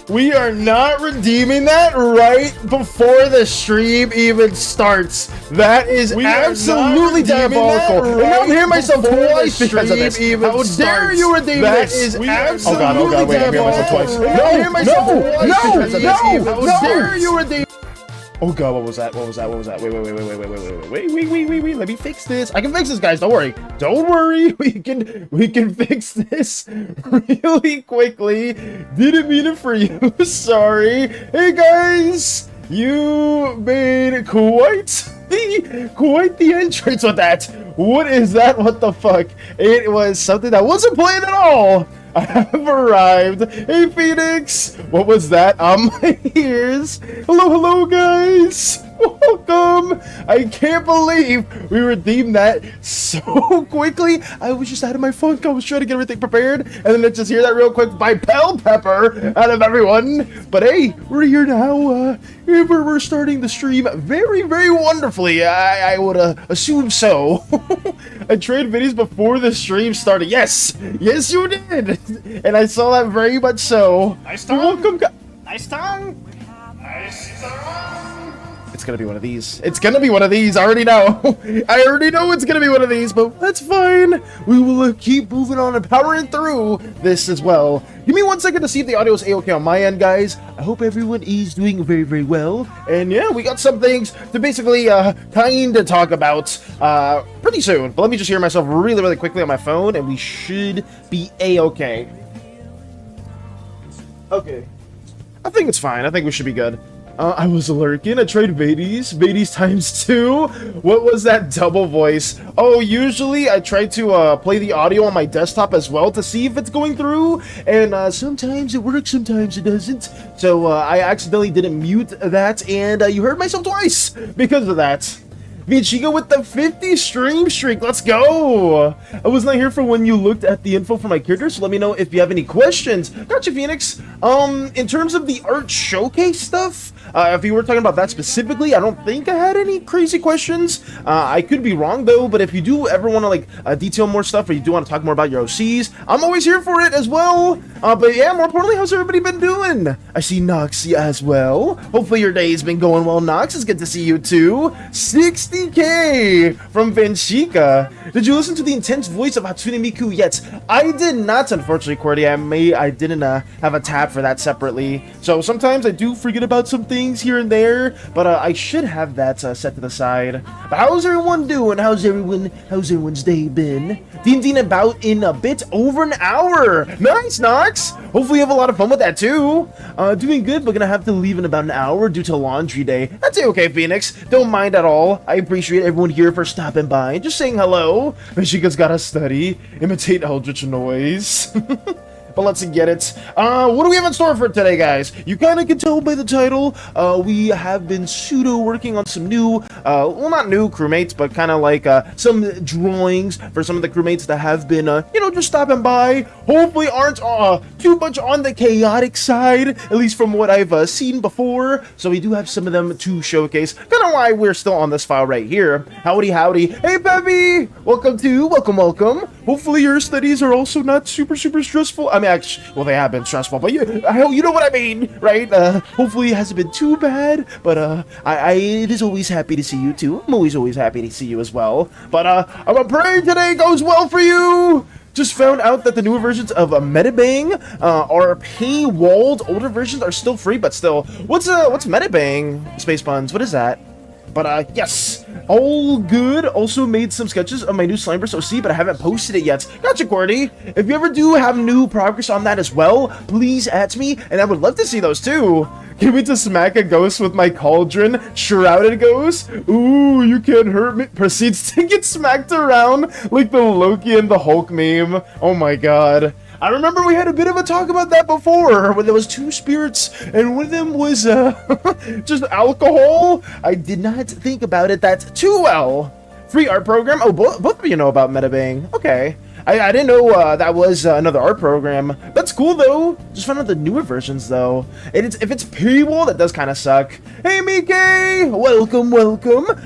We are not redeeming that right before the stream even starts. That is absolutely diabolical. And now I'm hearing myself twice because of this. How dare you redeem this? That is absolutely diabolical. No, I'm hearing myself twice because of this. How dare you redeem? Oh god, what was that? What was that? What was that? Wait. Let me fix this. I can fix this, guys. Don't worry. Don't worry. We can fix this really quickly. Didn't mean it for you. Sorry. Hey guys, you made quite the entrance with that. What is that? What the fuck? It was something that wasn't planned at all. I have arrived. Hey, Phoenix. What was that on my ears? Hello, guys. Welcome. I can't believe we redeemed that so quickly. I was just out of my funk. I was trying to get everything prepared, and then let's just hear that real quick by Bell Pepper out of everyone. But hey, we're here now. We're starting the stream very, very wonderfully. I would assume so. I tried videos before the stream started. Yes, you did, and I saw that very much so. Nice tongue. Welcome, nice tongue. Nice tongue. It's gonna be one of these. It's gonna be one of these. I already know. I already know it's gonna be one of these, but that's fine. We will keep moving on and powering through this as well. Give me 1 second to see if the audio is a-okay on my end, guys. I hope everyone is doing very, very well. And yeah, we got some things to basically kind of talk about pretty soon. But let me just hear myself really, really quickly on my phone, and we should be a-okay. Okay. I think it's fine. I think we should be good. I was lurking. I tried Vades times 2. What was that double voice? Oh, usually I try to play the audio on my desktop as well to see if it's going through, and sometimes it works, sometimes it doesn't. So I accidentally didn't mute that, and you heard myself twice because of that. Vichigo with the 50 stream streak. Let's go. I was not here for when you looked at the info for my character, so let me know if you have any questions. Gotcha, Phoenix. In terms of the art showcase stuff, if you were talking about that specifically, I don't think I had any crazy questions. I could be wrong though, but if you do ever want to like detail more stuff, or you do want to talk more about your OCs, I'm always here for it as well. But yeah, more importantly, how's everybody been doing? I see Nox as well. Hopefully your day's been going well, Nox. It's good to see you too. 60K from Benchika. Did you listen to the intense voice of Hatsune Miku yet? I did not, unfortunately, Cordy. I didn't have a tab for that separately. So sometimes I do forget about some things here and there, but I should have that set to the side. But how's everyone doing? How's everyone's day been? Ding about in a bit over an hour. Nice, Nox. Hopefully you have a lot of fun with that too. Doing good, but gonna have to leave in about an hour due to laundry day. That's okay, Phoenix. Don't mind at all. I appreciate everyone here for stopping by and just saying hello. Michigan's gotta study, imitate eldritch noise. But let's get it. What do we have in store for today, guys? You kind of can tell by the title. We have been pseudo working on some new, well, not new crewmates, but kind of like some drawings for some of the crewmates that have been, you know, just stopping by. Hopefully aren't too much on the chaotic side, at least from what I've seen before. So we do have some of them to showcase. Kind of why we're still on this file right here. Howdy. Hey, Peppy! Welcome. Hopefully your studies are also not super stressful. I mean, actually, well, they have been stressful, but you know what I mean, right? Hopefully it hasn't been too bad, but it is always happy to see you too. I'm always happy to see you as well. But I'm praying today goes well for you. Just found out that the newer versions of Metabang are paywalled. Older versions are still free, but still. What's Metabang? Space Buns, what is that? But yes, all good. Also made some sketches of my new Slimeverse OC, but I haven't posted it yet. Gotcha, Cordy. If you ever do have new progress on that as well, please add me, and I would love to see those too. Give me to smack a ghost with my cauldron, shrouded ghost. Ooh, you can't hurt me. Proceeds to get smacked around like the Loki and the Hulk meme. Oh my god. I remember we had a bit of a talk about that before, when there was 2 spirits, and one of them was, just alcohol. I did not think about it that too well. Free art program? Oh, both of you know about Metabang. Okay. I didn't know that was another art program. That's cool, though. Just found out the newer versions, though. If it's paywall, that does kind of suck. Hey, Mike! Welcome.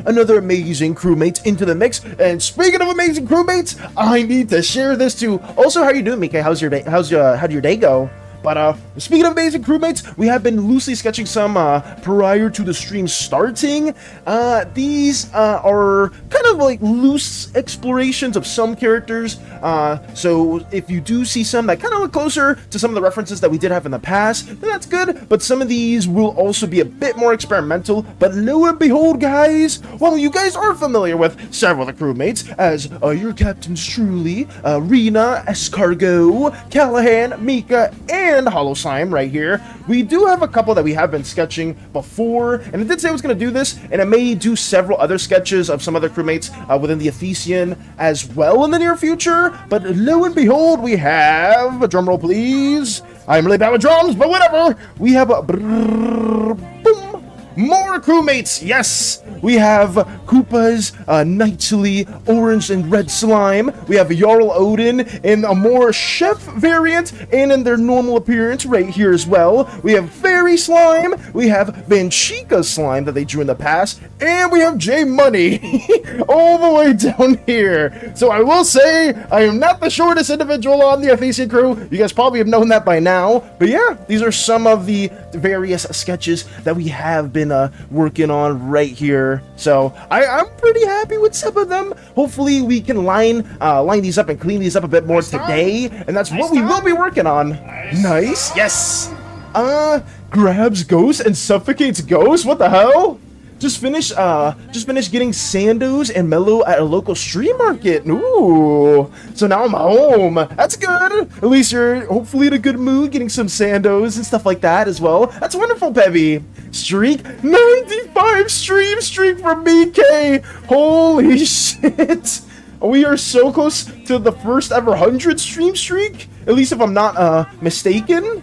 Another amazing crewmate into the mix. And speaking of amazing crewmates, I need to share this too. Also, how are you doing, Mike? How'd your day go? But speaking of amazing crewmates, we have been loosely sketching some prior to the stream starting. These are kind of like loose explorations of some characters. So if you do see some that kind of look closer to some of the references that we did have in the past, then that's good. But some of these will also be a bit more experimental. But lo and behold, guys, well, you guys are familiar with several of the crewmates as your captains truly, Rena, Escargot, Callahan, Mika, and Hollow Slime right here. We do have a couple that we have been sketching before, and it did say I was going to do this, and I may do several other sketches of some other crewmates within the Athesian as well in the near future. But lo and behold, we have, a drum roll please, I'm really bad with drums, but whatever, we have a boom, more crewmates. Yes, we have Koopa's Knightly Orange and Red Slime. We have Jarl Odin in a more chef variant and in their normal appearance right here as well. We have Fairy Slime. We have Vanchika Slime that they drew in the past. And we have J Money all the way down here. So I will say, I am not the shortest individual on the Athesian crew. You guys probably have known that by now. But yeah, these are some of the various sketches that we have been working on right here. So I'm pretty happy with some of them. Hopefully we can line these up and clean these up a bit more today, and that's what we will be working on. Nice. Yes. Grabs ghosts and suffocates ghosts. What the hell? Just finished getting Sandos and Mellow at a local street market. Ooh. So now I'm home. That's good. At least you're hopefully in a good mood getting some Sandos and stuff like that as well. That's wonderful, Pebby. Streak 95 streak from BK. Holy shit. We are so close to the first ever 100 stream streak. At least if I'm not mistaken.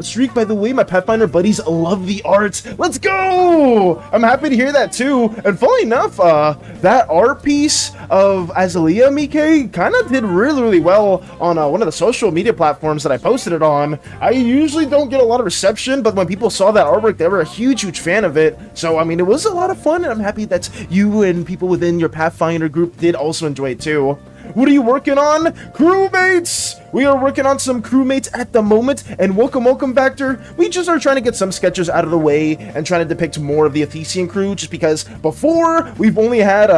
Streak, by the way, my Pathfinder buddies love the art. Let's go! I'm happy to hear that too. And funny enough, that art piece of Azalea Mike kind of did really well on one of the social media platforms that I posted it on. I usually don't get a lot of reception, but when people saw that artwork, they were a huge fan of it. So, I mean, it was a lot of fun, and I'm happy that you and people within your Pathfinder group did also enjoy it too. What are you working on? Crewmates! We are working on some crewmates at the moment, and welcome Vector. We just are trying to get some sketches out of the way and trying to depict more of the Athesian crew, just because before we've only had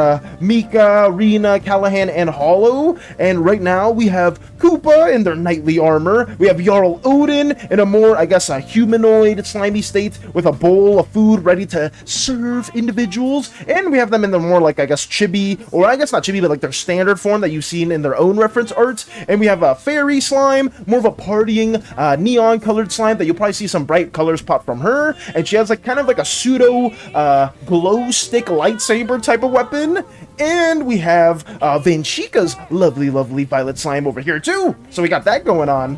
Mika, Rena, Callahan, and Hollow, and right now we have Koopa in their knightly armor. We have Jarl Odin in a more, I guess, a humanoid, slimy state with a bowl of food ready to serve individuals, and we have them in the more, like, I guess, chibi, or I guess not chibi, but like their standard form that you've seen in their own reference art. And we have a Fairy Slime, more of a partying neon colored slime that you'll probably see some bright colors pop from her, and she has like kind of like a pseudo glow stick lightsaber type of weapon. And we have Vanchika's lovely violet slime over here too, so we got that going on.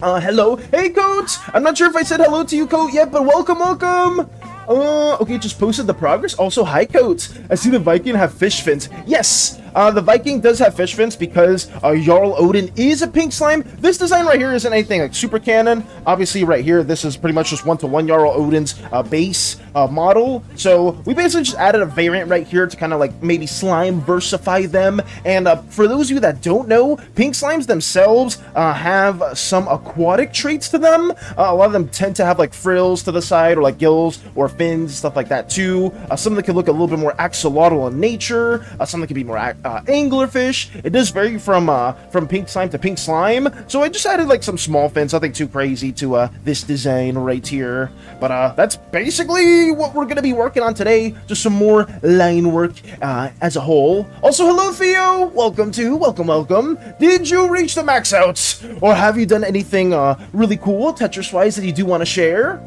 Hello. Hey, Coach! I'm not sure if I said hello to you, Coach, yet, but welcome! Okay, just posted the progress. Also, hi, Coach. I see the Viking have fish fins. Yes! The Viking does have fish fins because Jarl Odin is a pink slime. This design right here isn't anything like super canon. Obviously, right here, this is pretty much just one-to-one Jarl Odin's base model. So we basically just added a variant right here to kind of like maybe Slimeversify them. And for those of you that don't know, pink slimes themselves have some aquatic traits to them. A lot of them tend to have like frills to the side or like gills or fins, stuff like that too. Some of them can look a little bit more axolotl in nature. Some of them can be more anglerfish. It does vary from pink slime to pink slime. So I just added like some small fins, nothing too crazy to this design right here. But that's basically what we're gonna be working on today. Just some more line work as a whole. Also, hello Theo. Welcome. Did you reach the max outs, or have you done anything really cool Tetris wise that you do want to share?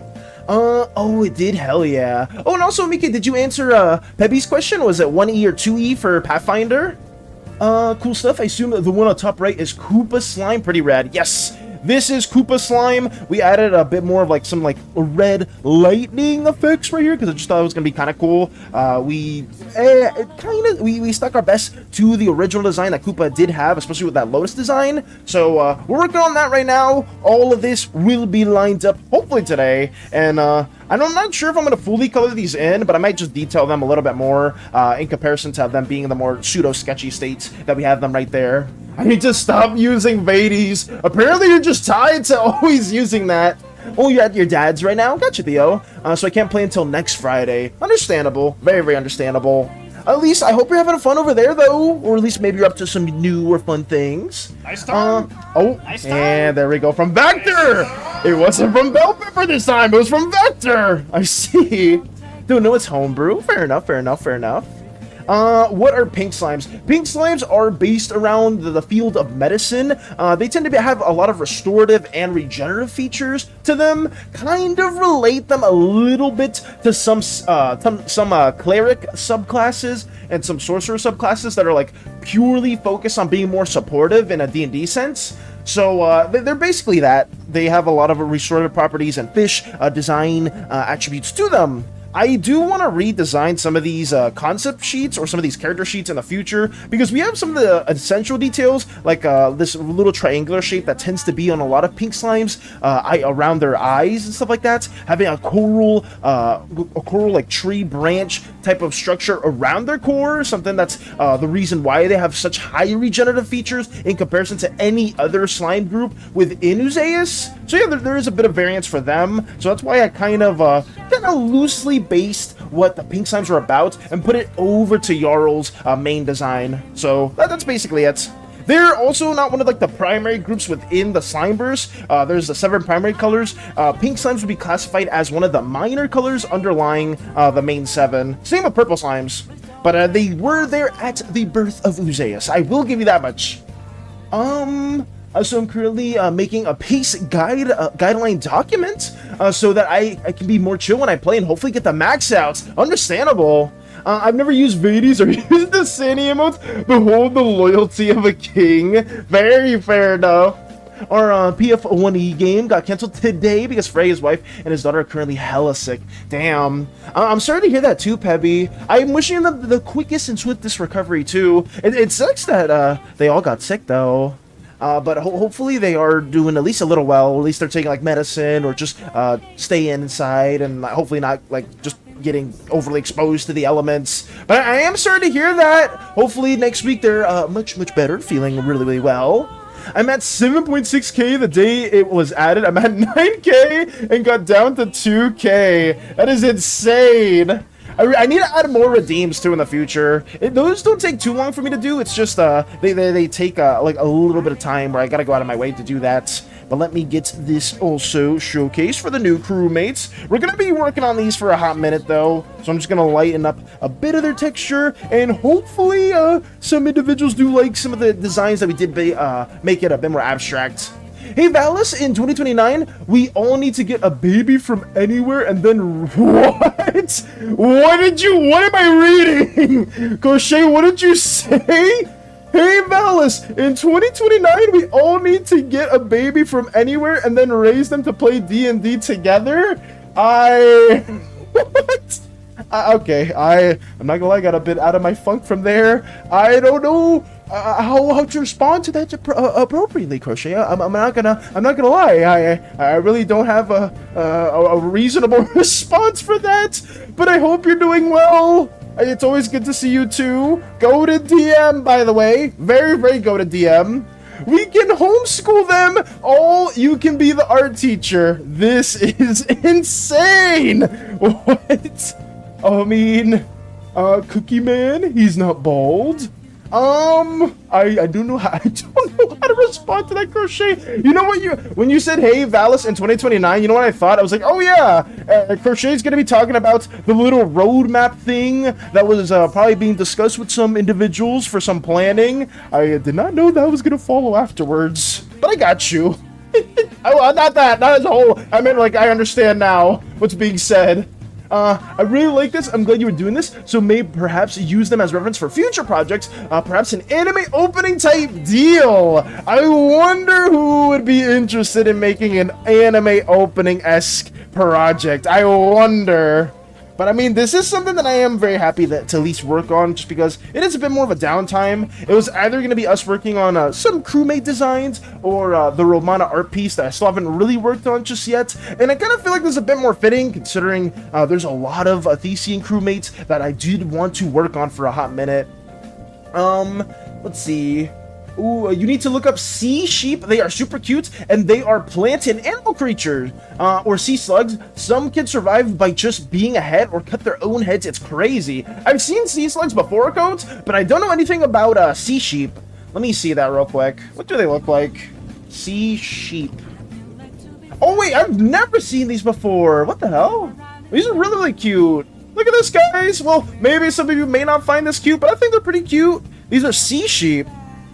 Oh, it did, hell yeah. Oh, and also, Mika, did you answer, Pebby's question? Was it 1E or 2E for Pathfinder? Cool stuff. I assume the one on top right is Koopa Slime. Pretty rad. Yes, this is Koopa Slime. We added a bit more of, like, some, like, red lightning effects right here, because I just thought it was gonna be kind of cool. We stuck our best to the original design that Koopa did have, especially with that Lotus design. So, we're working on that right now. All of this will be lined up, hopefully today, and, I'm not sure if I'm going to fully color these in, but I might just detail them a little bit more in comparison to them being in the more pseudo-sketchy states that we have them right there. I need to stop using Vades. Apparently you're just tied to always using that. Oh, you're at your dad's right now? Gotcha, Theo. So I can't play until next Friday. Understandable. Very, very understandable. At least I hope you're having fun over there, though. Or at least maybe you're up to some new or fun things. Nice time. And there we go. From Vector! It wasn't from Bell Pepper this time. It was from Vector. I see. Don't know it's homebrew. Fair enough, fair enough, fair enough. What are pink slimes? Pink slimes are based around the field of medicine. They tend to have a lot of restorative and regenerative features to them. Kind of relate them a little bit to some cleric subclasses and some sorcerer subclasses that are like purely focused on being more supportive in a D&D sense. So they're basically that. They have a lot of restorative properties and fish design attributes to them. I do want to redesign some of these concept sheets or some of these character sheets in the future, because we have some of the essential details, like this little triangular shape that tends to be on a lot of pink slimes around their eyes and stuff like that. Having a coral like tree branch type of structure around their core, something that's the reason why they have such high regenerative features in comparison to any other slime group within Uzeus. So yeah, there is a bit of variance for them. So that's why I kind of loosely based what the pink slimes are about and put it over to Jarl's main design. So that's basically it. They're also not one of like the primary groups within the Slimeverse. There's the 7 primary colors. Pink slimes would be classified as one of the minor colors underlying the main 7. Same with purple slimes, but they were there at the birth of Uzeus. I will give you that much. So I'm currently making a pace guideline document so that I can be more chill when I play and hopefully get the max outs. Understandable. I've never used Vades or used the SANI emotes. Behold the loyalty of a king. Very fair though. Our PF1E game got canceled today because Freya's wife and his daughter are currently hella sick. Damn. I'm sorry to hear that too, Pebby. I'm wishing them the quickest and swiftest recovery too. It sucks that they all got sick though. But hopefully they are doing at least a little well. At least they're taking like medicine or just stay inside and hopefully not like just getting overly exposed to the elements. But I am sorry to hear that. Hopefully next week they're much better, feeling really well. I'm at 7.6k the day it was added. I'm at 9k and got down to 2k. That is insane. I need to add more redeems too in the future. Those don't take too long for me to do. It's just they take like a little bit of time where I gotta go out of my way to do that. But let me get this also showcased for the new crewmates. We're gonna be working on these for a hot minute though, so I'm just gonna lighten up a bit of their texture, and hopefully some individuals do like some of the designs that we did make it a bit more abstract. Hey Valis, in 2029, we all need to get a baby from anywhere, and then what? What am I reading? Crochet, what did you say? Hey Valis, in 2029, we all need to get a baby from anywhere and then raise them to play D&D together? What? Okay, I'm not gonna lie, I got a bit out of my funk from there. I don't know how to respond to that appropriately, Crochet. I'm not gonna lie. I really don't have a reasonable response for that. But I hope you're doing well. It's always good to see you too. Go to DM, by the way. Very go to DM. We can homeschool them all. You can be the art teacher. This is insane. What? I mean, Cookie Man, he's not bald. I don't know how to respond to that, Crochet. You know what, when you said, hey, Valis in 2029, you know what I thought? I was like, oh yeah, Crochet's gonna be talking about the little roadmap thing that was probably being discussed with some individuals for some planning. I did not know that was gonna follow afterwards, but I got you. Oh, not as a whole. I meant like, I understand now what's being said. I really like this. I'm glad you were doing this. So maybe perhaps use them as reference for future projects. Perhaps an anime opening type deal. I wonder who would be interested in making an anime opening-esque project. I wonder. But I mean, this is something that I am very happy to at least work on, just because it is a bit more of a downtime. It was either going to be us working on some crewmate designs or the Romana art piece that I still haven't really worked on just yet. And I kind of feel like this is a bit more fitting, considering there's a lot of Thesian crewmates that I did want to work on for a hot minute. Let's see. Ooh, you need to look up sea sheep. They are super cute, and they are plant and animal creatures, or sea slugs. Some can survive by just being a head or cut their own heads. It's crazy. I've seen sea slugs before, Codes, but I don't know anything about sea sheep. Let me see that real quick. What do they look like? Sea sheep. Oh wait, I've never seen these before. What the hell? These are really, really cute. Look at this, guys. Well, maybe some of you may not find this cute, but I think they're pretty cute. These are sea sheep.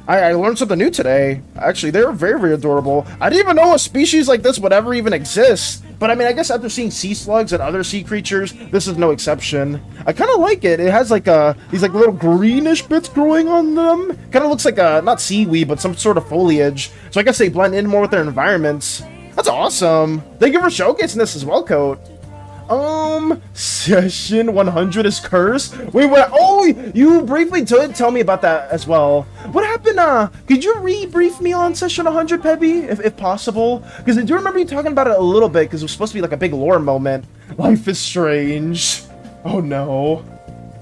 I learned something new today. Actually, they're very, very adorable. I didn't even know a species like this would ever even exist. But I mean, I guess after seeing sea slugs and other sea creatures, this is no exception. I kind of like it. It has like these like little greenish bits growing on them. Kind of looks like not seaweed, but some sort of foliage. So I guess they blend in more with their environments. That's awesome. Thank you for showcasing this as well, Coat. Session 100 is cursed. Wait, what? Oh, you briefly did tell me about that as well. What happened? Could you re-brief me on session 100, Pebby, if possible? Because I do remember you talking about it a little bit, because it was supposed to be like a big lore moment. Life is strange. Oh no.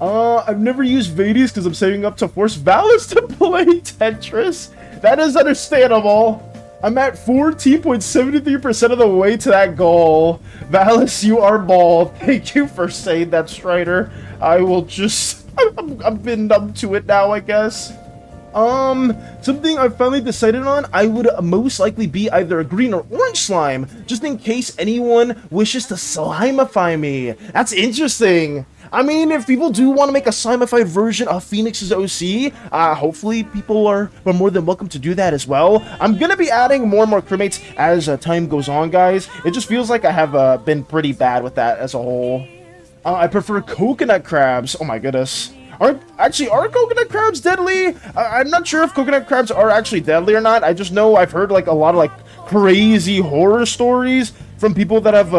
I've never used Vades because I'm saving up to force Valis to play Tetris. That is understandable. I'm at 14.73% of the way to that goal. Valis, you are bald. Thank you for saying that, Strider. I will just... I've been numb to it now, I guess. Something I finally decided on, I would most likely be either a green or orange slime, just in case anyone wishes to slimify me. That's interesting. I mean, if people do want to make a slimified version of Phoenix's OC, hopefully people are more than welcome to do that as well. I'm going to be adding more and more crewmates as time goes on, guys. It just feels like I have been pretty bad with that as a whole. I prefer coconut crabs. Oh my goodness. Are coconut crabs deadly? I'm not sure if coconut crabs are actually deadly or not. I just know I've heard like a lot of like crazy horror stories from people that have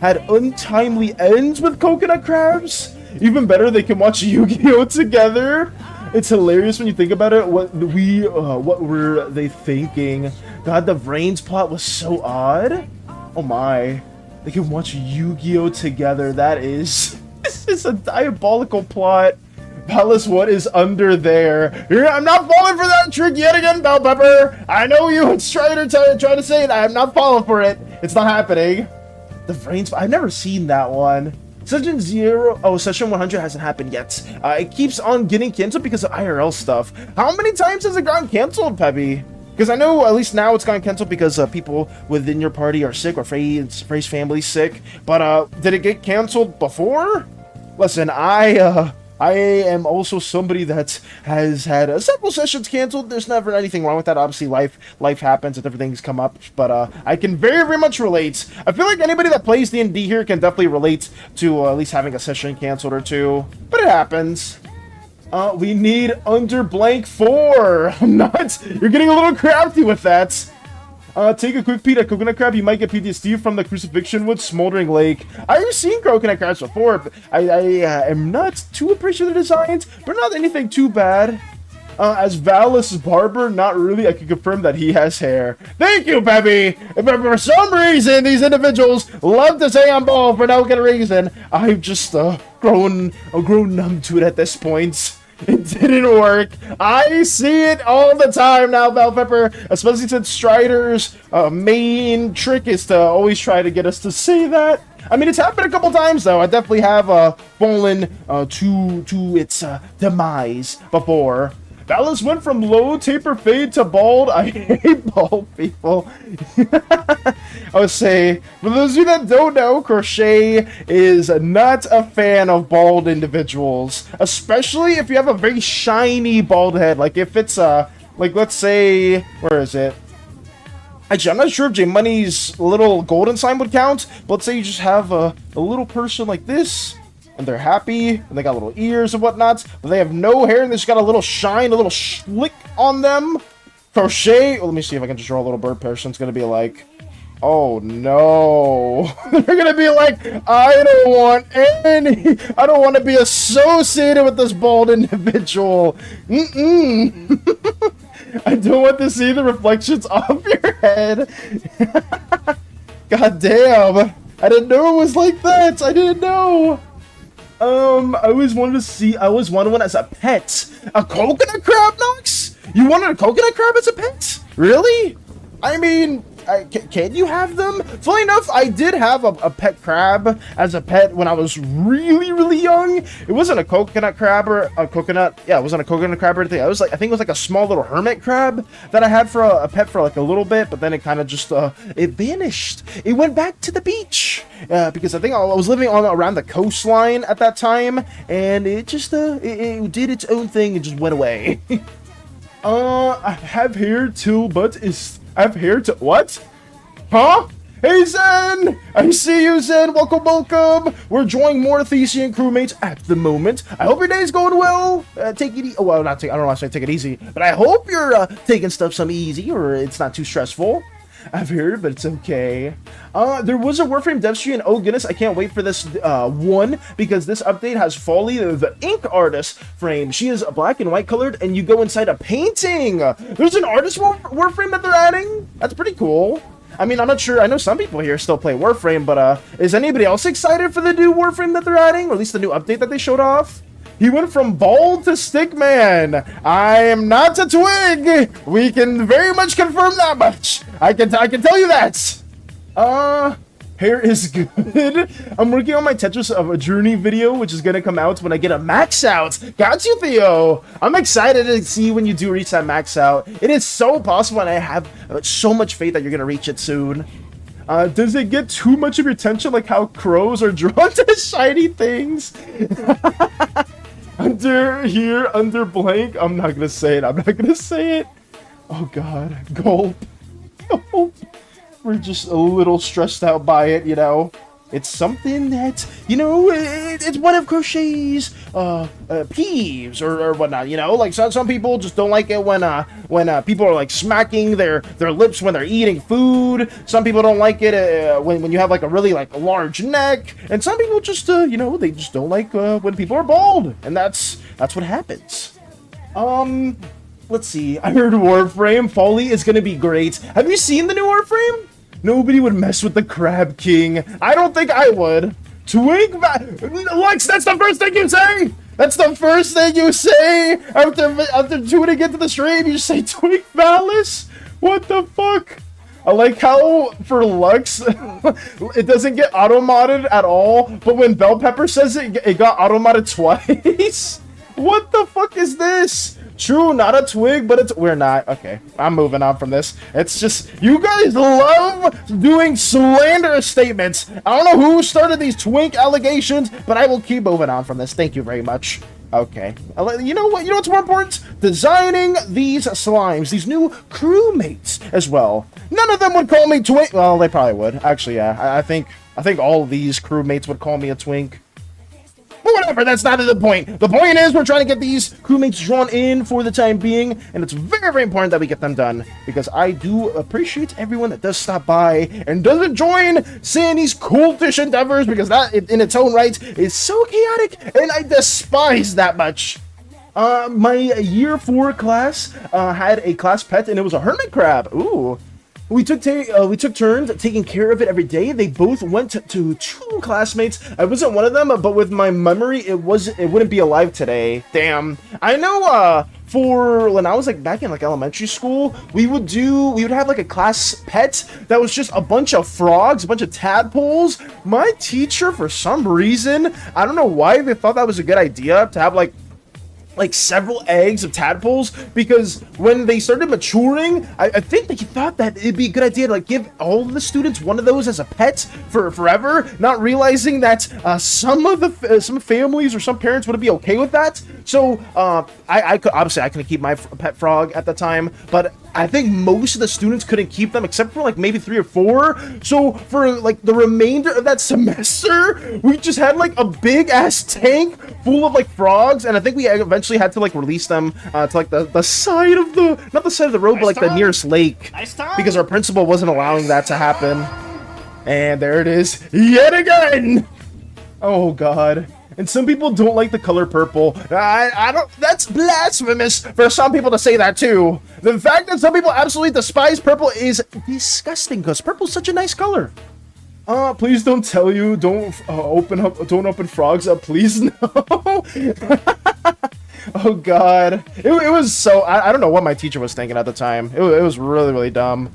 had untimely ends with coconut crabs. Even better, they can watch Yu-Gi-Oh together. It's hilarious when you think about it. What were they thinking? God, the Vrains plot was so odd. Oh my, they can watch Yu-Gi-Oh together. That is, this is a diabolical plot. Valis, what is under there? I'm not falling for that trick yet again, Bell Pepper. I know you and Strider trying to say it. I'm not falling for it. It's not happening. The Vrains, I've never seen that one. Session 0, oh, Session 100 hasn't happened yet. It keeps on getting canceled because of IRL stuff. How many times has it gotten canceled, Pebby? Because I know at least now it's gotten canceled because people within your party are sick or Frey's family's sick. But did it get canceled before? Listen, I am also somebody that has had several sessions canceled. There's never anything wrong with that. Obviously, life happens and different things come up. But I can very, very much relate. I feel like anybody that plays D&D here can definitely relate to at least having a session canceled or two. But it happens. We need under blank 4. I'm not. You're getting a little crafty with that. Take a quick peek at coconut crab. You might get PTSD from the crucifixion with smoldering lake. I've seen coconut crabs before. But I am not too appreciative of the designs, but not anything too bad. As Valis' barber, not really. I can confirm that he has hair. Thank you, Peppy. If for some reason these individuals love to say I'm bald for no good reason, I've just grown numb to it at this point. It didn't work. I see it all the time now, Bell Pepper. Especially since Strider's main trick is to always try to get us to say that. I mean, it's happened a couple times, though. I definitely have fallen to its demise before. Valis went from low taper fade to bald. I hate bald people. I would say, for those of you that don't know, Crochet is not a fan of bald individuals, especially if you have a very shiny bald head. Like if it's like let's say, where is it? Actually, I'm not sure if J-Money's little golden sign would count, but let's say you just have a little person like this, and they're happy, and they got little ears and whatnot, but they have no hair, and they just got a little shine, a little slick on them. Crochet, well, let me see if I can just draw a little bird person. It's gonna be like, oh no. They're gonna be like, I don't want to be associated with this bald individual. I don't want to see the reflections off your head. God damn. I didn't know it was like that. I didn't know. I always wanted one as a pet. A coconut crab, Nox? You wanted a coconut crab as a pet? Really? I mean, can you have them? Funny enough, I did have a pet crab as a pet when I was really, really young. It wasn't a coconut crab or a coconut. Yeah, it wasn't a coconut crab or anything. I think it was like a small little hermit crab that I had for a pet for like a little bit, but then it kind of just, it vanished. It went back to the beach because I think I was living around the coastline at that time, and it just, it did its own thing and just went away. I have hair till, but I have hair to what? Huh? Hey Zen! I see you, Zen. Welcome, welcome. We're enjoying more Thesean crewmates at the moment. I hope your day's going well. Take it easy. Oh, well, I don't know why I say take it easy, but I hope you're taking stuff some easy or it's not too stressful. I've heard, but it's okay. There was a Warframe dev stream, and oh goodness, I can't wait for this one, because this update has Folly, the ink artist frame. She is black and white colored, and you go inside a painting. There's an artist Warframe that they're adding. That's pretty cool. I mean, I'm not sure. I know some people here still play Warframe, but is anybody else excited for the new Warframe that they're adding, or at least the new update that they showed off? He went from bald to stickman. I am not a twig. We can very much confirm that much. I can tell you that. Hair is good. I'm working on my Tetris of a Journey video, which is gonna come out when I get a max out. Got you, Theo. I'm excited to see when you do reach that max out. It is so possible, and I have so much faith that you're gonna reach it soon. Does it get too much of your attention, like how crows are drawn to shiny things? Under blank. I'm not gonna say it. Oh god. Gulp. We're just a little stressed out by it, you know. It's something that, you know, it's one of Crochet's peeves or whatnot, you know. Like some people just don't like it when people are like smacking their lips when they're eating food. Some people don't like it when you have like a really like large neck, and some people just you know, they just don't like when people are bald, and that's what happens. Let's see. I heard Warframe Folly is gonna be great. Have you seen the new Warframe? Nobody would mess with the Crab King. I don't think I would. Twink Lex, that's the first thing you say? That's the first thing you say? After tuning into the stream, you say Twink Malice? What the fuck? I like how, for Lux, it doesn't get auto-modded at all, but when Bell Pepper says it got auto-modded twice? What the fuck is this? True, not a twig, but we're not. Okay, I'm moving on from this. It's just, you guys love doing slanderous statements. I don't know who started these twink allegations, but I will keep moving on from this. Thank you very much. Okay. You know what? You know what's more important? Designing these slimes, these new crewmates as well. None of them would call me twink. Well, they probably would. Actually, yeah. I think all of these crewmates would call me a twink. But whatever, that's not the point. The point is we're trying to get these crewmates drawn in for the time being, and it's very, very important that we get them done, because I do appreciate everyone that does stop by and doesn't join SANI's cultish endeavors, because that, in its own right, is so chaotic, and I despise that much. My year 4 class had a class pet, and it was a hermit crab. Ooh. We took turns taking care of it every day. They both went to 2 classmates. I wasn't one of them, but with my memory, it wouldn't be alive today. Damn. I know. For when I was like back in like elementary school, we would have like a class pet that was just a bunch of frogs, a bunch of tadpoles. My teacher, for some reason, I don't know why they thought that was a good idea to have like several eggs of tadpoles, because when they started maturing, I think that he thought that it'd be a good idea to like give all of the students one of those as a pet for forever, not realizing that some families or some parents wouldn't be okay with that. So I couldn't keep my pet frog at the time, but I think most of the students couldn't keep them except for like maybe 3 or 4. So for like the remainder of that semester, we just had like a big ass tank full of like frogs, and I think we eventually had to like release them to like the side of the, not the side of the road, but like the nearest lake, because our principal wasn't allowing that to happen. And there it is yet again. Oh god. And some people don't like the color purple. I don't, that's blasphemous for some people to say that too. The fact that some people absolutely despise purple is disgusting, because purple's such a nice color. Please don't tell you, don't open frogs up, please, no. Oh god. It was so... I don't know what my teacher was thinking at the time. It was really, really dumb.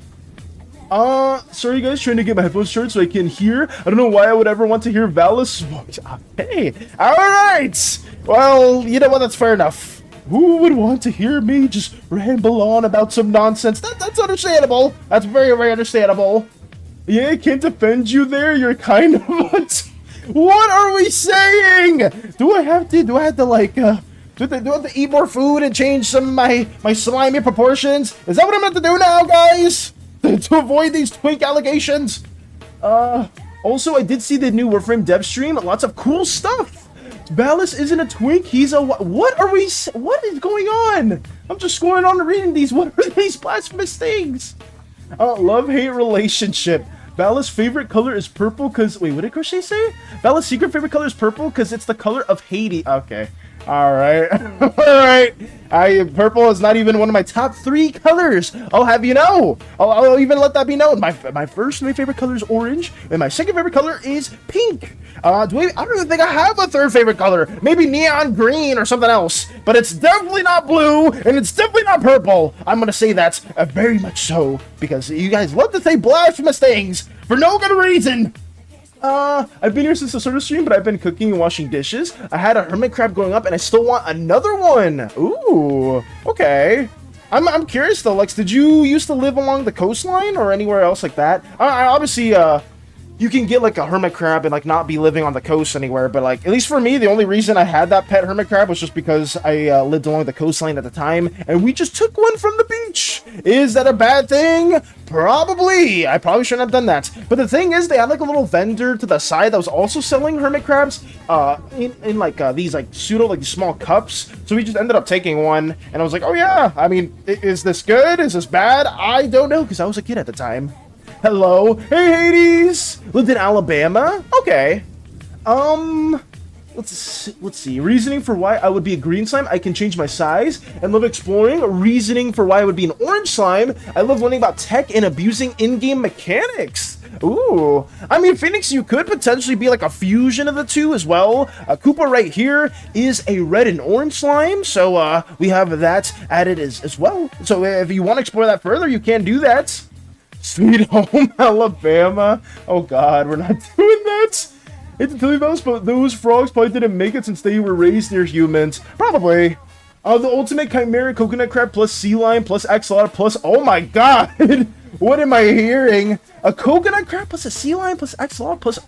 Sorry guys, trying to get my headphones short so I can hear. I don't know why I would ever want to hear Valis. Hey, alright! Well, you know what, that's fair enough. Who would want to hear me just ramble on about some nonsense? That's understandable. That's very, very understandable. Yeah, I can't defend you there. You're kind of... What are we saying? Do I have to like, do I have to eat more food and change some of my slimy proportions? Is that what I'm going to do now, guys? To avoid these twink allegations? Also, I did see the new Warframe dev stream. Lots of cool stuff. Valis isn't a twink. He's a... What is going on? I'm just going on reading these. What are these blasphemous things? Love-hate relationship. Vala's favorite color is purple because... Wait, what did Crochet say? Vala's secret favorite color is purple because it's the color of Hades. Okay. Alright. Alright. Purple is not even one of my top 3 colors. I'll have you know. I'll even let that be known. My favorite color is orange, and my second favorite color is pink. I don't even think I have a third favorite color. Maybe neon green or something else. But it's definitely not blue, and it's definitely not purple. I'm going to say that very much so, because you guys love to say blasphemous things for no good reason. I've been here since the start of stream, but I've been cooking and washing dishes. I had a hermit crab growing up, and I still want another one. Ooh, okay. I'm curious though, Lex, did you used to live along the coastline or anywhere else like that? Obviously, you can get like a hermit crab and like not be living on the coast anywhere, but like at least for me, the only reason I had that pet hermit crab was just because I lived along the coastline at the time, and we just took one from the beach. Is that a bad thing? Probably. I probably shouldn't have done that. But the thing is, they had like a little vendor to the side that was also selling hermit crabs in like these like pseudo like small cups. So we just ended up taking one, and I was like, oh yeah, I mean, is this good? Is this bad? I don't know, because I was a kid at the time. Hello. Hey, Hades. Lived in Alabama. Okay. Let's see. Reasoning for why I would be a green slime. I can change my size and love exploring. Reasoning for why I would be an orange slime. I love learning about tech and abusing in-game mechanics. Ooh. I mean, Phoenix, you could potentially be like a fusion of the two as well. Koopa right here is a red and orange slime. So, we have that added as well. So if you want to explore that further, you can do that. Sweet home Alabama. Oh god, we're not doing that. I hate to tell you about this, but those frogs probably didn't make it since they were raised near humans. Probably. The ultimate chimera coconut crab plus sea lion plus axolotl plus... Oh my god! What am I hearing? A coconut crab plus a sea lion plus axolotl plus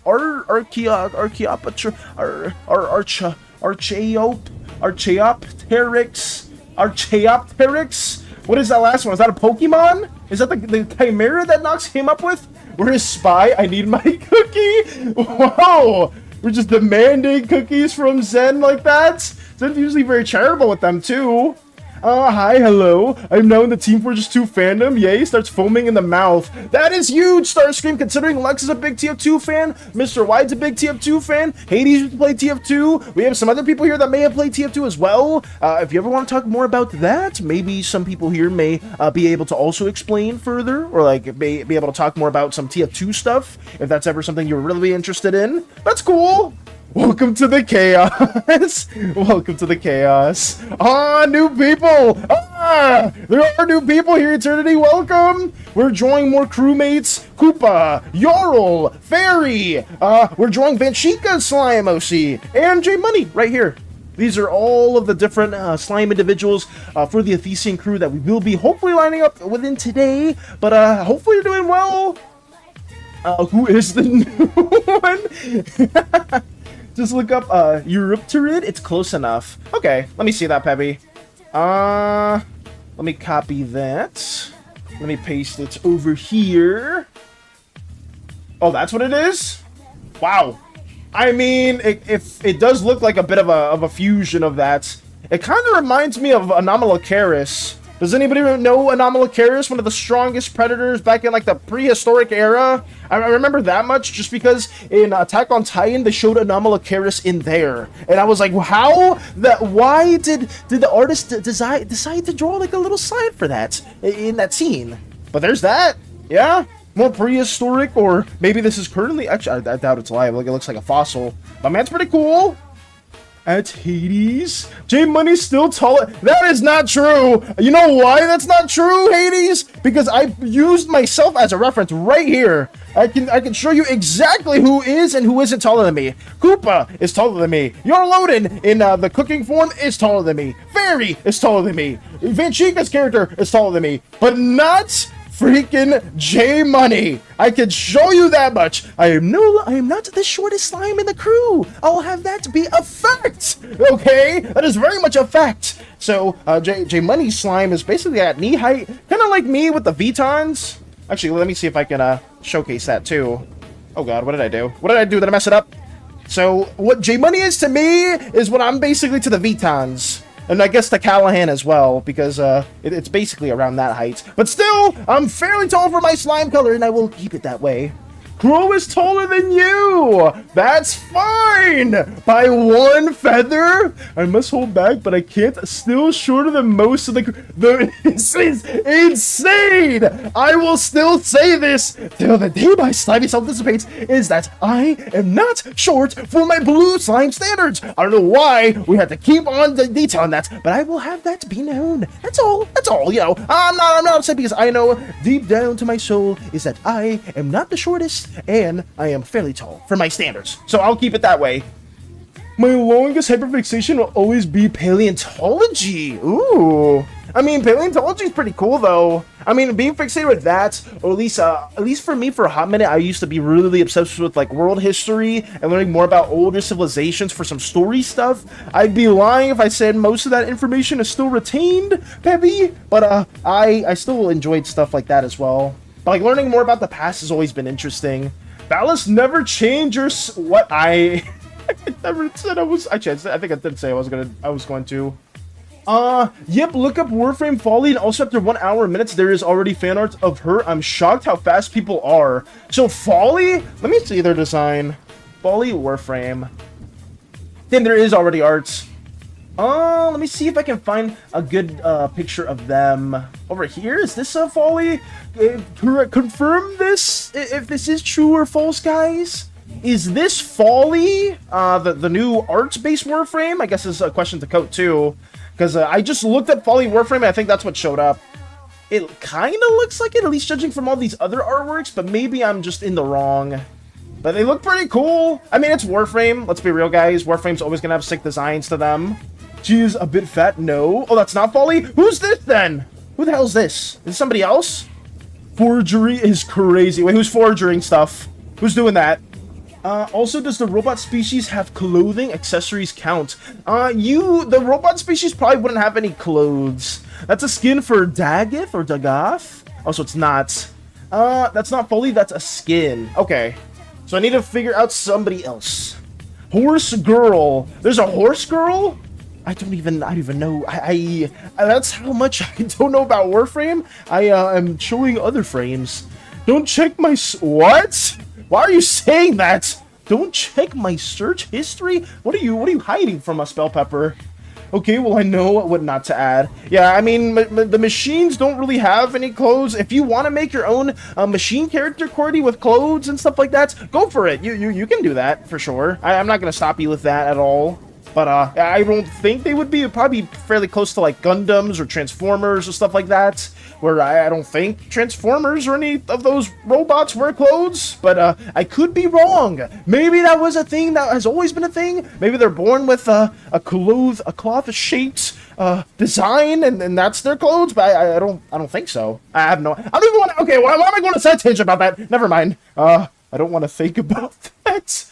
Archaeopteryx. What is that last one? Is that a Pokemon? Is that the chimera that Nox came up with? We're his spy. I need my cookie. Whoa. We're just demanding cookies from Zen like that? Zen's usually very charitable with them too. Hi, hello. I'm now in the Team Fortress 2 fandom. Yay, starts foaming in the mouth. That is huge, Starscream, considering Lex is a big TF2 fan, Mr. Wide's a big TF2 fan, Hades used to play TF2. We have some other people here that may have played TF2 as well. If you ever want to talk more about that, maybe some people here may be able to also explain further, or like be able to talk more about some TF2 stuff, if that's ever something you're really interested in. That's cool. Welcome to the chaos. Welcome to the chaos. New people. There are new people here, Eternity. Welcome. We're joining more crewmates. Koopa, Yorl, Fairy. We're joining Vanshika Slime OC and J Money right here. These are all of the different slime individuals for the Athesian crew that we will be hopefully lining up within today. But hopefully you're doing well. Who is the new one? Just look up Eurypterid. It's close enough. Okay, let me see that, Peppy. Let me copy that. Let me paste it over here. Oh, that's what it is? Wow. I mean, it does look like a bit of a fusion of that. It kind of reminds me of Anomalocaris. Does anybody know Anomalocaris, one of the strongest predators back in like the prehistoric era? I remember that much just because in Attack on Titan they showed Anomalocaris in there, and I was like, how? Why did the artist decide to draw like a little side for that in that scene? But there's that, yeah. More prehistoric, or maybe this is currently. Actually, I doubt it's alive. Like it looks like a fossil. But man, it's pretty cool. at Hades. J Money's still taller. That is not true. You know why that's not true, Hades? Because I used myself as a reference right here. I can show you exactly who is and who isn't taller than me. Koopa is taller than me. Your Loden in the cooking form is taller than me. Fairy is taller than me. Vanchika's character is taller than me. But not freaking J Money. I can show you that much. I am not the shortest slime in the crew. I'll have that be a fact. Okay, that is very much a fact. So J Money's slime is basically at knee height, kind of like me with the Vitons. Actually, let me see if I can showcase that too. Oh god, what did I do? What did I do? Did I mess it up? So what J Money is to me is what I'm basically to the Vitons. And I guess the Callahan as well, because it's basically around that height. But still, I'm fairly tall for my slime color, and I will keep it that way. Crow is taller than you! That's fine! By one feather? I must hold back, but I can't. Still shorter than most of the... This is insane! I will still say this till the day my slimy self dissipates, is that I am not short for my blue slime standards. I don't know why we have to keep on detailing that, but I will have that be known. That's all, you know. I'm not upset because I know deep down to my soul is that I am not the shortest, and I am fairly tall for my standards. So I'll keep it that way. My longest hyperfixation will always be paleontology. Ooh. I mean, paleontology is pretty cool, though. I mean, being fixated with that, or at least for me, for a hot minute, I used to be really obsessed with, like, world history and learning more about older civilizations for some story stuff. I'd be lying if I said most of that information is still retained, Peppy. But, I still enjoyed stuff like that as well. But, like, learning more about the past has always been interesting. Ballast never change your... What? I never said I was... I think I did say I was going to. Yep, look up Warframe Folly, and also after 1 hour and minutes, there is already fan art of her. I'm shocked how fast people are. So, Folly? Let me see their design. Folly Warframe. Then there is already art. Let me see if I can find a good picture of them. Over here, is this a Folly? Confirm this, if this is true or false, guys. Is this Folly, the new arts-based Warframe? I guess is a question to Coat, too. Because I just looked at Folly Warframe, and I think that's what showed up. It kind of looks like it, at least judging from all these other artworks, but maybe I'm just in the wrong. But they look pretty cool. I mean, it's Warframe. Let's be real, guys. Warframe's always going to have sick designs to them. She is a bit fat. No. Oh, that's not Folly? Who's this, then? Who the hell is this? Is this somebody else? Forgery is crazy. Wait, who's forgering stuff? Who's doing that? Also, does the robot species have clothing? Accessories count? The robot species probably wouldn't have any clothes. That's a skin for Dagoth or Dagoth? Oh, so it's not. That's not Foley, that's a skin. Okay. So I need to figure out somebody else. Horse girl. There's a horse girl? I don't even know. That's how much I don't know about Warframe. I am showing other frames. Don't check my... What? Why are you saying that? Don't check my search history? What are you hiding from us, Bell Pepper? Okay, well, I know what not to add. Yeah, I mean, the machines don't really have any clothes. If you want to make your own machine character, Cordy, with clothes and stuff like that, go for it. You can do that, for sure. I'm not going to stop you with that at all. But I don't think they would be. Probably fairly close to like Gundams or Transformers or stuff like that. Where I don't think Transformers or any of those robots wear clothes. But I could be wrong. Maybe that was a thing that has always been a thing. Maybe they're born with a cloth-shaped design, and that's their clothes. But I don't think so. I don't even want to. Okay, why am I going to side tangent about that? Never mind. I don't want to think about that.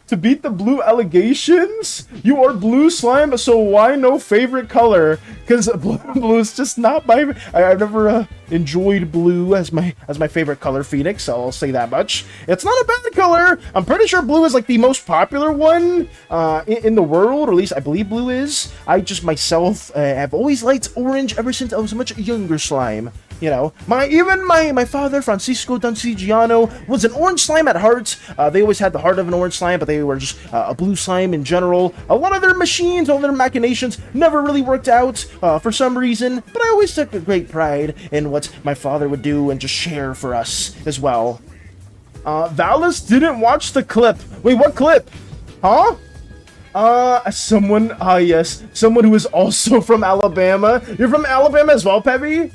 To beat the blue allegations? You are blue slime, so why no favorite color? Because blue is just not my... I've never enjoyed blue as my favorite color, Phoenix, so I'll say that much. It's not a bad color. I'm pretty sure blue is like the most popular one in the world, or at least I believe blue is. I just myself have always liked orange ever since I was a much younger slime. You know, even my father, Francisco Duncigiano, was an orange slime at heart. They always had the heart of an orange slime, but they were just a blue slime in general. A lot of their machines, all their machinations, never really worked out for some reason, but I always took a great pride in what my father would do and just share for us as well. Valis didn't watch the clip. Wait, what clip? Huh? Someone, yes, someone who is also from Alabama. You're from Alabama as well, Pebby?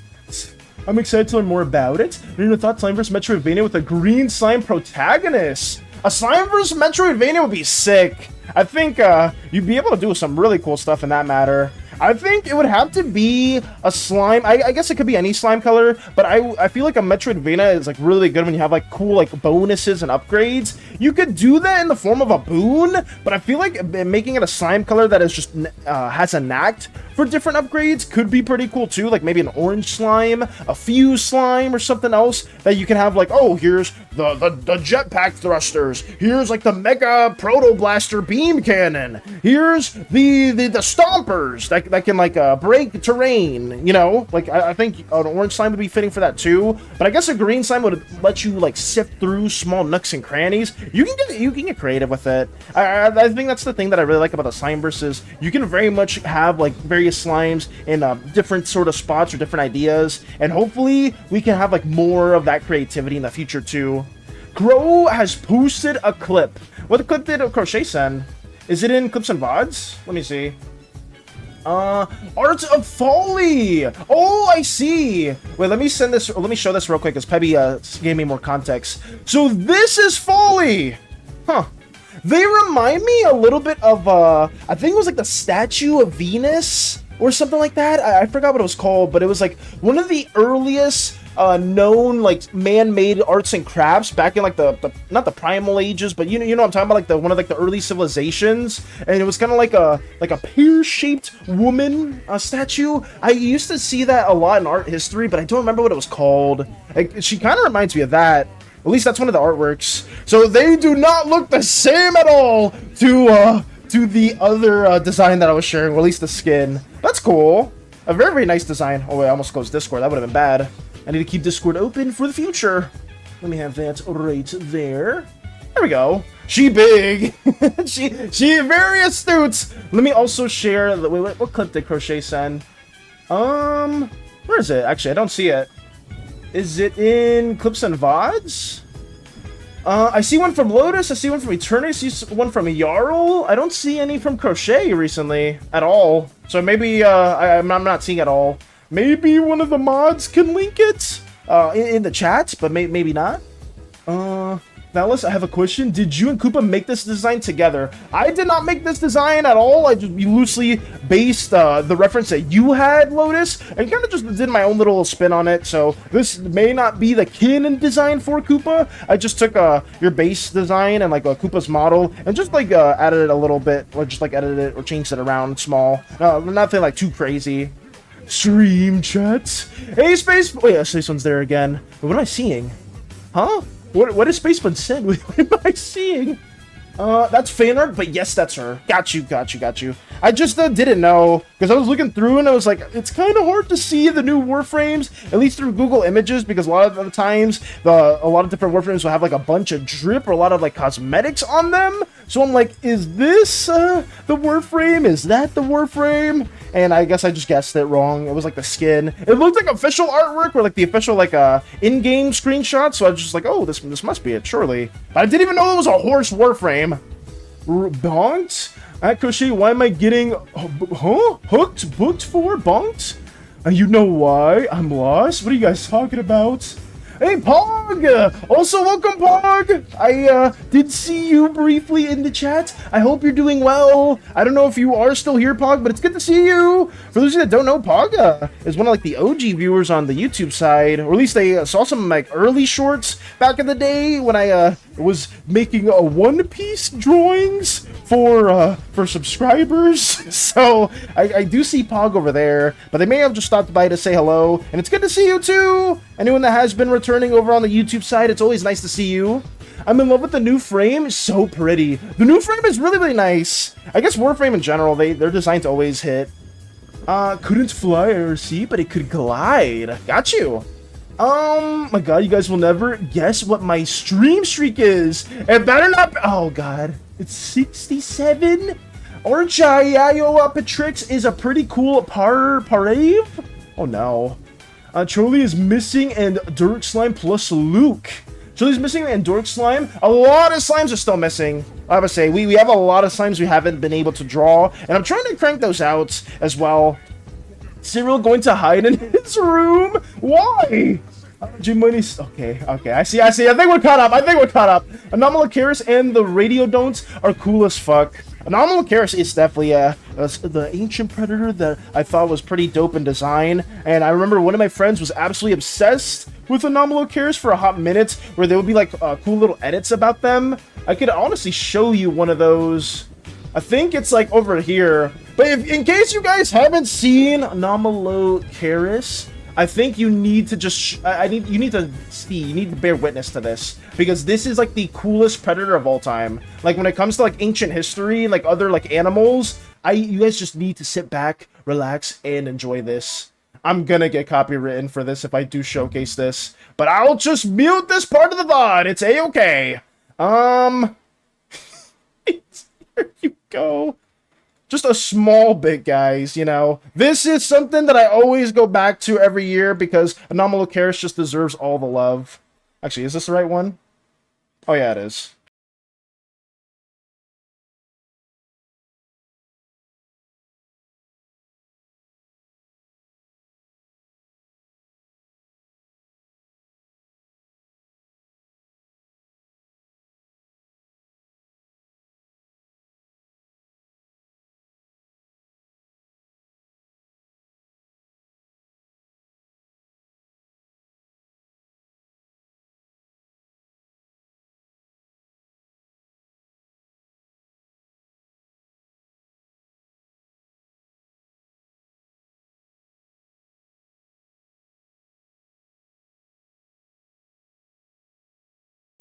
I'm excited to learn more about it. I never thought Slimeverse Metroidvania with a green slime protagonist. A Slimeverse Metroidvania would be sick. I think, you'd be able to do some really cool stuff in that matter. I think it would have to be a slime. I guess it could be any slime color, but I feel like a Metroidvania is like really good when you have like cool like bonuses and upgrades. You could do that in the form of a boon, but I feel like making it a slime color that is just has a knack for different upgrades could be pretty cool too. Like maybe an orange slime, a fuse slime, or something else that you can have like, oh, here's the jetpack thrusters. Here's like the mega proto blaster beam cannon. Here's the stompers that can like break terrain, you know. Like I think an orange slime would be fitting for that too, but I guess a green slime would let you like sift through small nooks and crannies. You can get creative with it. I think that's the thing that I really like about the Slimeverse is you can very much have like various slimes in different sort of spots or different ideas, and hopefully we can have like more of that creativity in the future too. Crow has posted a clip. What clip did Crochet send? Is it in Clips and VODs? Let me see. Art of Folly! Oh, I see! Wait, let me show this real quick, because Pebby gave me more context. So this is Folly! Huh. They remind me a little bit of, I think it was like the statue of Venus, or something like that. I forgot what it was called, but it was like one of the earliest known like man-made arts and crafts back in like the not the primal ages, but you know what I'm talking about, like one of like the early civilizations, and it was kind of like a pear-shaped woman statue. I used to see that a lot in art history, but I don't remember what it was called. Like, she kind of reminds me of that. At least that's one of the artworks. So they do not look the same at all to the other design that I was sharing, or at least the skin. That's cool. A very, very nice design. Oh wait, I almost closed Discord. That would have been bad. I need to keep Discord open for the future. Let me have that right there. There we go. She big. she very astute. Let me also share. Wait, what clip did Crochet send? Where is it? Actually, I don't see it. Is it in Clips and VODs? I see one from Lotus. I see one from Eternity. I see one from Jarl. I don't see any from Crochet recently at all. So maybe I'm not seeing it all. Maybe one of the mods can link it in the chat, but maybe not. Valis, I have a question. Did you and Koopa make this design together? I did not make this design at all. I just loosely based the reference that you had, Lotus, and kind of just did my own little spin on it. So this may not be the canon design for Koopa. I just took your base design and like Koopa's model and just like added it a little bit, or just like edited it or changed it around small. Nothing like too crazy. Stream chats. Hey, Space. Wait, yeah, Space One's there again. What am I seeing? Huh? What is Space One said? What am I seeing? That's fan art, but yes, that's her. Got you. I just didn't know, because I was looking through and I was like, it's kind of hard to see the new Warframes, at least through Google Images, because a lot of the times, a lot of different Warframes will have like a bunch of drip or a lot of like cosmetics on them. So I'm like, is this the Warframe? Is that the Warframe? And I guess I just guessed it wrong. It was like the skin. It looked like official artwork, or like the official like in-game screenshot. So I was just like, oh, this must be it, surely. But I didn't even know it was a horse Warframe. Bonked? At Crochet, why am I getting booked for bonked? You know why? I'm lost. What are you guys talking about? Hey, Pog! Also, welcome, Pog! I did see you briefly in the chat. I hope you're doing well. I don't know if you are still here, Pog, but it's good to see you. For those of you that don't know, Pog is one of like the OG viewers on the YouTube side, or at least they saw some like early shorts back in the day when I was making One Piece drawings for subscribers. So I do see Pog over there, but they may have just stopped by to say hello, and it's good to see you too. Anyone that has been returning over on the YouTube side, it's always nice to see you. I'm in love with the new frame. It's so pretty. The new frame is really, really nice. I guess Warframe in general, their designs always hit. Couldn't fly or see, but it could glide. Got you. My god, you guys will never guess what my stream streak is. It better not be. Oh god. It's 67? Archaio Patrix is a pretty cool parave. Oh no. Charlie is missing and Dirk Slime plus Luke. Charlie's missing and Dork Slime. A lot of slimes are still missing. I would say we have a lot of slimes we haven't been able to draw, and I'm trying to crank those out as well. Cyril going to hide in his room? Why? G-Money's... Okay. I see. I think we're caught up. Anomalocaris and the Radiodonts are cool as fuck. Anomalocaris is definitely the ancient predator that I thought was pretty dope in design. And I remember one of my friends was absolutely obsessed with Anomalocaris for a hot minute, where there would be like cool little edits about them. I could honestly show you one of those. I think it's like over here. But in case you guys haven't seen Anomalocaris, I think you need to just you need to bear witness to this, because this is like the coolest predator of all time. Like when it comes to like ancient history, like other like animals, you guys just need to sit back, relax, and enjoy this. I'm gonna get copywritten for this if I do showcase this, but I'll just mute this part of the VOD. It's a-okay. Here you go. Just a small bit, guys, you know. This is something that I always go back to every year because Anomalocaris just deserves all the love. Actually, is this the right one? Oh, yeah, it is.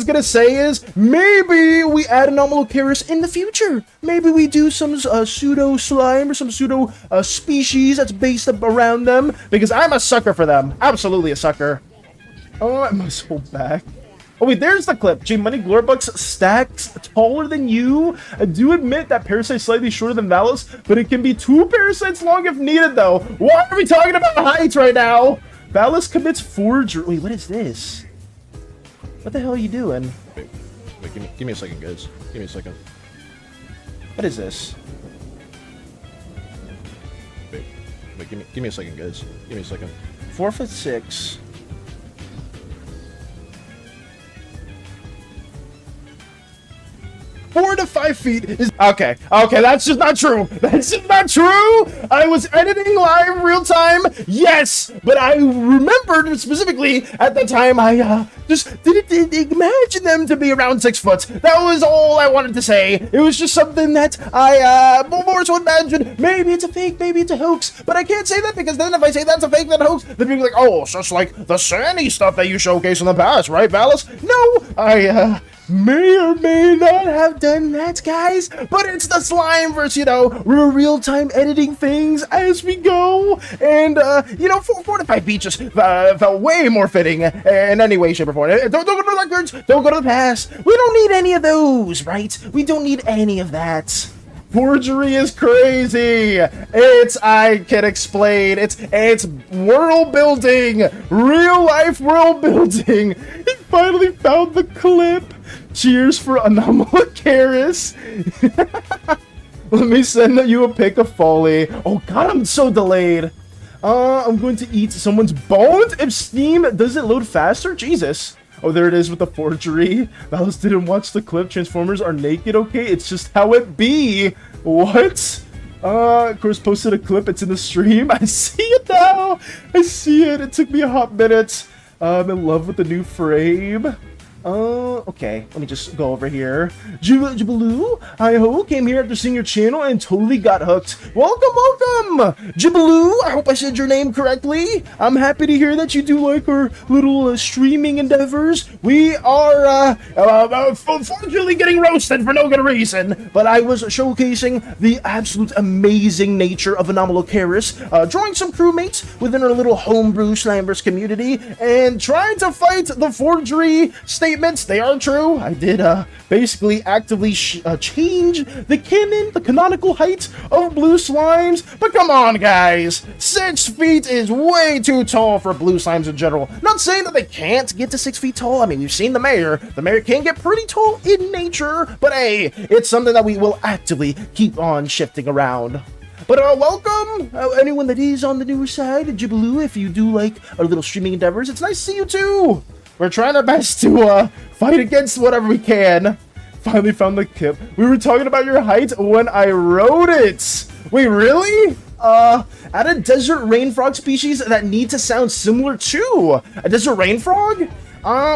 Gonna say is maybe we add Anomalocaris in the future. Maybe we do some pseudo slime or some pseudo species that's based up around them, because I'm a sucker for them. Absolutely a sucker. Oh, I must hold back. Oh wait, there's the clip. G-Money Glorybucks stacks taller than you. I do admit that Parasite's slightly shorter than Valis, but it can be 2 Parasites long if needed though. Why are we talking about heights right now? Valis commits forgery. Wait, what is this? What the hell are you doing? Wait, give me a second, guys. Give me a second. What is this? Wait, give me a second, guys. Give me a second. 4'6". 4 to 5 feet is okay. That's just not true. I was editing live real time, yes, but I remembered specifically at the time I just didn't imagine them to be around 6 foot. That was all I wanted to say. It was just something that I more so imagined. Maybe it's a fake, maybe it's a hoax, but I can't say that, because then if I say that's a fake, that's a hoax, then people be like, oh, it's just like the SANI stuff that you showcased in the past, right, Valis? No, I may or may not have done that, guys, but it's the Slimeverse, you know. We're real-time editing things as we go, and you know, 4 to 5 feet just felt way more fitting in any way, shape, or form. Don't go to the records, don't go to the past. We don't need any of those, right? We don't need any of that. Forgery is crazy. I can explain. It's world building, real life world building. He finally found the clip. Cheers for Anomalocaris. Let me send you a pic of Folly. Oh god, I'm so delayed. I'm going to eat someone's bones if Steam doesn't load faster. Jesus. Oh, there it is with the forgery. Valis didn't watch the clip. Transformers are naked, okay? It's just how it be. What? Of course, posted a clip. It's in the stream. I see it now. I see it. It took me a hot minute. I'm in love with the new frame. Okay, let me just go over here. Jibaloo, I came here after seeing your channel and totally got hooked. Welcome! Jibaloo, I hope I said your name correctly. I'm happy to hear that you do like our little streaming endeavors. We are, unfortunately getting roasted for no good reason, but I was showcasing the absolute amazing nature of Anomalocaris, drawing some crewmates within our little homebrew Slimeverse community, and trying to fight the forgery state statements, they are true. I did basically actively change the canon, the canonical height of blue slimes. But come on, guys. 6 feet is way too tall for blue slimes in general. Not saying that they can't get to 6 feet tall. I mean, you've seen the mayor. The mayor can get pretty tall in nature. But hey, it's something that we will actively keep on shifting around. But welcome, anyone that is on the newer side, Jibbaloo, if you do like our little streaming endeavors. It's nice to see you too. We're trying our best to fight against whatever we can. Finally found the clip. We were talking about your height when I wrote it. Wait, really? Add a desert rain frog species that need to sound similar to a desert rain frog?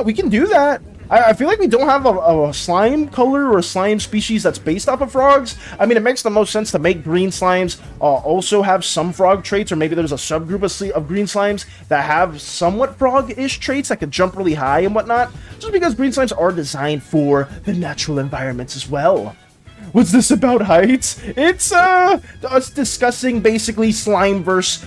We can do that. I feel like we don't have a slime color or a slime species that's based off of frogs. I mean, it makes the most sense to make green slimes also have some frog traits, or maybe there's a subgroup of green slimes that have somewhat frog-ish traits that can jump really high and whatnot, just because green slimes are designed for the natural environments as well. What's this about heights? It's us discussing basically Slimeverse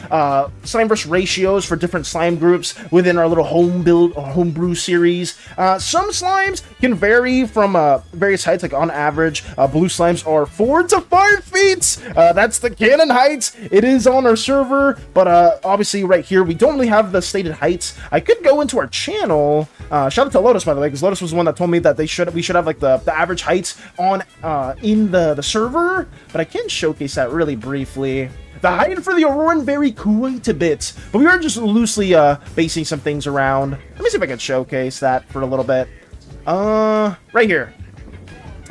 ratios for different slime groups within our little homebrew series. Some slimes can vary from various heights. Like on average, blue slimes are 4 to 5 feet. That's the canon height. It is on our server, but obviously right here we don't really have the stated heights. I could go into our channel. Shout out to Lotus, by the way, because Lotus was the one that told me that we should have like the average heights on in the server, but I can showcase that really briefly. The height for the Auroran vary quite a bit, but we are just loosely basing some things around. Let me see if I can showcase that for a little bit. Right here.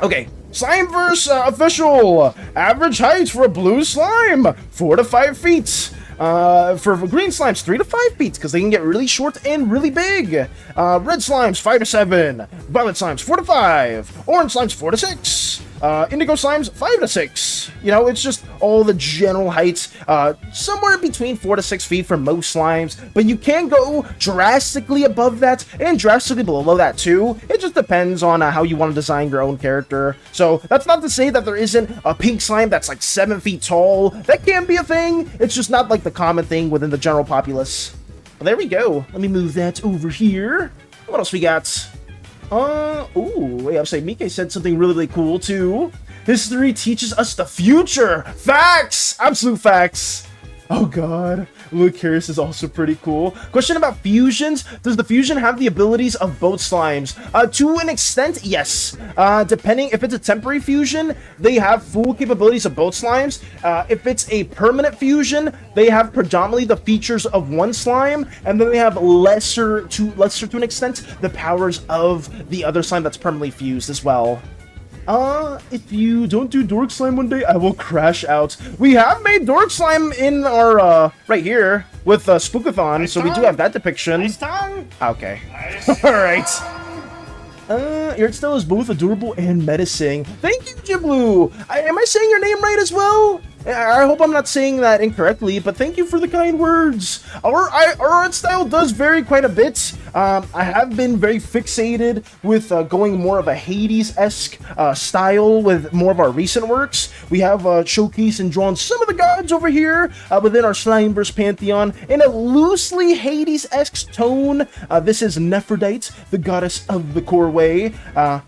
Okay, Slimeverse official average height for a blue slime 4 to 5 feet. For green slimes, 3 to 5 feet, because they can get really short and really big. Red slimes, 5 to 7. Violet slimes, 4 to 5. Orange slimes, 4 to 6. Indigo slimes, 5 to 6. You know, it's just all the general heights, somewhere between 4 to 6 feet for most slimes, but you can go drastically above that and drastically below that too. It just depends on how you want to design your own character. So that's not to say that there isn't a pink slime that's like 7 feet tall. That can be a thing. It's just not like the common thing within the general populace. Well, there we go. Let me move that over here. What else we got? Ooh, wait, I was saying Mike said something really, really cool too. History teaches us the future. Facts! Absolute facts. Oh god, Lucarus is also pretty cool. Question about fusions. Does the fusion have the abilities of both slimes? To an extent, yes. Depending, if it's a temporary fusion, they have full capabilities of both slimes. If it's a permanent fusion, they have predominantly the features of one slime, and then they have lesser to an extent the powers of the other slime that's permanently fused as well. If you don't do Dork Slime one day, I will crash out. We have made Dork Slime in our, right here, with, Spookathon, so we do have that depiction. Okay. Alright. Your style is both adorable and menacing. Thank you, Jibbaloo! Am I saying your name right as well? I hope I'm not saying that incorrectly, but thank you for the kind words. Our art style does vary quite a bit. I have been very fixated with going more of a Hades-esque style with more of our recent works. We have showcased and drawn some of the gods over here within our Slimeverse pantheon in a loosely Hades-esque tone. This is Nephrodite, the goddess of the core way.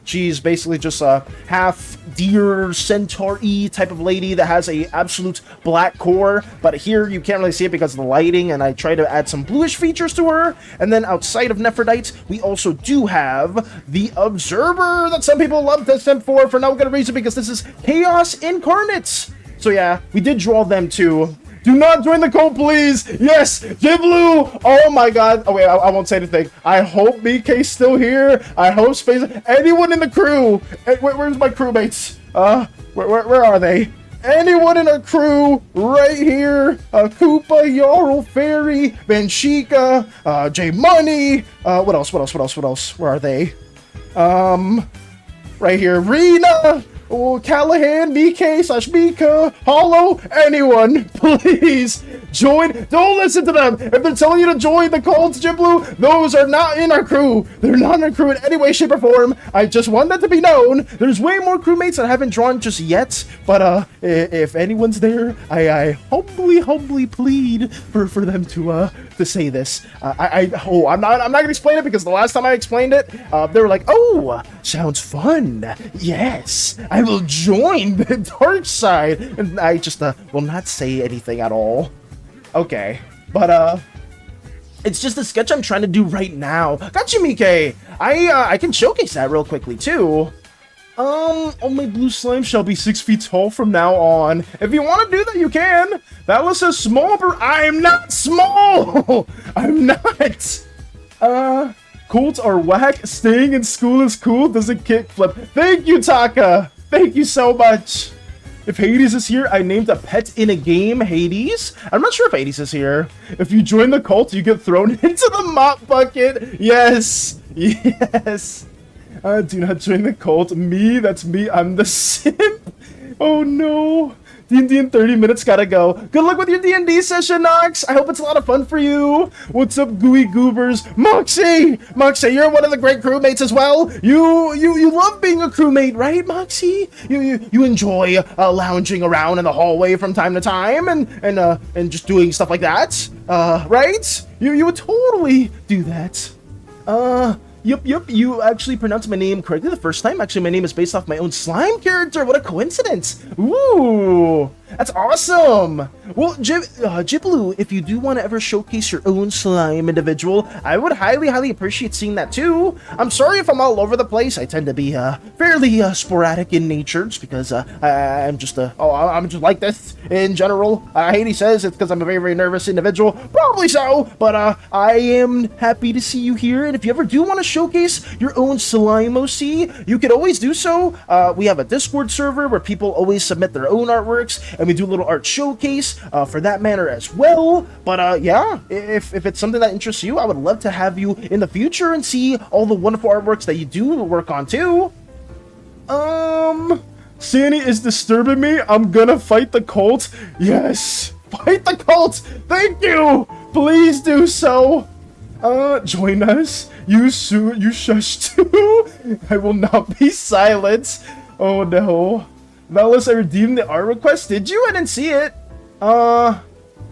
She's basically just a half deer centaur-y type of lady that has a absolute black core, but here you can't really see it because of the lighting, and I try to add some bluish features to her. And then outside of Nephrodite, we also do have the Observer that some people love to simp for no good reason, because this is Chaos Incarnate. So yeah, we did draw them too. Do not join the cult, please! Yes! Jibbaloo! Oh my god. Oh wait, I won't say anything. I hope BK's still here. I hope Space... Anyone in the crew! Where's my crewmates? Where are they? Anyone in our crew right here? Koopa, Yarl, Fairy, Banshika, J Money. What else? Where are they? Right here. Rena, Callahan, BK/Mika, Hollow. Anyone, please join. Don't listen to them. If they're telling you to join the cult, Jibbaloo, those are not in our crew. They're not in our crew in any way, shape, or form. I just want that to be known. There's way more crewmates that I haven't drawn just yet, but if anyone's there, I humbly plead for them to to say this. I'm not gonna explain it because the last time I explained it, they were like, "Oh, sounds fun. Yes, I will join the dark side." And I just will not say anything at all. Okay, but it's just a sketch I'm trying to do right now. Got you, Mike. I can showcase that real quickly too. Oh, my blue slime shall be 6 feet tall from now on. If you want to do that, you can. That was a small, I'm not small. I'm not. Colts are whack. Staying in school is cool. Doesn't kick flip. Thank you, Taka. Thank you so much. If Hades is here, I named a pet in a game, Hades. I'm not sure if Hades is here. If you join the cult, you get thrown into the mop bucket. Yes. Yes. Do not join the cult. Me, that's me. I'm the simp. Oh no. D&D in 30 minutes, gotta go. Good luck with your D&D session, Nox. I hope it's a lot of fun for you. What's up, gooey goobers? Moxie! Moxie, you're one of the great crewmates as well. You love being a crewmate, right, Moxie? You enjoy lounging around in the hallway from time to time and just doing stuff like that, right? You would totally do that. Yep, you actually pronounced my name correctly the first time. Actually, my name is based off my own slime character. What a coincidence. Ooh, that's awesome. Well, Jiblu, if you do want to ever showcase your own slime individual, I would highly appreciate seeing that too. I'm sorry if I'm all over the place. I tend to be fairly sporadic in nature just because I'm just like this in general. Haiti says it's because I'm a very nervous individual. Probably so, but I am happy to see you here. And if you ever do want to showcase your own slime OC, you could always do so. We have a Discord server where people always submit their own artworks, and we do a little art showcase for that manner as well. But yeah, if it's something that interests you, I would love to have you in the future and see all the wonderful artworks that you do work on too. SANI is disturbing me. I'm gonna fight the cult. Yes, fight the cult. Thank you. Please do so. Join us. You shush too. I will not be silent. Oh no. Valis, I redeemed the art request. Did you? I didn't see it.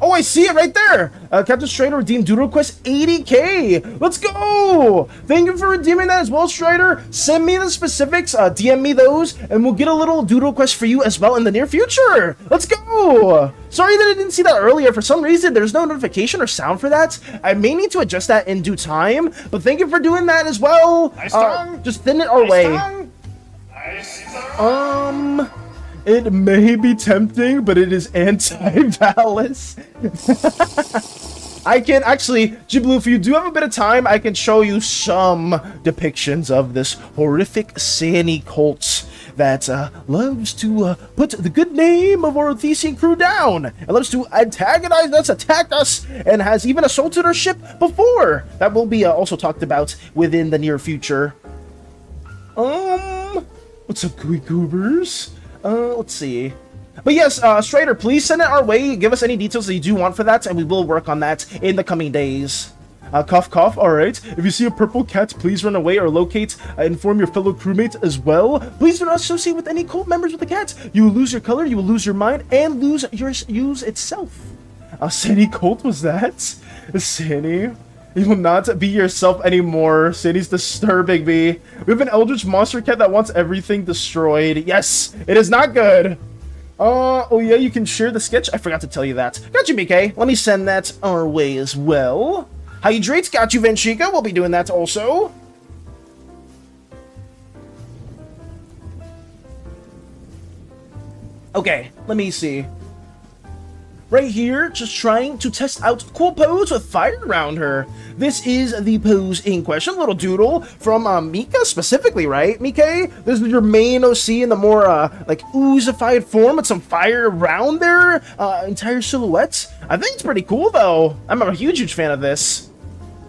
Oh, I see it right there. Captain Strider redeemed doodle request 80k. Let's go. Thank you for redeeming that as well, Strider. Send me the specifics. DM me those, and we'll get a little doodle request for you as well in the near future. Let's go. Sorry that I didn't see that earlier. For some reason, there's no notification or sound for that. I may need to adjust that in due time, but thank you for doing that as well. Just send it our way. It may be tempting, but it is anti-Valis. I can actually, Jiblu, if you do have a bit of time, I can show you some depictions of this horrific SANI cult that loves to put the good name of our Thesean crew down and loves to antagonize us, attack us, and has even assaulted our ship before. That will be also talked about within the near future. What's up, gooey goobers? Let's see. But yes, Strider, please send it our way. Give us any details that you do want for that, and we will work on that in the coming days. Cough, cough. All right. If you see a purple cat, please run away or locate. Inform your fellow crewmates as well. Please do not associate with any cult members with the cat. You will lose your color, you will lose your mind, and lose your use itself. SANI cult was that? SANI? You will not be yourself anymore. SANI's disturbing me. We have an eldritch monster cat that wants everything destroyed. Yes, it is not good. Oh yeah, you can share the sketch. I forgot to tell you that. Got you, BK. Let me send that our way as well. Hydrates, got you, Venchika. We'll be doing that also. Okay, let me see. Right here, just trying to test out cool pose with fire around her. This is the pose in question, little doodle from Mika specifically, right, Mika? This is your main OC in the more like oozified form with some fire around their entire silhouette. I think it's pretty cool though. I'm a huge fan of this.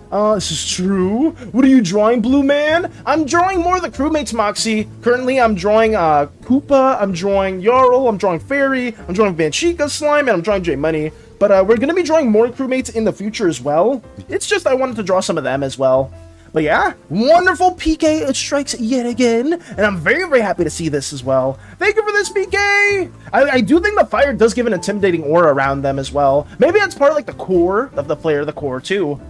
This is true. What are you drawing, Blue Man? I'm drawing more of the crewmates, Moxie. Currently, I'm drawing Koopa, I'm drawing Jarl, I'm drawing Fairy, I'm drawing Vanchika Slime, and I'm drawing J Money. But we're going to be drawing more crewmates in the future as well. It's just I wanted to draw some of them as well. But yeah, wonderful PK strikes yet again, and I'm very, very happy to see this as well. Thank you for this, PK! I do think the fire does give an intimidating aura around them as well. Maybe that's part of like the core of the player, the core too.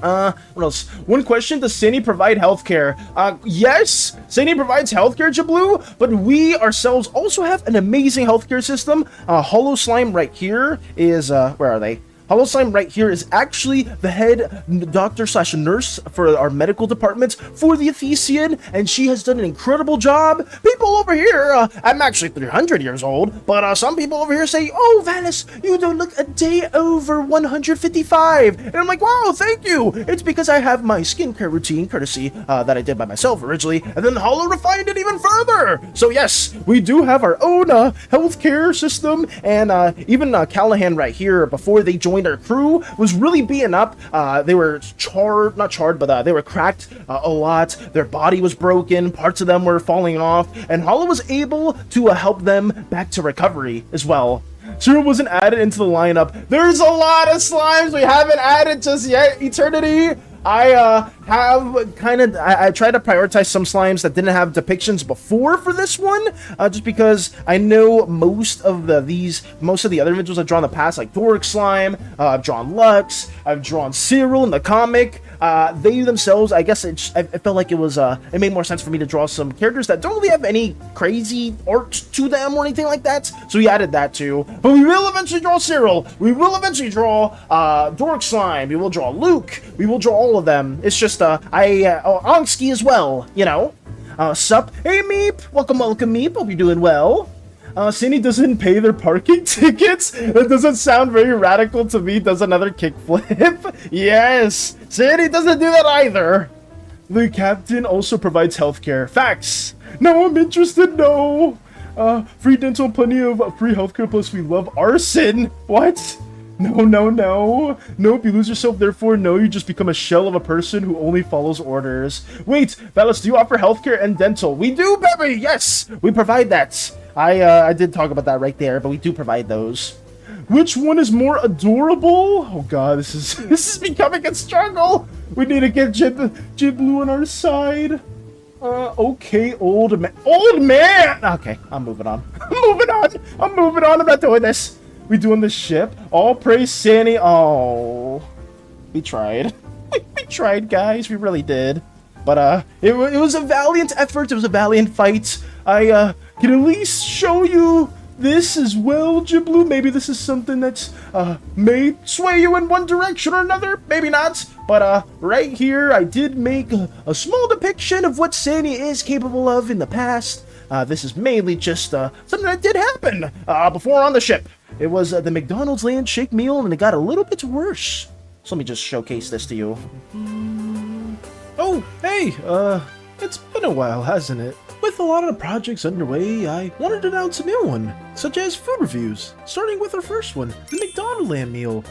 What else? One question, does SANI provide healthcare? Yes, SANI provides healthcare, Jablu, but we ourselves also have an amazing healthcare system. Hollow Slime right here is, where are they? Hollow Slime right here is actually the head doctor/nurse for our medical department for the Athesian, and she has done an incredible job. People over here, I'm actually 300 years old, but some people over here say, oh, Valis, you don't look a day over 155. And I'm like, wow, thank you. It's because I have my skincare routine, courtesy that I did by myself originally, and then Hollow refined it even further. So yes, we do have our own healthcare system, and even Callahan right here, before they joined our crew, was really beaten up. They were not charred, but they were cracked a lot. Their body was broken, parts of them were falling off, and Hollow was able to help them back to recovery as well. Cyril wasn't added into the lineup. There's a lot of slimes we haven't added just yet, Eternity. I I tried to prioritize some slimes that didn't have depictions before for this one, just because I know most of the other individuals I've drawn in the past, like Doric Slime, I've drawn Lux, I've drawn Cyril in the comic. They themselves, I guess it felt like it made more sense for me to draw some characters that don't really have any crazy art to them or anything like that, so we added that too. But we will eventually draw Cyril, we will eventually draw Doric Slime, we will draw Luke, we will draw all of them. It's just Onsky as well, you know. Sup? Hey Meep! Welcome, Meep. Hope you're doing well. SANI doesn't pay their parking tickets? That doesn't sound very radical to me. Does another kickflip? Yes! SANI doesn't do that either. The captain also provides healthcare. Facts! No, I'm interested, no! Free dental, plenty of free healthcare, plus we love arson! What? No. Nope, you lose yourself, therefore no, you just become a shell of a person who only follows orders. Wait, Valis, do you offer healthcare and dental? We do, baby! Yes! We provide that. I did talk about that right there, but we do provide those. Which one is more adorable? Oh god, this is becoming a struggle! We need to get Jiblu on our side. Okay, old man. Old man! Okay, I'm moving on. I'm not doing this. We doing this ship? All praise SANI. Oh, we tried. We tried, guys. We really did. But it was a valiant effort. It was a valiant fight. I can at least show you this as well, Jiblu. Maybe this is something that's may sway you in one direction or another. Maybe not. But right here, I did make a small depiction of what SANI is capable of in the past. This is mainly just something that did happen before on the ship. It was the McDonald's land shake meal, and it got a little bit worse. So let me just showcase this to you. Oh, hey, it's been a while, hasn't it? With a lot of projects underway, I wanted to announce a new one, such as food reviews, starting with our first one, the McDonald's land meal.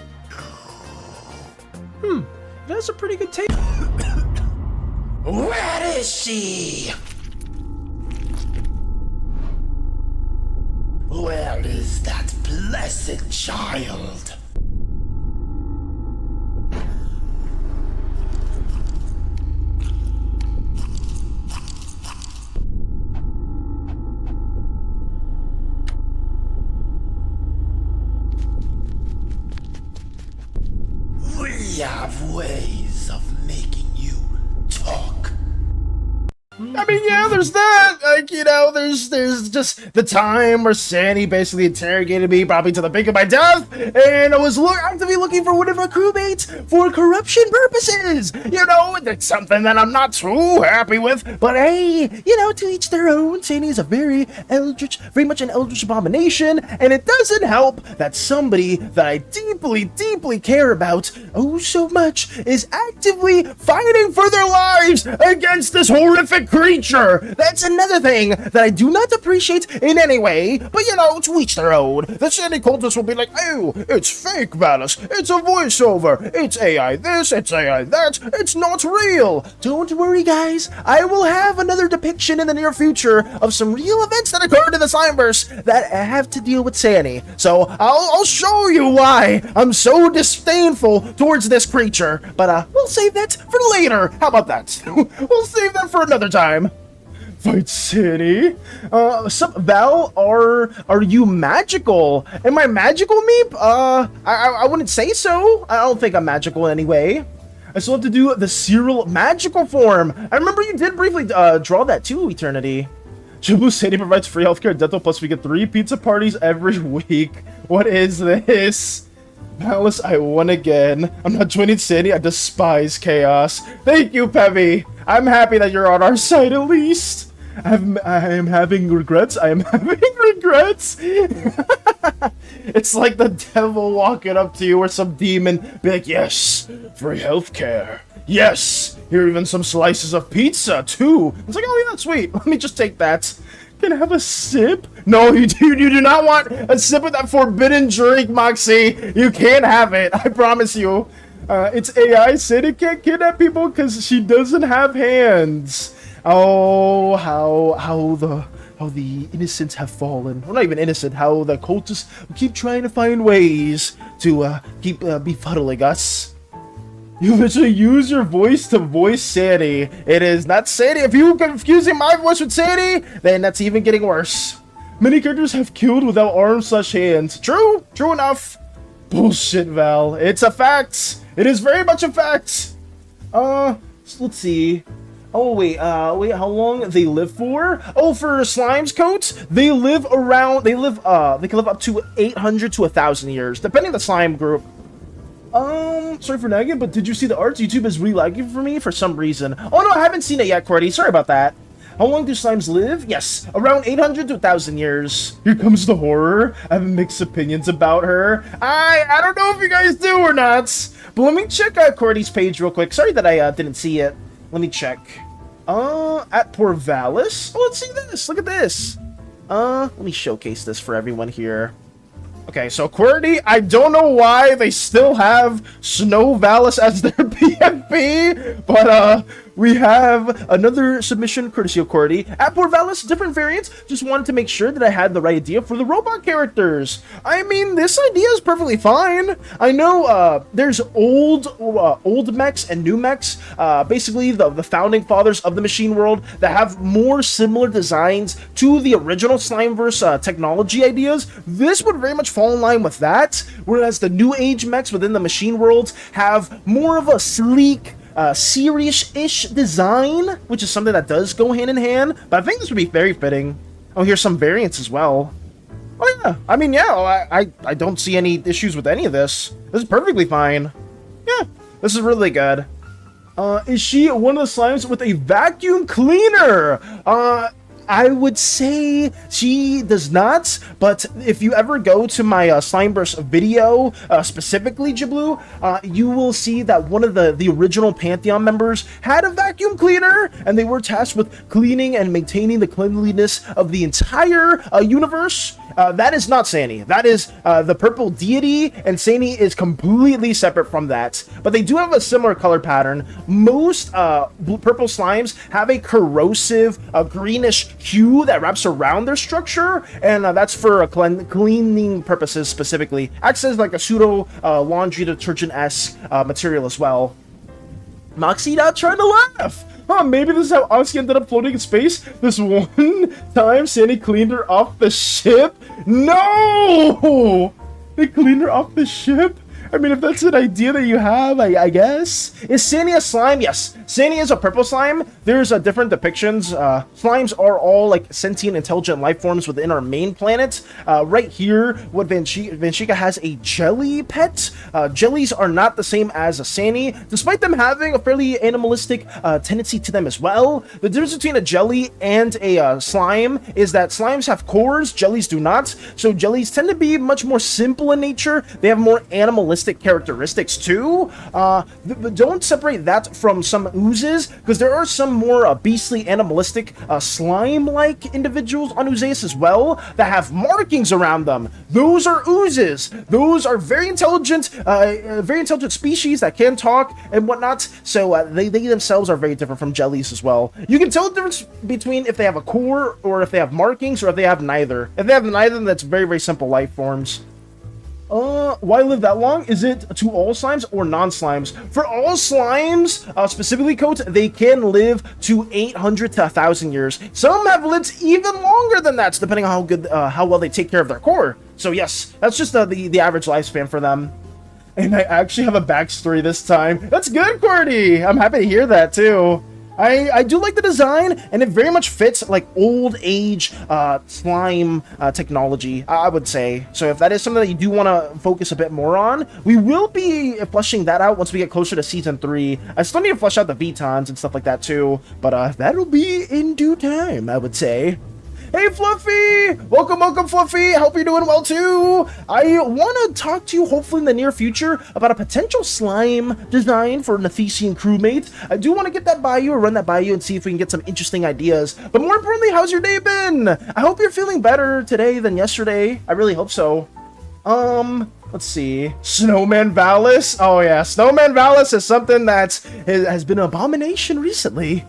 It has a pretty good taste. Where is she? Where is that blessed child? We have ways of making you talk. I mean, yeah, there's that. Like, you know, there's just the time where SANI basically interrogated me, brought me to the brink of my death, and I was actively looking for one of our crewmates for corruption purposes. You know, it's something that I'm not too happy with, but hey, you know, to each their own. SANI is a very much an eldritch abomination, and it doesn't help that somebody that I deeply, deeply care about, oh so much, is actively fighting for their lives against this horrific creature. creature. That's another thing that I do not appreciate in any way, but you know, to each their own. The SANI cultists will be like, oh, it's fake, Valis. It's a voiceover. It's AI this, it's AI that. It's not real. Don't worry, guys. I will have another depiction in the near future of some real events that occurred in the Slimeverse that have to deal with SANI. So I'll show you why I'm so disdainful towards this creature. But we'll save that for later. How about that? We'll save that for another time. Fight SANI. Sup, Val? Are you magical? Am I magical, Meep? I wouldn't say so. I don't think I'm magical in any way. I still have to do the Cyril magical form. I remember you did briefly draw that too, Eternity. Jibu SANI provides free healthcare dental, plus we get 3 pizza parties every week. What is this? Malice, I won again. I'm not joining SANI, I despise chaos. Thank you, Pevy. I'm happy that you're on our side at least. I am having regrets. I am having regrets. It's like the devil walking up to you or some demon. Be like, yes, free healthcare. Yes, here are even some slices of pizza too. It's like, oh yeah, sweet. Let me just take that. Can I have a sip? No, you do not want a sip of that forbidden drink, Moxie. You can't have it. I promise you. It's AI said it can't kidnap people because she doesn't have hands. Oh, how the innocents have fallen. Well, not even innocent. How the cultists keep trying to find ways to keep befuddling us. You literally use your voice to voice SANI. It is not SANI. If you're confusing my voice with SANI, then that's even getting worse. Many characters have killed without arms/hands. True. True enough. Bullshit, Val. It's a fact. It is very much a fact. Let's see. Oh, wait, how long they live for? Oh, for Slime's coats, they live around, they can live up to 800 to 1,000 years, depending on the slime group. Sorry for nagging, but did you see the arts? YouTube is re-lagging for me for some reason. Oh, no, I haven't seen it yet, Cordy. Sorry about that. How long do slimes live? Yes, around 800 to 1,000 years. Here comes the horror. I have mixed opinions about her. I don't know if you guys do or not, but let me check out Cordy's page real quick. Sorry that I didn't see it. Let me check. At Porvalis. Oh, let's see this. Look at this. Let me showcase this for everyone here. Okay, so QWERTY, I don't know why they still have Snow Valis as their PFP, but we have another submission courtesy of QWERTY. At Porvalis, different variants. Just wanted to make sure that I had the right idea for the robot characters. I mean, this idea is perfectly fine. I know there's old mechs and new mechs, basically the founding fathers of the machine world that have more similar designs to the original Slimeverse technology ideas. This would very much fall in line with that, whereas the new age mechs within the machine worlds have more of a sleek, serious-ish design, which is something that does go hand in hand, but I think this would be very fitting. Oh, here's some variants as well. Oh yeah, I mean, yeah, I don't see any issues with any of this. This is perfectly fine. Yeah, this is really good. Is she one of the slimes with a vacuum cleaner? I would say she does not, but if you ever go to my Slimeverse video, specifically Jiblu, you will see that one of the original Pantheon members had a vacuum cleaner, and they were tasked with cleaning and maintaining the cleanliness of the entire universe. That is not SANI. That is the purple deity, and SANI is completely separate from that. But they do have a similar color pattern. Most purple slimes have a corrosive, greenish hue that wraps around their structure, and that's for cleaning purposes specifically. Acts as like a pseudo laundry detergent-esque material as well. Moxie not trying to laugh. Huh, maybe this is how Oxy ended up floating in space. This one time SANI cleaned her off the ship. No! They cleaned her off the ship? I mean, if that's an idea that you have, I guess. Is SANI a slime? Yes. SANI is a purple slime. There's different depictions. Slimes are all like sentient, intelligent life forms within our main planet. Right here, what Vanshika has a jelly pet. Jellies are not the same as a SANI, despite them having a fairly animalistic tendency to them as well. The difference between a jelly and a slime is that slimes have cores, jellies do not. So jellies tend to be much more simple in nature. They have more animalistic animalistic characteristics too. But don't separate that from some oozes, because there are some more beastly animalistic slime-like individuals on Oozeus as well that have markings around them. Those are oozes. Those are very intelligent species that can talk and whatnot. So they themselves are very different from jellies as well. You can tell the difference between if they have a core or if they have markings or if they have neither. If they have neither, then that's very, very simple life forms. Why live that long? Is it to all slimes or non-slimes? For all slimes, specifically coats, they can live to 800 to 1,000 years. Some have lived even longer than that, depending on how well they take care of their core. So yes, that's just the average lifespan for them. And I actually have a backstory this time. That's good, Cordy! I'm happy to hear that, too. I do like the design, and it very much fits like old age slime technology, I would say. So if that is something that you do want to focus a bit more on, we will be fleshing that out once we get closer to season 3. I still need to flesh out the Vitons and stuff like that too, but that'll be in due time, I would say. Hey, Fluffy! Welcome, Fluffy! Hope you're doing well, too! I want to talk to you, hopefully in the near future, about a potential slime design for an Ephesian crewmate. I do want to get that by you, or run that by you, and see if we can get some interesting ideas. But more importantly, how's your day been? I hope you're feeling better today than yesterday. I really hope so. Let's see. Snowman Valis? Oh, yeah. Snowman Valis is something that has been an abomination recently.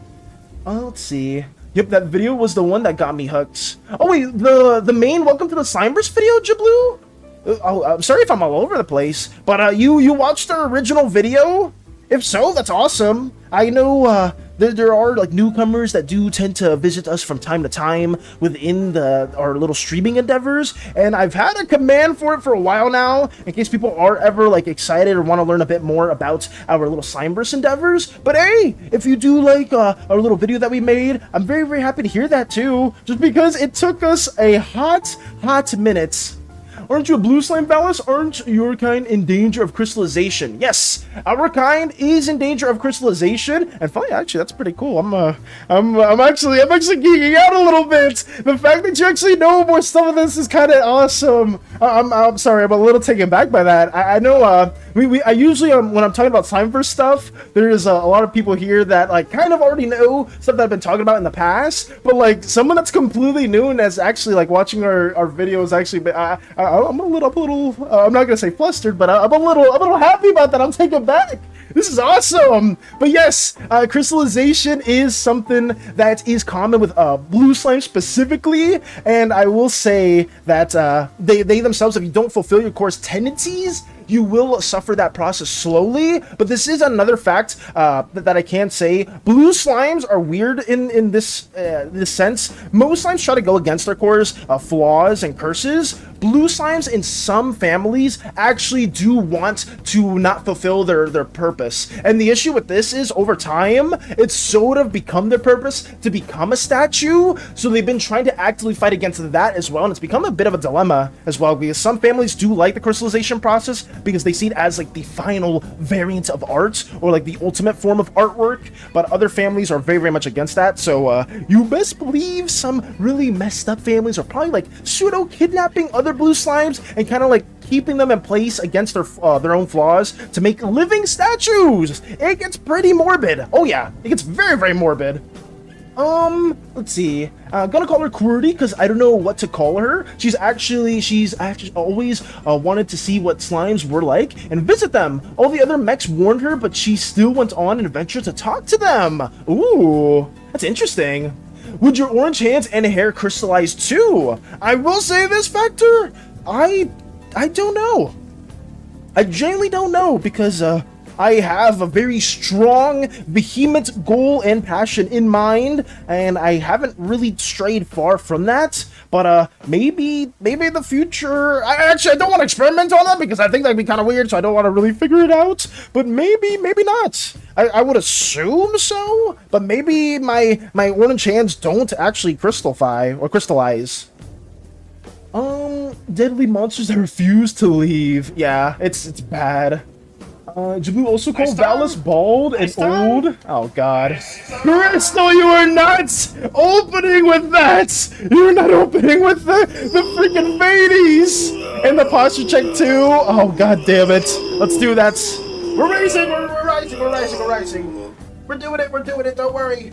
Let's see. Yep, that video was the one that got me hooked. Oh wait, the main welcome to the Slimeverse video, Jablu? Oh, I'm sorry if I'm all over the place, but you watched our original video? If so, that's awesome. I know there are like newcomers that do tend to visit us from time to time within our little streaming endeavors, and I've had a command for it for a while now, in case people are ever like excited or want to learn a bit more about our little Slimeverse endeavors. But hey, if you do like our little video that we made, I'm very, very happy to hear that too, just because it took us a hot minute. Aren't you a blue slime, Valis? Aren't your kind in danger of crystallization? Yes, our kind is in danger of crystallization. And finally, actually, that's pretty cool. I'm actually geeking out a little bit. The fact that you actually know more stuff of this is kind of awesome. I'm sorry, I'm a little taken back by that. I know I usually when I'm talking about Slimeverse stuff, there's a lot of people here that like kind of already know stuff that I've been talking about in the past. But like someone that's completely new and that's actually like watching our videos actually, I'm a little I'm not gonna say flustered, but I'm a little happy about that. I'm taken back. This is awesome. But yes, crystallization is something that is common with blue slime specifically, and I will say that they themselves, if you don't fulfill your core's tendencies, you will suffer that process slowly. But this is another fact that I can say. Blue slimes are weird in this sense. Most slimes try to go against their core's flaws and curses. Blue slimes in some families actually do want to not fulfill their purpose. And the issue with this is, over time, it's sort of become their purpose to become a statue. So they've been trying to actively fight against that as well. And it's become a bit of a dilemma as well, because some families do like the crystallization process because they see it as like the final variant of art, or like the ultimate form of artwork. But other families are very, very much against that. So you best believe some really messed up families are probably like pseudo kidnapping other blue slimes and kind of like keeping them in place against their own flaws to make living statues. It gets pretty morbid. Oh yeah, it gets very, very morbid. Let's see. Gonna call her Qwerty because I don't know what to call her. She's actually always wanted to see what slimes were like and visit them. All the other mechs warned her, but she still went on an adventure to talk to them. Ooh, that's interesting. Would your orange hands and hair crystallize too? I will say this, Factor. I don't know. I genuinely don't know, because I have a very strong, vehement goal and passion in mind, and I haven't really strayed far from that. But maybe in the future, I don't want to experiment on that because I think that'd be kind of weird, so I don't want to really figure it out. But maybe not. I would assume so, but maybe my orange hands don't actually crystallize. Deadly monsters that refuse to leave. Yeah, it's bad. Jablu also called Valis bald and old. Oh god. Crystal, you are not opening with that! You're not opening with the freaking Hades! And the posture check too. Oh god damn it. Let's do that. We're racing, we're rising. We're doing it, don't worry.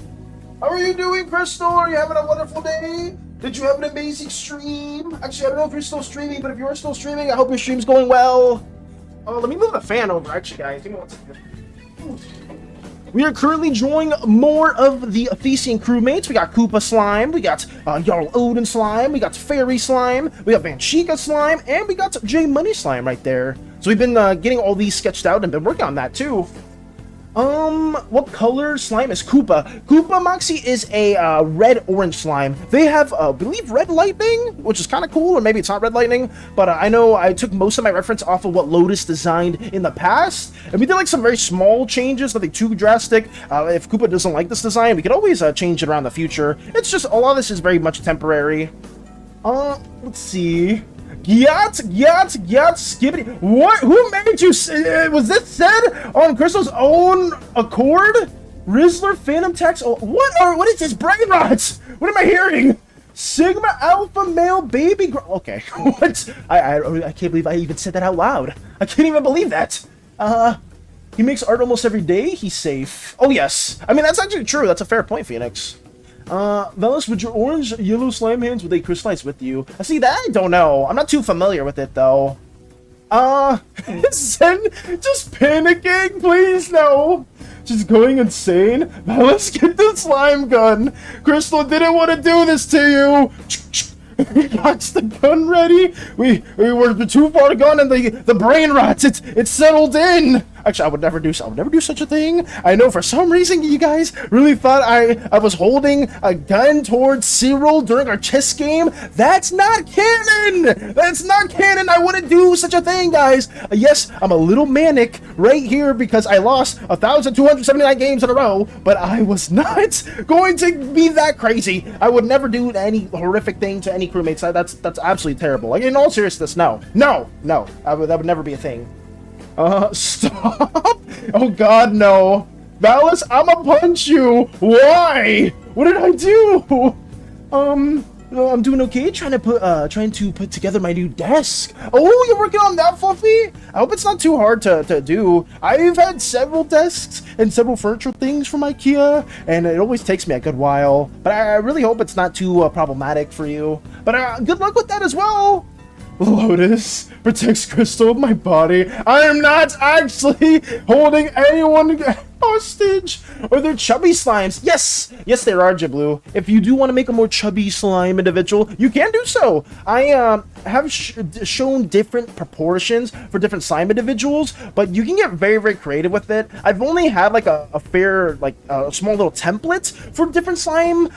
How are you doing, Crystal? Are you having a wonderful day? Did you have an amazing stream? Actually, I don't know if you're still streaming, but if you are still streaming, I hope your stream's going well. Let me move the fan over, actually, guys. Give me 1 second. We are currently enjoying more of the Ephesian crewmates. We got Koopa Slime, we got Jarl Odin Slime, we got Fairy Slime, we got Van Chica Slime, and we got J Money Slime right there. So we've been getting all these sketched out and been working on that too. What color slime is Koopa? Koopa Moxie is a red-orange slime. They have, I believe, red lightning, which is kind of cool, or maybe it's not red lightning, but I know I took most of my reference off of what Lotus designed in the past, and we did like some very small changes, nothing too drastic. If Koopa doesn't like this design, we could always change it around the future. It's just, a lot of this is very much temporary. Let's see. Skibbity. What? Who made you? Was this said on Crystal's own accord? Rizzler, Phantom Text. Oh, what is this? Brain rots. What am I hearing? Sigma Alpha Male Baby. Okay. What? I can't believe I even said that out loud. I can't even believe that. He makes art almost every day. He's safe. Oh yes. I mean that's actually true. That's a fair point, Phoenix. Velas, would your orange yellow slime hands, would they crystallize with you? I see that. I don't know. I'm not too familiar with it though. Zen, just panicking, please, no. She's going insane. Velas, get the slime gun. Crystal didn't want to do this to you. We got the gun ready. We were too far gone, and the brain rots. It's settled in. Actually, I would never do such a thing. I know for some reason you guys really thought I was holding a gun towards Cyril during our chess game. That's not canon. That's not canon. I wouldn't do such a thing, guys. Yes, I'm a little manic right here because I lost 1,279 games in a row, but I was not going to be that crazy. I would never do any horrific thing to any crewmates. That's absolutely terrible. Like in all seriousness, no. That would never be a thing. Stop! Oh god, no. Valis, I'ma punch you! Why? What did I do? I'm doing okay, trying to put together my new desk. Oh, you're working on that, Fluffy? I hope it's not too hard to do. I've had several desks and several furniture things from IKEA, and it always takes me a good while. But I really hope it's not too problematic for you. But good luck with that as well. Lotus protects Crystal of my body. I am not actually holding anyone hostage. Or they're chubby slimes. Yes, there are, Jiblu. If you do want to make a more chubby slime individual, you can do so. I have shown different proportions for different slime individuals, but you can get very, very creative with it. I've only had like a fair, like a small little template for different slime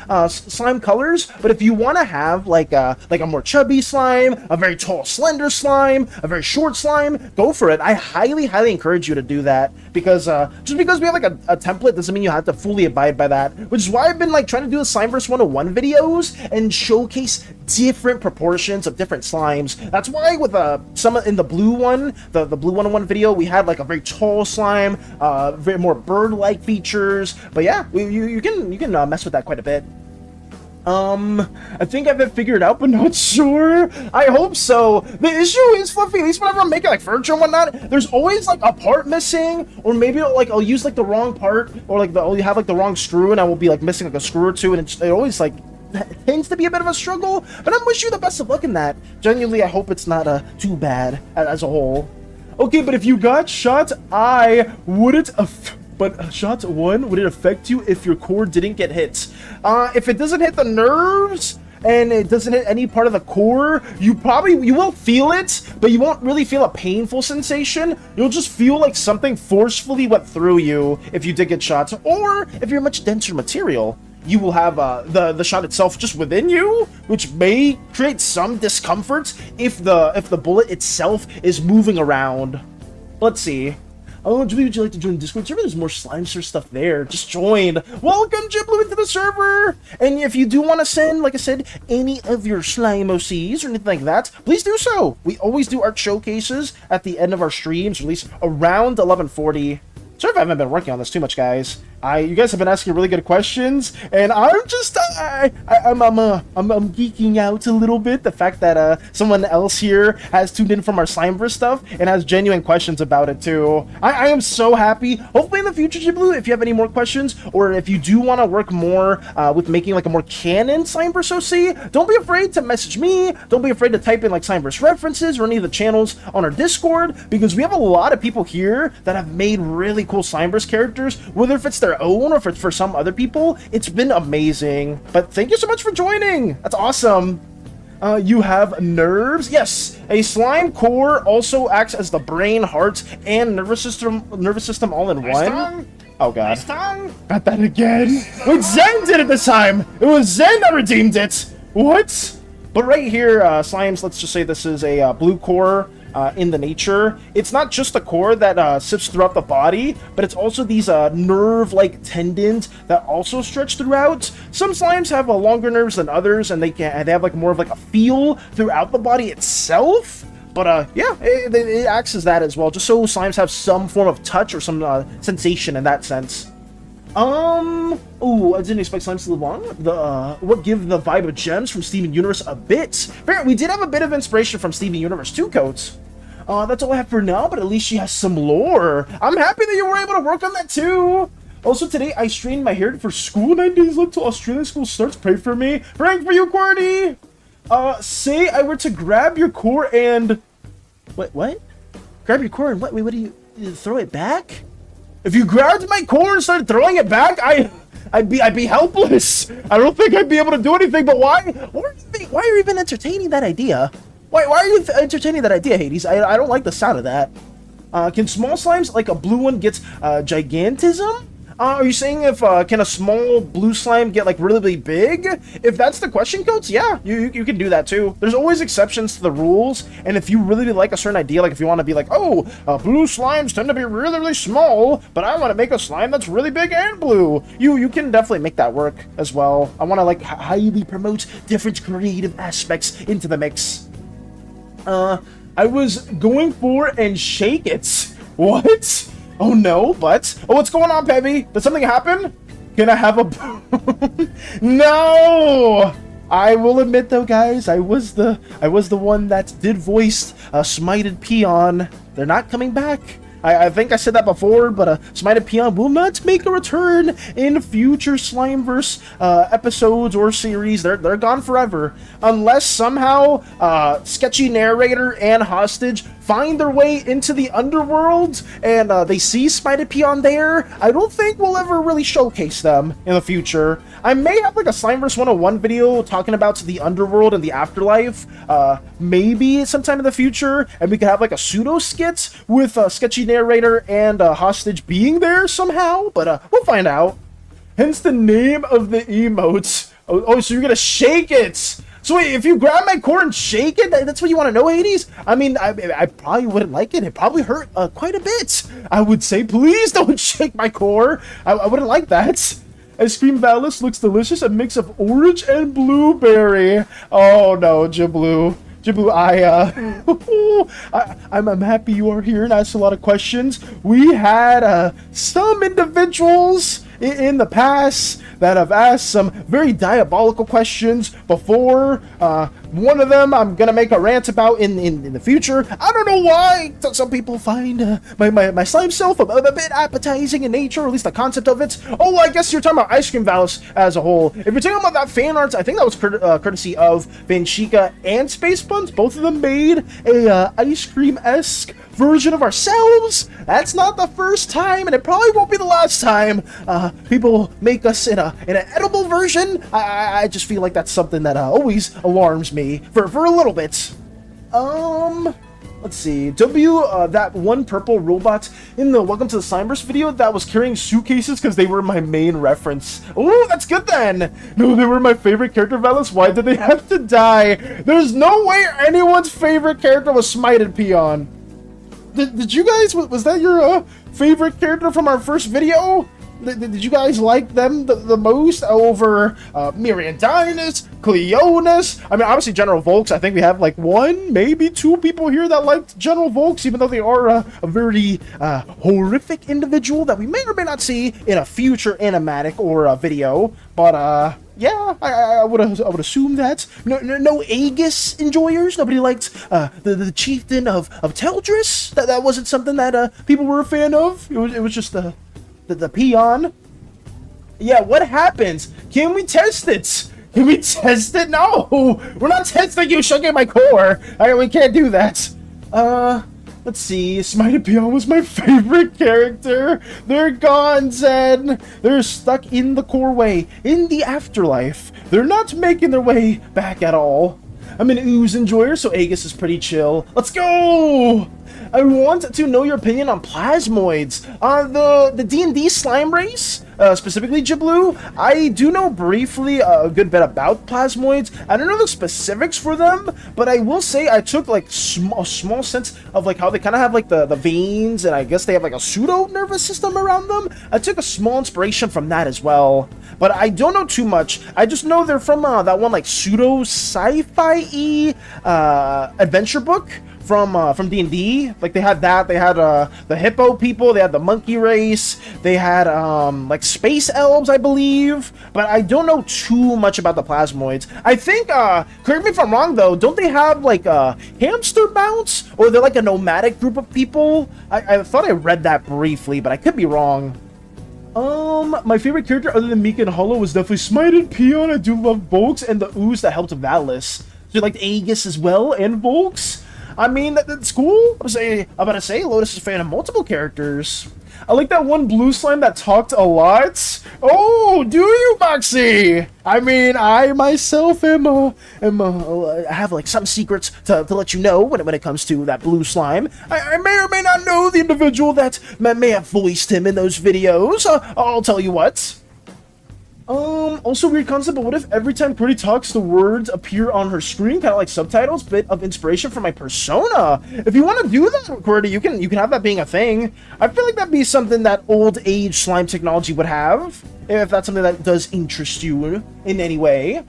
colors. But if you want to have like a more chubby slime, a very tall, slender slime, a very short slime, go for it. I highly, highly encourage you to do that because just because we have like a template doesn't mean you have to fully abide by that, which is why I've been like trying to do the Slimeverse 101 videos and showcase different proportions of different slimes. That's why with some in the blue one, the blue 101 video, we had like a very tall slime, very more bird-like features. But yeah, you can mess with that quite a bit. I think I've figured it out, but not sure. I hope so. The issue is, Fluffy, at least whenever I'm making like furniture and whatnot, there's always like a part missing, or maybe like I'll use like the wrong part, or like you have like the wrong screw, and I will be like missing like a screw or two, and it always like tends to be a bit of a struggle. But I wish you the best of luck in that. Genuinely, I hope it's not too bad as a whole. Okay, but if you got shot, But shot 1, would it affect you if your core didn't get hit? If it doesn't hit the nerves and it doesn't hit any part of the core, you will feel it, but you won't really feel a painful sensation. You'll just feel like something forcefully went through you if you did get shot. Or if you're much denser material, you will have the shot itself just within you, which may create some discomfort if the bullet itself is moving around. Let's see. Oh, Ghibli, would you like to join the Discord server? There's more Slimester stuff there. Just join. Welcome, Ghibli, into the server! And if you do want to send, like I said, any of your slime OCs or anything like that, please do so. We always do art showcases at the end of our streams, or at least around 11:40. Sorry if I haven't been working on this too much, guys. You guys have been asking really good questions, and I'm just I'm geeking out a little bit. The fact that someone else here has tuned in from our Slimeverse stuff and has genuine questions about it too. I am so happy. Hopefully in the future, Jiblu, if you have any more questions, or if you do want to work more with making like a more canon Slimeverse OC, don't be afraid to message me. Don't be afraid to type in like Slimeverse references or any of the channels on our Discord, because we have a lot of people here that have made really cool Slimeverse characters, whether if it's their own or if it's for some other people. It's been amazing. But thank you so much for joining. That's awesome. You have nerves. Yes, a slime core also acts as the brain, heart, and nervous system all in one. Oh god. Got that again. Wait, Zen did it this time. It was Zen that redeemed it. What? But right here, slimes, let's just say this is a blue core in the nature. It's not just a core that sits throughout the body, but it's also these nerve-like tendons that also stretch throughout. Some slimes have longer nerves than others, and they have like more of like a feel throughout the body itself. But yeah, it acts as that as well, just so slimes have some form of touch or some sensation in that sense. Oh, I didn't expect slimes to live long. What give the vibe of gems from Steven Universe a bit? Fair, we did have a bit of inspiration from Steven Universe 2 coats. That's all I have for now, but at least she has some lore. I'm happy that you were able to work on that too. Also today, I strained my hair for school. 9 days left till Australian school starts. Pray for me. Praying for you, Quarty. Say I were to grab your core and... What? Grab your core and what? Wait, what do you throw it back? If you grabbed my core and started throwing it back, I'd be helpless. I don't think I'd be able to do anything. But why? Why are you even entertaining that idea? Why are you entertaining that idea, Hades? I don't like the sound of that. Can small slimes like a blue one get gigantism? Are you saying if can a small blue slime get like really big? If that's the question, Coats, yeah, you can do that too. There's always exceptions to the rules, and if you really like a certain idea, like if you want to be like, oh, blue slimes tend to be really small, but I want to make a slime that's really big and blue, you can definitely make that work as well. I want to like highly promote different creative aspects into the mix. I was going for and shake it. What? Oh no, but... Oh, what's going on, Pevy? Did something happen? Can I have a... No! I will admit though, guys, I was the one that did voice Smited Peon. They're not coming back. I think I said that before, but Smited Peon will not make a return in future Slimeverse episodes or series. They're gone forever. Unless somehow Sketchy Narrator and Hostage find their way into the underworld and they see Smited Peon there, I don't think we'll ever really showcase them in the future. I may have like a Slimeverse 101 video talking about the underworld and the afterlife, maybe sometime in the future, and we could have like a pseudo skit with Sketchy Narrator and Hostage being there somehow, but we'll find out. Hence the name of the emotes. Oh, so you're gonna shake it! So wait, if you grab my core and shake it, that's what you want to know, Hades? I mean, I probably wouldn't like it. It probably hurt quite a bit. I would say, please don't shake my core. I wouldn't like that. Ice Cream Valis looks delicious. A mix of orange and blueberry. Oh no, Jiblu. Jiblu, I'm happy you are here and asked a lot of questions. We had some individuals in the past that have asked some very diabolical questions before. One of them I'm gonna make a rant about in the future. I don't know why some people find my slime self a bit appetizing in nature, or at least the concept of it. Oh, I guess you're talking about Ice Cream Valis as a whole. If you're talking about that fan art, I think that was courtesy of Vanchika and Space Buns. Both of them made a ice cream-esque version of ourselves. That's not the first time, and it probably won't be the last time people make us in an edible version. I just feel like that's something that always alarms me for a little bit. Let's see. That one purple robot in the Welcome to the Slimeverse video that was carrying suitcases because they were my main reference. Oh, that's good then. No, they were my favorite character, Valis. Why did they have to die? There's no way anyone's favorite character was Smited Peon. Did you guys, was that your favorite character from our first video? Did you guys like them the most over Miriandinus, Cleonis? I mean, obviously General Volks, I think we have like one, maybe two people here that liked General Volks, even though they are a very horrific individual that we may or may not see in a future animatic or a video. But yeah, I would assume that no Aegis enjoyers. Nobody liked the chieftain of Teldris. That wasn't something that people were a fan of. It was just the peon. Yeah, what happens? Can we test it? Can we test it? No, we're not testing you, Shuggy my core. We can't do that. Let's see. Smited Peon was my favorite character. They're gone, Zen. They're stuck in the core way, in the afterlife. They're not making their way back at all. I'm an ooze enjoyer, so Aegis is pretty chill. Let's go! I want to know your opinion on plasmoids. The D&D slime race, specifically Jiblu, I do know briefly a good bit about plasmoids. I don't know the specifics for them, but I will say I took like a small sense of like how they kind of have like the veins, and I guess they have like a pseudo nervous system around them. I took a small inspiration from that as well, but I don't know too much. I just know they're from that one like pseudo sci-fi-y adventure book from D&D. Like they had that, they had the hippo people, they had the monkey race, they had like space elves, I believe, but I don't know too much about the plasmoids. I think correct me if I'm wrong though, don't they have like hamster mounts, or they're like a nomadic group of people? I thought I read that briefly, but I could be wrong. My favorite character other than Meek and Hollow was definitely Smited Peon. I do love Volks and the ooze that helped Valis. So you liked Aegis as well and Volks? I mean, that's cool. I'm about to say, Lotus is a fan of multiple characters. I like that one blue slime that talked a lot. Oh, do you, Moxie? I mean, I myself I have like some secrets to let you know when it comes to that blue slime. I may or may not know the individual that may have voiced him in those videos. I'll tell you what. Also weird concept, but what if every time Pretty talks, the words appear on her screen, kind of like subtitles, bit of inspiration for my persona? If you want to do that, Qwerty, you can have that being a thing. I feel like that'd be something that old age slime technology would have, if that's something that does interest you in any way.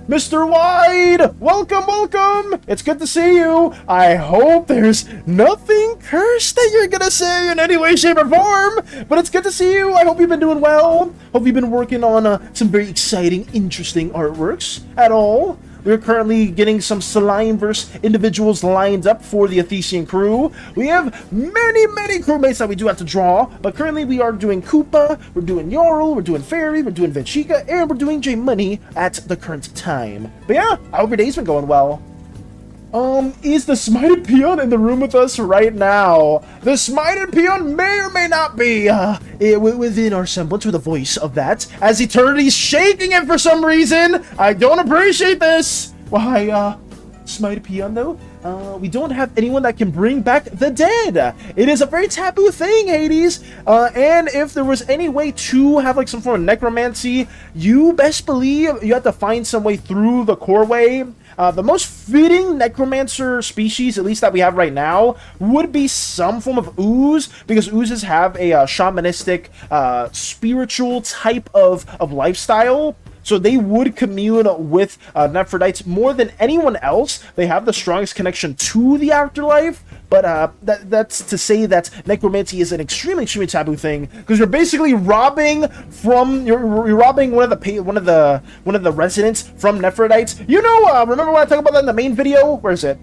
Mr. Wide, welcome. It's good to see you. I hope there's nothing cursed that you're gonna say in any way, shape, or form, but it's good to see you. I hope you've been doing well. Hope you've been working on some very exciting, interesting artworks at all. We're currently getting some Slimeverse individuals lined up for the Athesian crew. We have many crewmates that we do have to draw, but currently we are doing Koopa, we're doing Yorl, we're doing Fairy, we're doing Venchika, and we're doing J-Money at the current time. But yeah, I hope your day's been going well. Is the Smited Peon in the room with us right now? The Smited Peon may or may not be within our semblance, or the voice of that, as Eternity's shaking it for some reason. I don't appreciate this. Why, Smited Peon though? We don't have anyone that can bring back the dead. It is a very taboo thing, Hades. And if there was any way to have like some form of necromancy, you best believe you have to find some way through the core way. The most fitting necromancer species, at least that we have right now, would be some form of ooze, because oozes have a shamanistic, spiritual type of lifestyle. So they would commune with Nephrodites more than anyone else. They have the strongest connection to the afterlife, but that's to say that necromancy is an extremely taboo thing, because you're basically robbing from you're robbing one of the residents from Nephrodites. You know, remember when I talked about that in the main video? Where is it?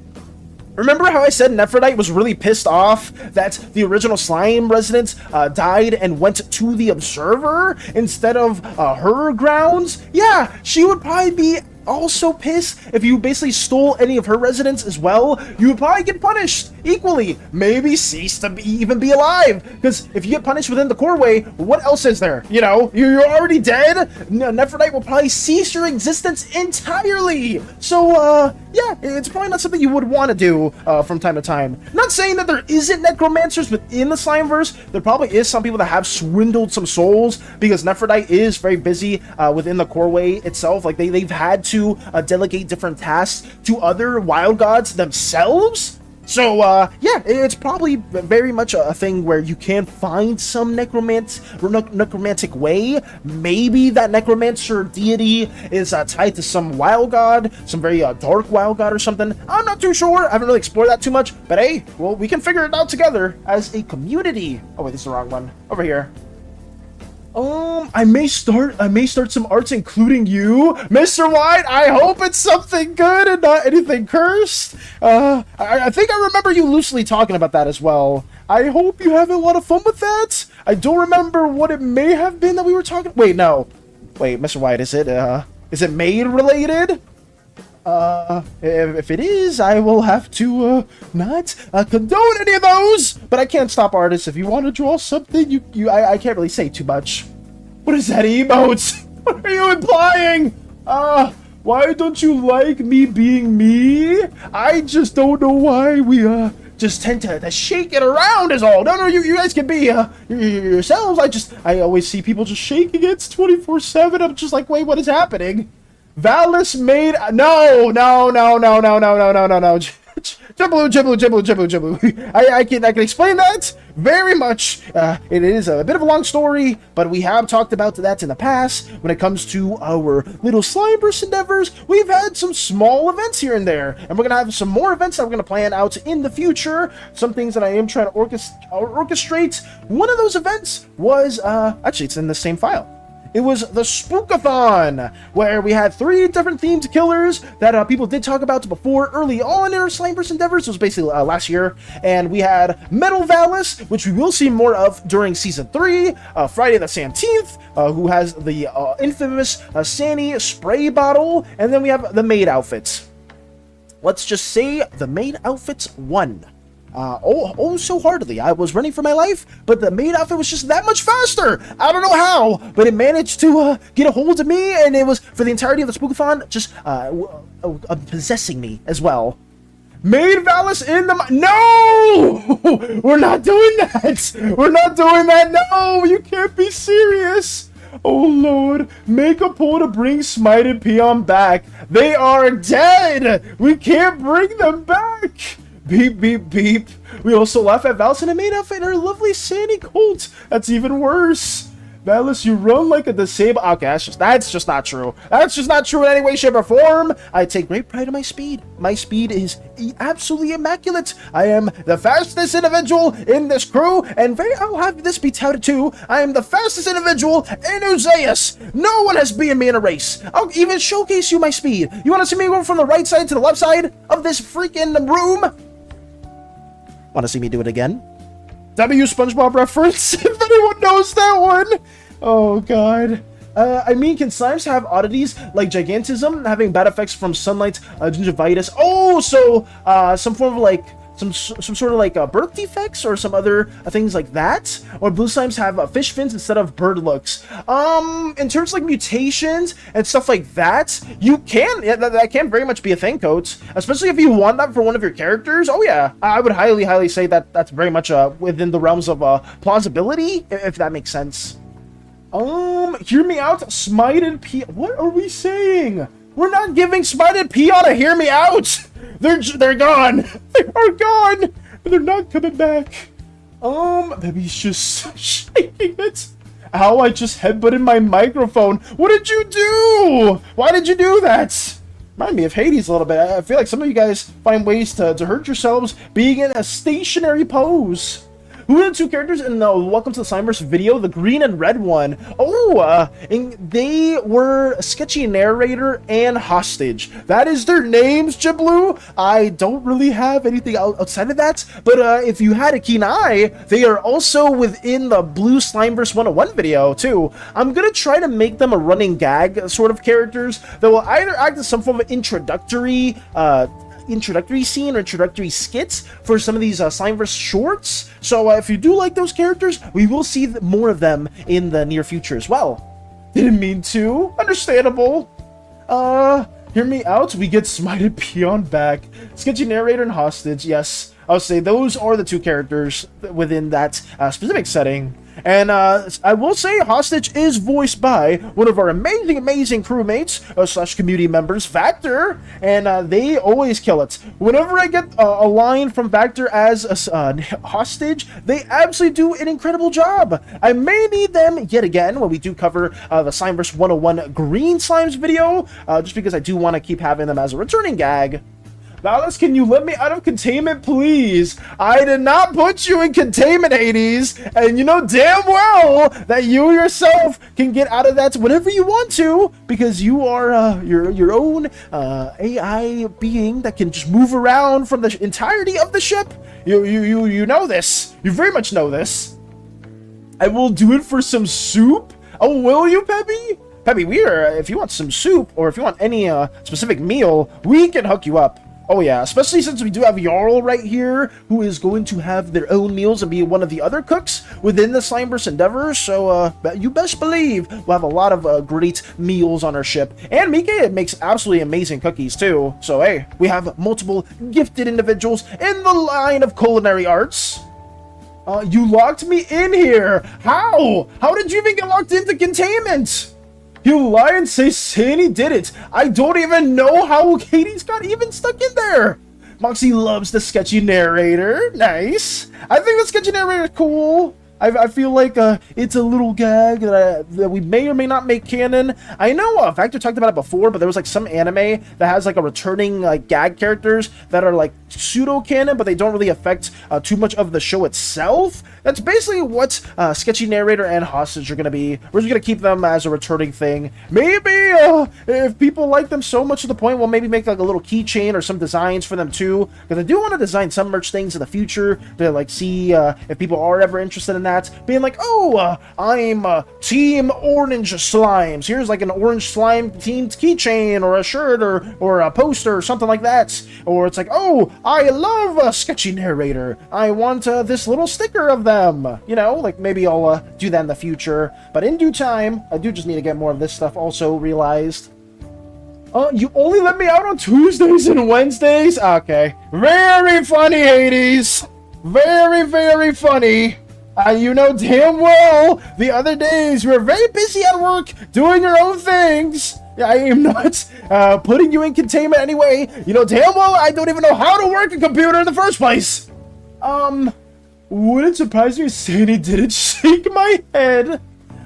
Remember how I said Nephrodite was really pissed off that the original slime resident died and went to the Observer instead of her grounds? Yeah, she would probably be also pissed if you basically stole any of her residents as well. You would probably get punished equally, maybe cease to even be alive, because if you get punished within the core way, what else is there? You know, you're already dead. Nephrodite will probably cease your existence entirely. So yeah, it's probably not something you would want to do from time to time. Not saying that there isn't necromancers within the Slimeverse. There probably is some people that have swindled some souls, because Nephrodite is very busy within the core way itself. Like they've had to delegate different tasks to other wild gods themselves. So, yeah, it's probably very much a thing where you can find some necromantic way. Maybe that necromancer deity is tied to some wild god, some very dark wild god or something. I'm not too sure. I haven't really explored that too much. But hey, well, we can figure it out together as a community. Oh, wait, this is the wrong one. Over here. I may start some arts including you, Mr. White. I hope it's something good and not anything cursed. I think I remember you loosely talking about that as well. I hope you have a lot of fun with that. I don't remember what it may have been that we were talking. Wait, no. Wait, Mr. White, is it maid related? If it is, I will have to, not, condone any of those, but I can't stop artists. If you want to draw something, I can't really say too much. What is that emote? What are you implying? Why don't you like me being me? I just don't know why we, just tend to shake it around is all. No, you guys can be, yourselves. I always see people just shaking it 24/7. I'm just like, wait, what is happening? Valis made no. Jibble. I can explain that very much. It is a bit of a long story, but we have talked about that in the past. When it comes to our little Slimeverse endeavors, we've had some small events here and there, and we're gonna have some more events that we're gonna plan out in the future. Some things that I am trying to orchestrate. One of those events was actually it's in the same file. It was the Spookathon, where we had 3 different themed killers that people did talk about before early on in our Slimeverse endeavors. It was basically last year. And we had Metal Valis, which we will see more of during Season 3. Friday the 17th, who has the infamous SANI spray bottle. And then we have the maid outfits. Let's just say the maid outfits won. So hardly. I was running for my life, but the maid outfit was just that much faster. I don't know how, but it managed to get a hold of me, and it was for the entirety of the Spookathon just possessing me as well. Maid Valis in the no, we're not doing that. We're not doing that. No, you can't be serious. Oh lord, make a pull to bring Smite and Peon back. They are dead. We can't bring them back. Beep, beep, beep. We also laugh at Valis in a maid outfit and her lovely SANI cult. That's even worse. Valis, you run like a disabled... Okay, that's just not true. That's just not true in any way, shape, or form. I take great pride in my speed. My speed is absolutely immaculate. I am the fastest individual in this crew, and I'll have this be touted too. I am the fastest individual in Uzeus. No one has beaten me in a race. I'll even showcase you my speed. You want to see me go from the right side to the left side of this freaking room? Want to see me do it again? W SpongeBob reference, if anyone knows that one. Oh god. I mean, can slimes have oddities like gigantism, having bad effects from sunlight, gingivitis? Oh, so some form of like some sort of like birth defects or some other things like that? Or blue slimes have fish fins instead of bird looks? In terms of like mutations and stuff like that, you can, that can very much be a thing, Coats. Especially if you want that for one of your characters. Oh yeah, I would highly say that that's very much within the realms of plausibility, if that makes sense. Hear me out, Smite and P. What are we saying? We're not giving Smite and Peon a hear me out. They're gone. They are gone. They're not coming back. Baby's just shaking it. Ow, I just headbutted my microphone. What did you do? Why did you do that? Remind me of Hades a little bit. I feel like some of you guys find ways to hurt yourselves being in a stationary pose. Who are the 2 characters in the Welcome to the Slimeverse video? The green and red one. Oh, and they were Sketchy Narrator and Hostage. That is their names, Jiblu. I don't really have anything outside of that, but if you had a keen eye, they are also within the Blue Slimeverse 101 video, too. I'm gonna try to make them a running gag sort of characters that will either act as some form of introductory scene or introductory skits for some of these Slimeverse shorts. So if you do like those characters, we will see more of them in the near future as well. Didn't mean to. Understandable. Hear me out. We get Smited Peon back. Sketchy Narrator and Hostage. Yes, I would say those are the 2 characters within that specific setting. And I will say Hostage is voiced by one of our amazing crewmates slash community members, Factor, and they always kill it. Whenever I get a line from Factor as a Hostage, they absolutely do an incredible job. I may need them yet again when we do cover the Slimeverse 101 Green Slimes video, just because I do want to keep having them as a returning gag. Valis, can you let me out of containment, please? I did not put you in containment, Hades, and you know damn well that you yourself can get out of that whenever you want to, because you are your own AI being that can just move around from the entirety of the ship. You know this. You very much know this. I will do it for some soup. Oh, will you, Peppy? Peppy, if you want some soup, or if you want any specific meal, we can hook you up. Oh yeah, especially since we do have Jarl right here, who is going to have their own meals and be one of the other cooks within the Slimeverse endeavor, so you best believe we'll have a lot of great meals on our ship. And Mika makes absolutely amazing cookies too, so hey, we have multiple gifted individuals in the line of culinary arts. You locked me in here! How? How did you even get locked into containment? You lie and say SANI did it. I don't even know how Hades got even stuck in there. Moxie loves the sketchy narrator. Nice. I think the sketchy narrator is cool. I feel like it's a little gag that we may or may not make canon. I know Factor talked about it before, but there was like some anime that has like a returning like gag characters that are like pseudo canon, but they don't really affect too much of the show itself. That's basically what sketchy narrator and hostage are gonna be. We're just gonna keep them as a returning thing. Maybe if people like them so much to the point, we'll maybe make like a little keychain or some designs for them too, because I do want to design some merch things in the future to like see if people are ever interested in that. Being like, oh, I'm Team Orange Slimes. Here's like an orange slime themed keychain or a shirt or a poster or something like that. Or it's like, oh, I love a sketchy narrator. I want this little sticker of them. You know, like maybe I'll do that in the future. But in due time, I do just need to get more of this stuff also realized. You only let me out on Tuesdays and Wednesdays? Okay. Very funny, Hades. Very funny. You know damn well the other days you were very busy at work doing your own things. I am not putting you in containment anyway. You know damn well I don't even know how to work a computer in the first place. Wouldn't surprise me if SANI didn't shake my head.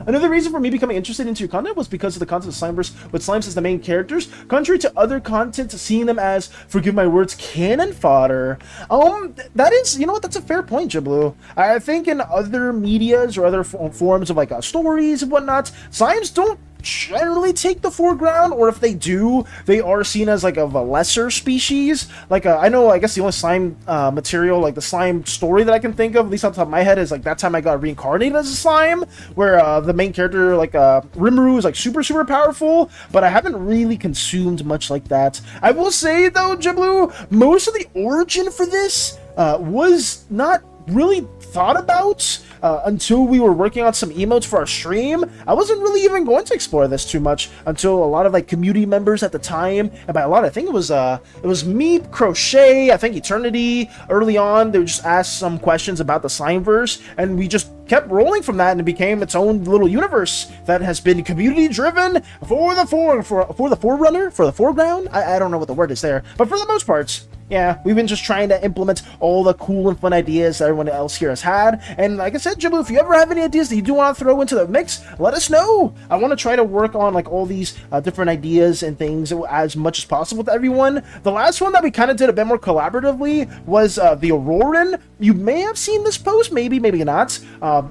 Another reason for me becoming interested into your content was because of the content of Slimeverse with Slimes as the main characters, contrary to other content seeing them as, forgive my words, cannon fodder. That is, you know what, that's a fair point, Jiblu. I think in other medias or other forms of like stories and whatnot, Slimes don't generally take the foreground, or if they do, they are seen as like of a lesser species. Like I know, I guess the only slime material, like the slime story that I can think of, at least on top of my head, is like that time I got reincarnated as a slime, where the main character, like Rimuru, is like super powerful, but I haven't really consumed much like that. I will say though, Jiblu, most of the origin for this was not really thought about until we were working on some emotes for our stream. I wasn't really even going to explore this too much until a lot of like community members at the time, and by a lot I think it was me, Crochet, I think Eternity, early on, they would just ask some questions about the Slimeverse, and we just kept rolling from that, and it became its own little universe that has been community driven for the foreground. I don't know what the word is there, but for the most part, yeah, we've been just trying to implement all the cool and fun ideas that everyone else here has had. And like I said, Jiblu, if you ever have any ideas that you do want to throw into the mix, let us know. I want to try to work on like all these different ideas and things as much as possible with everyone. The last one that we kind of did a bit more collaboratively was the Auroran. You may have seen this post, maybe not.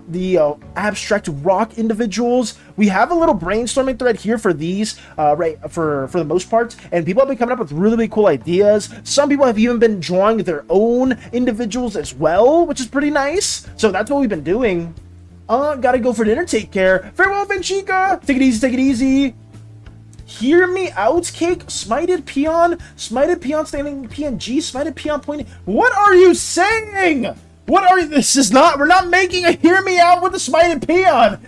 The abstract rock individuals. We have a little brainstorming thread here for these, right, for the most part, and people have been coming up with really cool ideas. Some people have even been drawing their own individuals as well, which is pretty nice. So that's what we've been doing. Gotta go for dinner. Take care. Farewell, Benchica. Take it easy. Take it easy. Hear me out, Cake. Smited Peon. Smited Peon standing PNG. Smited Peon pointing. What are you saying? What are you? This is not. We're not making a hear me out with the smited peon.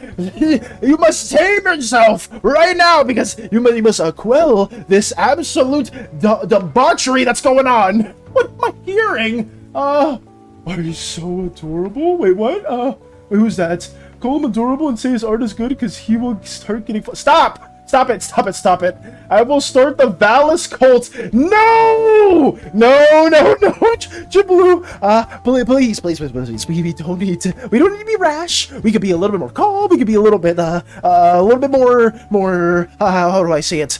You must tame yourself right now, because you must quell this absolute debauchery that's going on. What am I hearing? Are you so adorable? Wait, what? Wait, who's that? call him adorable and say his art is good because he will start getting Stop! Stop it, stop it, stop it. I will start the Valis cult. No! No, no, no, Jibaloo. Please, please, please, please. We don't need to be rash. We could be a little bit more calm. We could be a little bit more, how do I say it?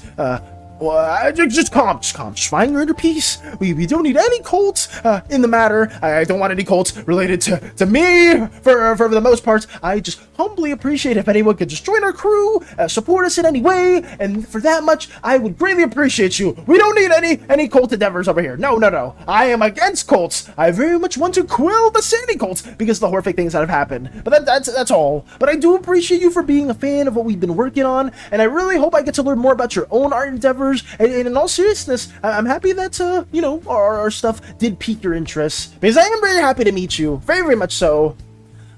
Well, just calm, just find your inner peace. We don't need any cults in the matter. I don't want any cults related to me for the most part. I just humbly appreciate if anyone could just join our crew, support us in any way, and for that much, I would greatly appreciate you. We don't need any cult endeavors over here. No, no, no. I am against cults. I very much want to quell the SANI cults because of the horrific things that have happened. But that's all. But I do appreciate you for being a fan of what we've been working on, and I really hope I get to learn more about your own art endeavors. And in all seriousness, I'm happy that, you know, our stuff did pique your interest. Because I am very happy to meet you. Very, very much so.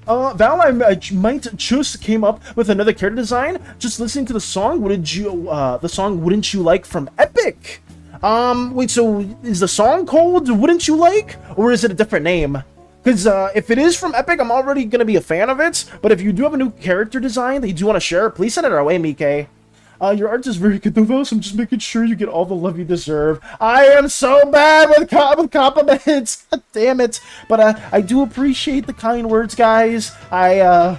Val, I might just came up with another character design. Just listening to the song, Wouldn't You Like from Epic? Wait, so is the song called Wouldn't You Like? Or is it a different name? Because if it is from Epic, I'm already going to be a fan of it. But if you do have a new character design that you do want to share, please send it our way, Mike. Your art is very good, though, so I'm just making sure you get all the love you deserve. I am so bad with compliments. God damn it. But I do appreciate the kind words, guys. I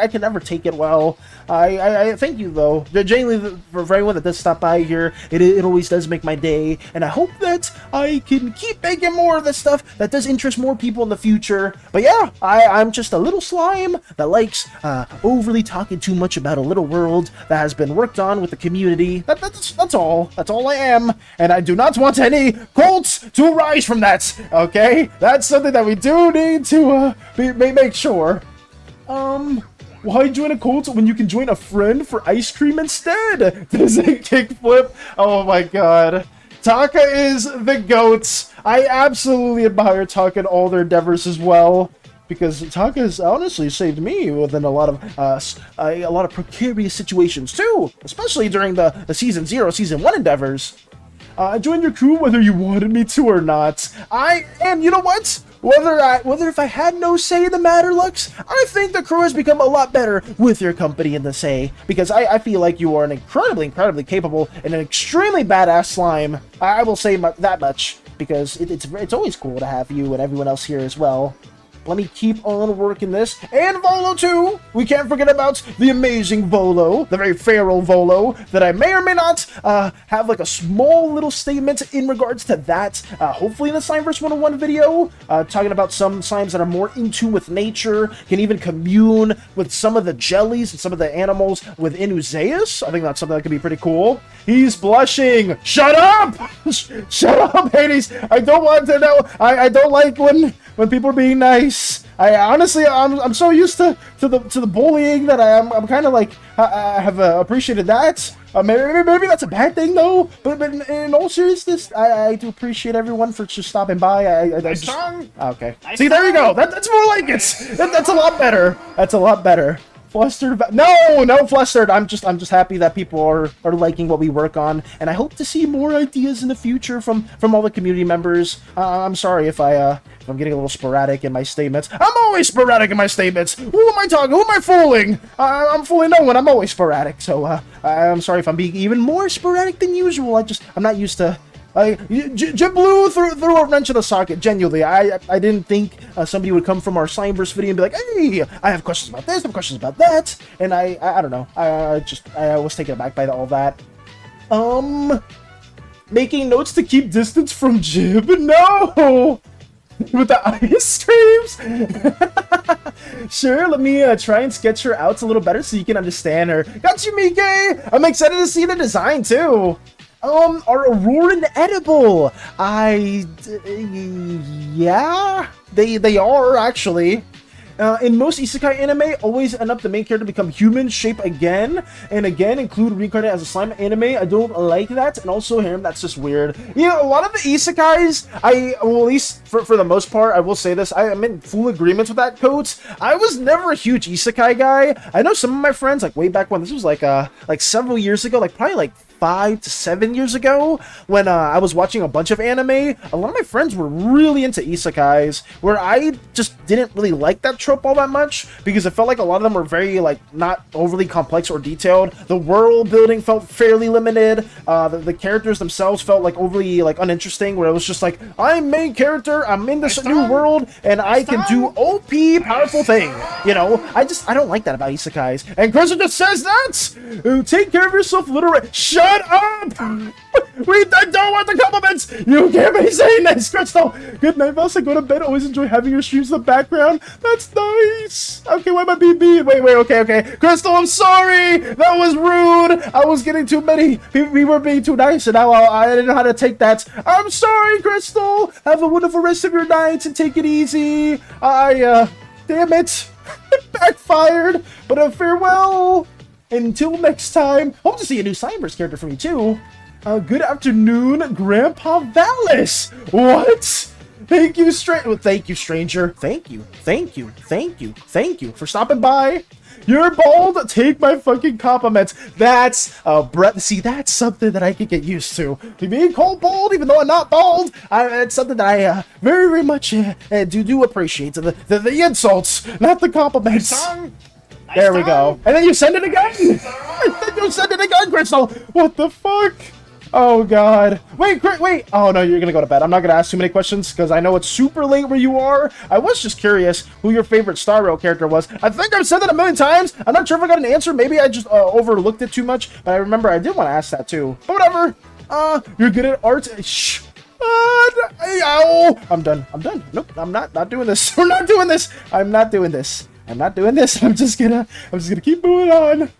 can never take it well. I thank you, though. Genuinely, for everyone that does stop by here, it always does make my day. And I hope that I can keep making more of this stuff that does interest more people in the future. But yeah, I'm just a little slime that likes overly talking too much about a little world that has been worked on with the community. That's all. That's all I am. And I do not want any cults to arise from that. Okay? That's something that we do need to make sure. Why join a cult when you can join a friend for ice cream instead? Does it kickflip? Oh my god. Taka is the goats. I absolutely admire Taka and all their endeavors as well. Because Taka has honestly saved me within a lot of precarious situations too, especially during the Season 0, Season 1 endeavors. I joined your crew whether you wanted me to or not. And you know what? Whether if I had no say in the matter, Lux, I think the crew has become a lot better with your company in the say. Because I feel like you are an incredibly capable and an extremely badass slime. I will say that much because it's always cool to have you and everyone else here as well. Let me keep on working this. And Volo, too! We can't forget about the amazing Volo, the very feral Volo, that I may or may not have like a small little statement in regards to that. Hopefully in the Slimeverse 101 video, talking about some slimes that are more in tune with nature, can even commune with some of the jellies and some of the animals within Uzeus. I think that's something that could be pretty cool. He's blushing! Shut up! Shut up, Hades! I don't want to know. I don't like when people are being nice. I honestly, I'm so used to the bullying that I'm kind of like I have appreciated that. Maybe that's a bad thing though. But in all seriousness, I do appreciate everyone for just stopping by. Okay. See, there you go. That's more like it. That's a lot better. That's a lot better. Flustered? No, flustered. I'm just happy that people are liking what we work on, and I hope to see more ideas in the future from all the community members. I'm sorry if I'm getting a little sporadic in my statements. I'm always sporadic in my statements. Who am I talking? Who am I fooling? I'm fooling no one. I'm always sporadic. So I'm sorry if I'm being even more sporadic than usual. I'm not used to. Jibaloo threw a wrench in the socket, genuinely. I didn't think somebody would come from our Slimeverse video and be like, hey, I have questions about this, I have questions about that, and I don't know. I was taken aback by all that. Making notes to keep distance from Jib? No! With the ice streams? Sure, let me try and sketch her out a little better so you can understand her. Got you, Mike! I'm excited to see the design, too! Are Auroran edible? Yeah, they are actually. In most isekai anime, always end up the main character become human shape again and again, include reincarnate as a slime anime. I don't like that, and also him, that's just weird. Yeah, a lot of the isekais, well, at least for the most part, I will say this, I'm in full agreement with that, Coates. I was never a huge isekai guy. I know some of my friends, like way back when, this was like several years ago, like probably like 5 to 7 years ago when I was watching a bunch of anime. A lot of my friends were really into isekais, where I just didn't really like that trope all that much because it felt like a lot of them were very like not overly complex or detailed. The world building felt fairly limited. The characters themselves felt like overly like uninteresting, where it was just like, I'm main character, I'm in this new world, and I can do OP powerful thing. You know, I don't like that about isekais. And Crystal just says that. Take care of yourself, literally. Shut up! I don't want the compliments! You can't be saying this, Crystal! Good night, Mouse. I go to bed. Always enjoy having your streams in the background. That's nice. Okay, why am I being mean? Wait, okay. Crystal, I'm sorry! That was rude! I was getting too many. We were being too nice, and now I didn't know how to take that. I'm sorry, Crystal! Have a wonderful rest of your night, and take it easy. Damn it. It backfired. But farewell. Until next time, hope to see a new Slimeverse character from you too. Good afternoon, Grandpa Valis. What? Thank you, stranger. Thank you for stopping by. You're bald. Take my fucking compliments. That's see, that's something that I could get used to. Being called bald, even though I'm not bald, it's something that I very much do appreciate. The insults, not the compliments. There we go. And then you send it again? Crystal. What the fuck? Oh, God. Wait. Oh, no, you're going to go to bed. I'm not going to ask too many questions because I know it's super late where you are. I was just curious who your favorite Star Rail character was. I think I've said that a million times. I'm not sure if I got an answer. Maybe I just overlooked it too much. But I remember I did want to ask that, too. But whatever. You're good at art. Shh. Ow. I'm done. Nope, I'm not doing this. We're not doing this. I'm not doing this. I'm just gonna keep moving on.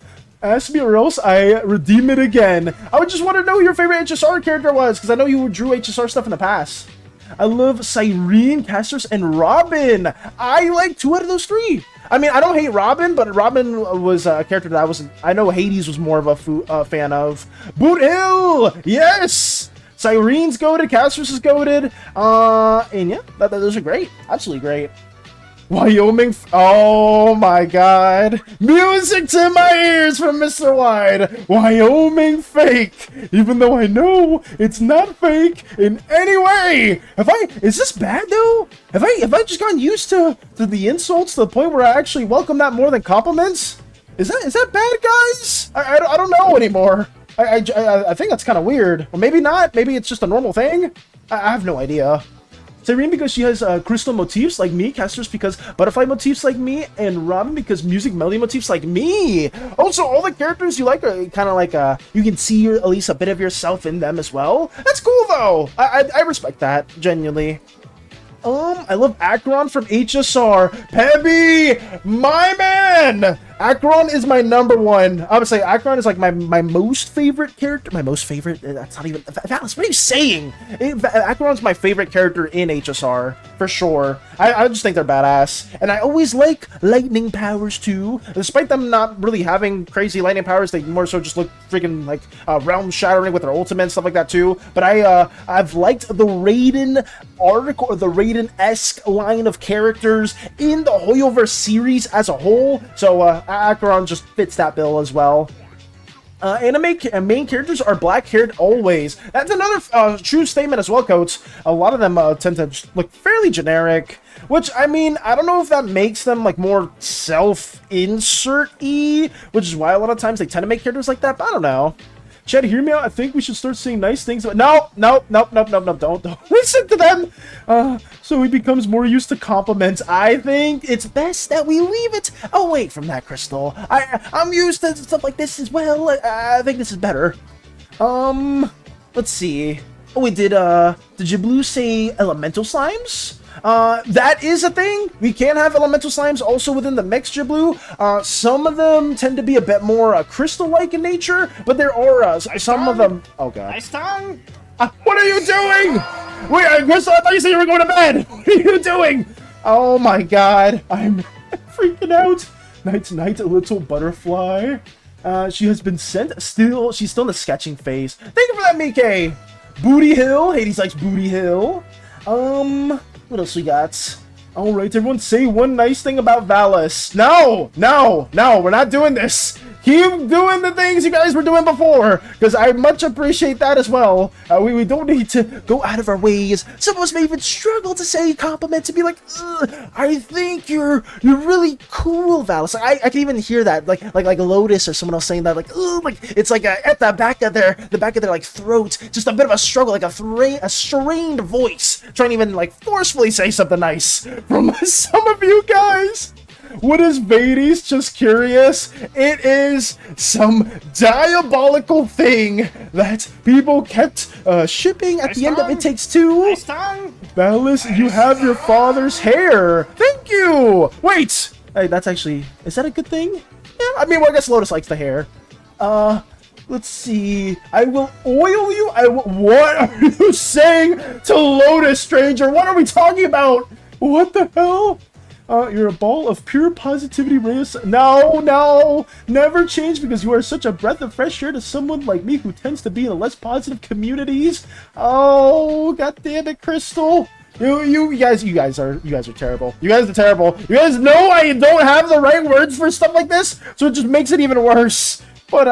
Ask me or else I redeem it again. I would just want to know who your favorite HSR character was, because I know you drew HSR stuff in the past. I love Cyrene, Casters, and Robin. I like 2 out of those 3. I mean, I don't hate Robin, but Robin was a character that I know Hades was more of a fan of. Boot Hill! Yes! Cyrene's goated, Casters is goated. And yeah, those are great. Absolutely great. Wyoming, oh my god. Music to my ears from Mr. Wide. Wyoming fake. Even though I know it's not fake in any way. Is this bad though? Have I just gotten used to the insults to the point where I actually welcome that more than compliments? Is that bad, guys? I don't know anymore. I think that's kind of weird. Or maybe not. Maybe it's just a normal thing. I have no idea. Cyrene because she has crystal motifs like me, Casters because butterfly motifs like me, and Robin because music melody motifs like me. Also, all the characters you like are kind of like you can see at least a bit of yourself in them as well. That's cool though. I respect that genuinely. I love Acheron from HSR. Pebby, my man. Acheron is my #1. I would say Acheron is like my most favorite character. My most favorite? That's not even... Valis, what are you saying? Acheron's my favorite character in HSR, for sure. I just think they're badass. And I always like lightning powers, too. Despite them not really having crazy lightning powers, they more so just look freaking, like, realm-shattering with their ultimate and stuff like that, too. But I've liked the Raiden arc, or the Raiden-esque line of characters in the Hoyoverse series as a whole. So, Acheron just fits that bill as well. Anime main characters are black-haired always. That's another true statement as well, Coach. A lot of them tend to just look fairly generic, which, I mean, I don't know if that makes them, like, more self-insert-y, which is why a lot of times they tend to make characters like that, but I don't know. Chad, hear me out. I think we should start saying nice things. No, don't listen to them. So he becomes more used to compliments. I think it's best that we leave it away from that, Crystal. I'm used to stuff like this as well. I think this is better. Let's see. Oh, wait, did Jiblu say elemental slimes? That is a thing. We can have elemental slimes also within the mix, Jiblu. Some of them tend to be a bit more crystal-like in nature, but there are some of them... Oh, God. Nice tongue! What are you doing? Wait, Crystal, I thought you said you were going to bed. What are you doing? Oh, my God. I'm freaking out. Night, little butterfly. She has been sent. She's still in the sketching phase. Thank you for that, Mike. Booty Hill. Hades likes Booty Hill. What else we got? Alright, everyone say one nice thing about Valis. No, we're not doing this. Keep doing the things you guys were doing before, because I much appreciate that as well. We don't need to go out of our ways. Some of us may even struggle to say compliments and be like, ugh, I think you're really cool, Valis. I can even hear that, like Lotus or someone else saying that, like, ugh, like it's like at the back of their like throat, just a bit of a struggle, like a strained voice, trying to even like forcefully say something nice from some of you guys. What is Vades? Just curious. It is some diabolical thing that people kept shipping at the end of It Takes Two. Valis, you have your father's hair. Thank you. Wait. Hey, that's actually... Is that a good thing? Yeah, I mean, well, I guess Lotus likes the hair. Let's see. I will oil you. What are you saying to Lotus, stranger? What are we talking about? What the hell? You're a ball of pure positivity, Reyes. No, never change because you are such a breath of fresh air to someone like me who tends to be in less positive communities. Oh, god damn it, Crystal. You guys are terrible. You guys are terrible. You guys know I don't have the right words for stuff like this, so it just makes it even worse. But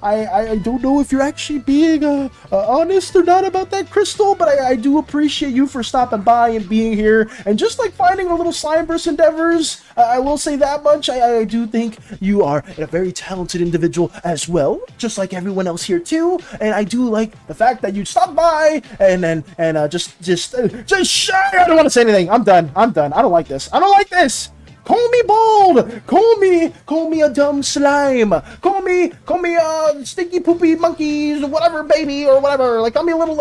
I don't know if you're actually being honest or not about that, Crystal, but I do appreciate you for stopping by and being here and just like finding a little Slimeverse endeavors. I will say that much. I do think you are a very talented individual as well, just like everyone else here too. And I do like the fact that you stopped by and just shy. I don't want to say anything. I'm done. I don't like this. Call me bald. Call me a dumb slime. Call me stinky poopy monkeys, whatever, baby, or whatever. Like, call me a little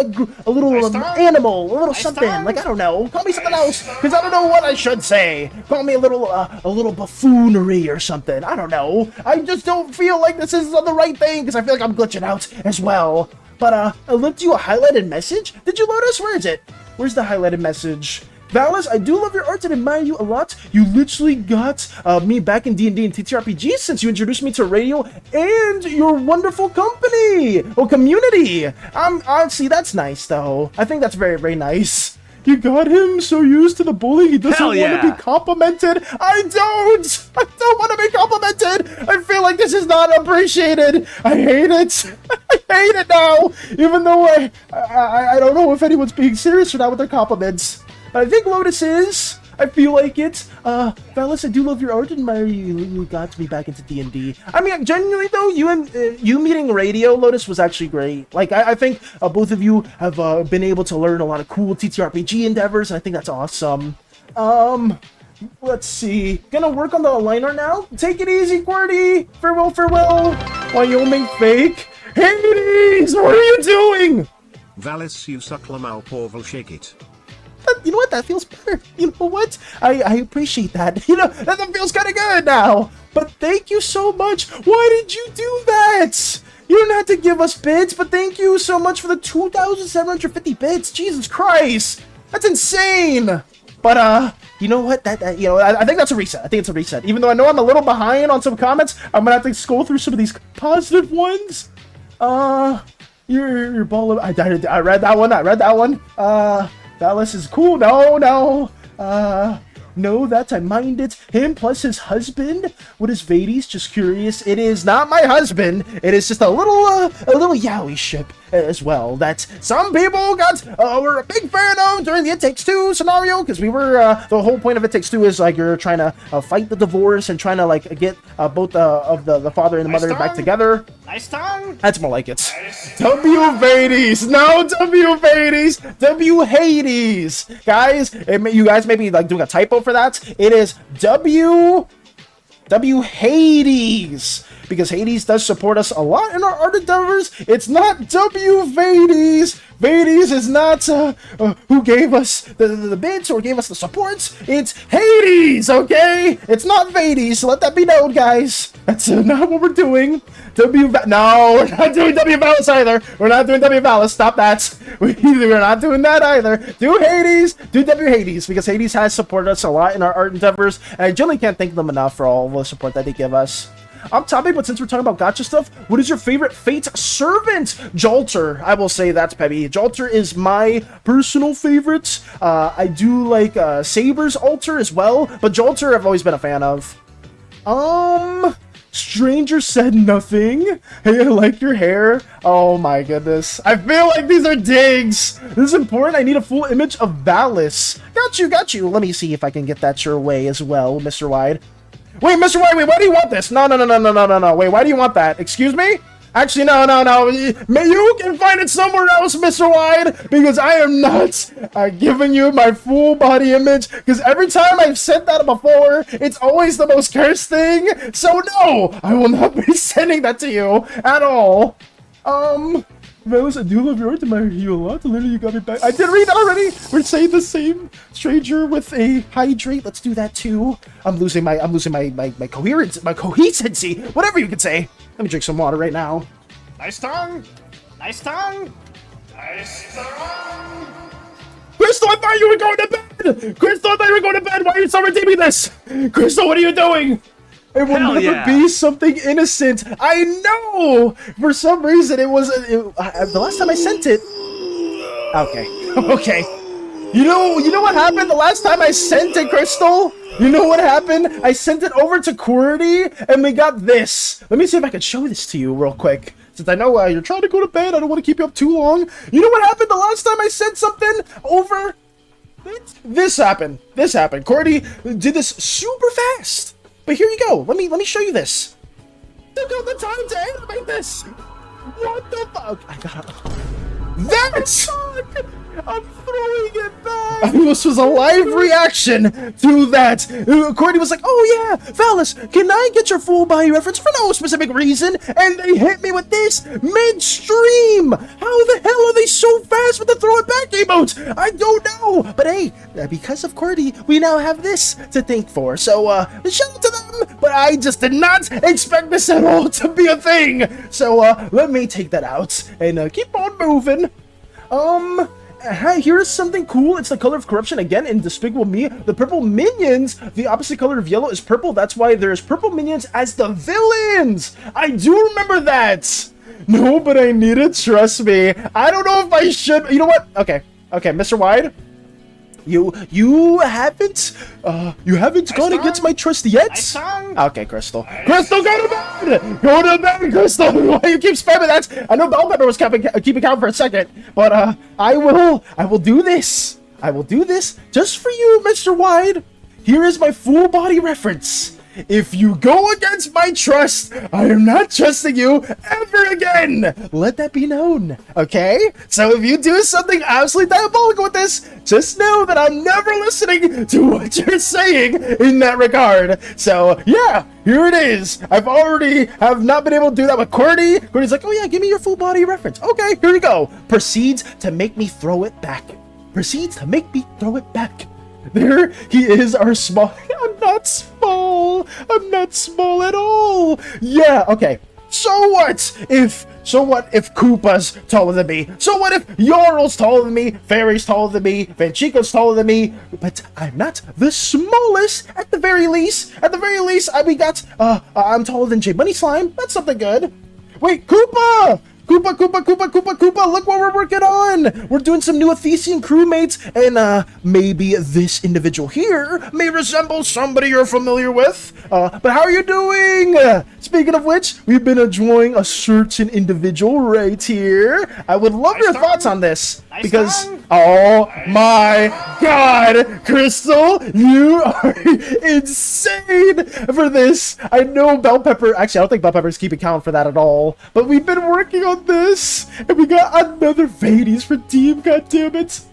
animal, a little something. Like, I don't know. Call me something else, because I don't know what I should say. Call me a little buffoonery or something. I don't know. I just don't feel like this is the right thing, because I feel like I'm glitching out as well. But I left you a highlighted message. Did you notice? Where is it? Where's the highlighted message? Valis, I do love your art and admire you a lot. You literally got me back in D&D and TTRPG since you introduced me to radio and your wonderful company or community. See, that's nice though. I think that's very, very nice. You got him so used to the bullying he doesn't want to be complimented. I don't want to be complimented. I feel like this is not appreciated. I hate it. I hate it now. Even though I don't know if anyone's being serious or not with their compliments. But I think Lotus is. I feel like it. Valis, I do love your art and admire you got me back into D&D. I mean, genuinely though, you meeting radio, Lotus, was actually great. Like, I think both of you have been able to learn a lot of cool TTRPG endeavors, and I think that's awesome. Let's see. Gonna work on the aligner now. Take it easy, QWERTY. Farewell. Wyoming fake. Hades, what are you doing? Valis, you suck, Lamal Porval, shake it. You know what? That feels better. You know what? I appreciate that. You know, that feels kind of good now. But thank you so much. Why did you do that? You don't have to give us bits, but thank you so much for the 2,750 bits. Jesus Christ. That's insane. But, you know what? I think that's a reset. I think it's a reset. Even though I know I'm a little behind on some comments, I'm going to have to scroll through some of these positive ones. Your ball of... I read that one. Valis is cool. No, that I mind it. Him plus his husband. What is Vades? Just curious. It is not my husband. It is just a little yaoi ship as well that some people were a big fan of during the It Takes Two scenario, because we were the whole point of It Takes Two is like you're trying to fight the divorce and trying to like get both of the father and the mother back together. Nice tongue. That's more like it. W Vades. No, W Vades. W Hades. Guys, you guys may be like doing a typo for that. It is W Hades, because Hades does support us a lot in our art endeavors. It's not W Vades. Vades is not who gave us the bits or gave us the supports. It's Hades, okay? It's not Vades, so let that be known, guys. That's not what we're doing. No, we're not doing W Valis either. We're not doing W Valis. Stop that. We're not doing that either. Do Hades. Do W Hades, because Hades has supported us a lot in our art endeavors, and I generally can't thank them enough for all the support that they give us. Off topic, but since we're talking about gacha stuff, what is your favorite Fate servant? Jolter. I will say that's Pebby. Jolter is my personal favorite. I do like Saber's altar as well, but Jolter I've always been a fan of. Stranger said nothing. Hey, I like your hair. Oh my goodness. I feel like these are digs. This is important. I need a full image of Valis. Got you. Let me see if I can get that your way as well, Mr. Wide. Wait, Mr. Wide, wait, why do you want this? No. Wait, why do you want that? Excuse me? Actually, no. You can find it somewhere else, Mr. Wide, because I am not giving you my full body image, because every time I've said that before, it's always the most cursed thing. So no, I will not be sending that to you at all. Valis, I do love your art. Admire you a lot. Literally, you got me back. I did read already. We're saying the same. Stranger with a hydrate. Let's do that too. I'm losing my coherence, my cohesency, whatever you could say. Let me drink some water right now. Nice tongue. Nice tongue. Nice tongue. Crystal, I thought you were going to bed. Crystal, I thought you were going to bed. Why are you so redeeming this? Crystal, what are you doing? It will never be something innocent. I know. For some reason, it was the last time I sent it. Okay. You know what happened the last time I sent it, Crystal? You know what happened? I sent it over to QWERTY, and we got this. Let me see if I can show this to you real quick. Since I know you're trying to go to bed, I don't want to keep you up too long. You know what happened the last time I sent something over? This happened. QWERTY did this super fast. But here you go. Let me show you this. Took out the time to animate this. What the fuck? I gotta. That's. I'm throwing it back. This was a live reaction to that. QWERTY was like, "Oh yeah, Valis, can I get your full body reference for no specific reason?" And they hit me with this midstream. How the hell are they so fast with the throw it back emote? I don't know. But hey, because of QWERTY, we now have this to thank for. So shout out to them. But I just did not expect this at all to be a thing. So let me take that out and keep on moving. Here's something cool. It's the color of corruption again in Despicable Me. The purple minions, the opposite color of yellow is purple. That's why there's purple minions as the villains. I do remember that. No, but I need it. Trust me. I don't know if I should. You know what? Okay, Mr. Wide. You haven't gone against my trust yet. Okay, Crystal. Crystal, go to bed. Go to bed, Crystal. Why you keep spamming that? I know Bell Pepper was keeping count for a second, but I will do this. I will do this just for you, Mr. Wide. Here is my full body reference. If you go against my trust, I am not trusting you ever again. Let that be known, okay? So if you do something absolutely diabolical with this, just know that I'm never listening to what you're saying in that regard. So yeah, here it is. Have not been able to do that with QWERTY. QWERTY's like, "Oh yeah, give me your full body reference." Okay, here we go. Proceeds to make me throw it back. There he is, our small. I'm not small at all. Yeah, okay. So what if Koopa's taller than me? So what if Yarl's taller than me? Fairy's taller than me? Van Chico's taller than me? But I'm not the smallest at the very least. I'm taller than J Bunny Slime. That's something good. Wait, Koopa! Koopa, look what we're working on! We're doing some new Athesian crewmates, and maybe this individual here may resemble somebody you're familiar with. But how are you doing? Speaking of which, we've been enjoying a certain individual right here. I would love your thoughts on this, because, oh my god, Crystal, you are insane for this. I know Bell Pepper, actually I don't think Bell Pepper's keeping count for that at all, but we've been working on this, and we got another Vades redeem, goddammit.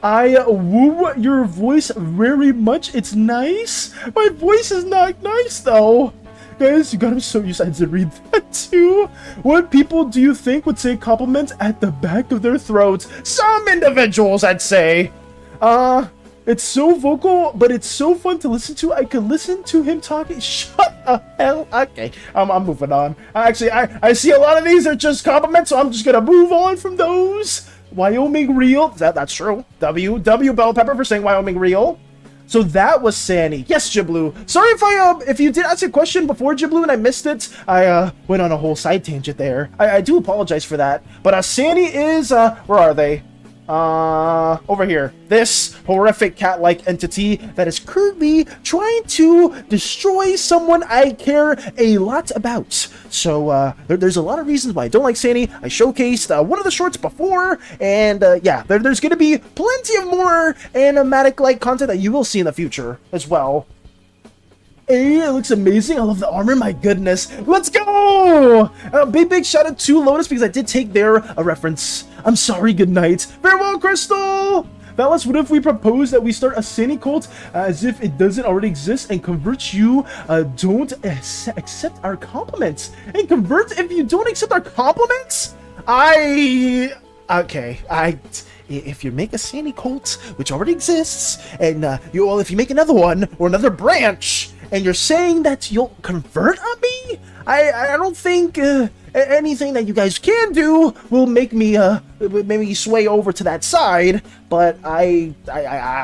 I woo your voice very much. It's nice. My voice is not nice though. Guys, you gotta be so used to read that too. What people do you think would say compliments at the back of their throats? Some individuals, I'd say. It's so vocal, but it's so fun to listen to. I could listen to him talking. Shut the hell. Okay, I'm moving on. Actually, I see a lot of these are just compliments, so I'm just gonna move on from those. Wyoming Real. That's true. W Bell Pepper for saying Wyoming Real. So that was SANI. Yes, Jiblu. Sorry if you did ask a question before Jiblu and I missed it. I went on a whole side tangent there. I do apologize for that. But SANI is where are they? Over here. This horrific cat-like entity that is currently trying to destroy someone I care a lot about. So, there's a lot of reasons why I don't like SANI. I showcased one of the shorts before, and yeah, there's gonna be plenty of more animatic-like content that you will see in the future as well. Hey, it looks amazing. I love the armor. My goodness. Let's go! Big shout out to Lotus because I did take their reference. I'm sorry. Good night. Farewell, Crystal! Valis, what if we propose that we start a SANI cult as if it doesn't already exist and convert you don't accept our compliments? And convert if you don't accept our compliments? Okay, if you make a SANI cult, which already exists, and if you make another one or another branch, and you're saying that you'll convert on me, I don't think anything that you guys can do will make me maybe sway over to that side. But I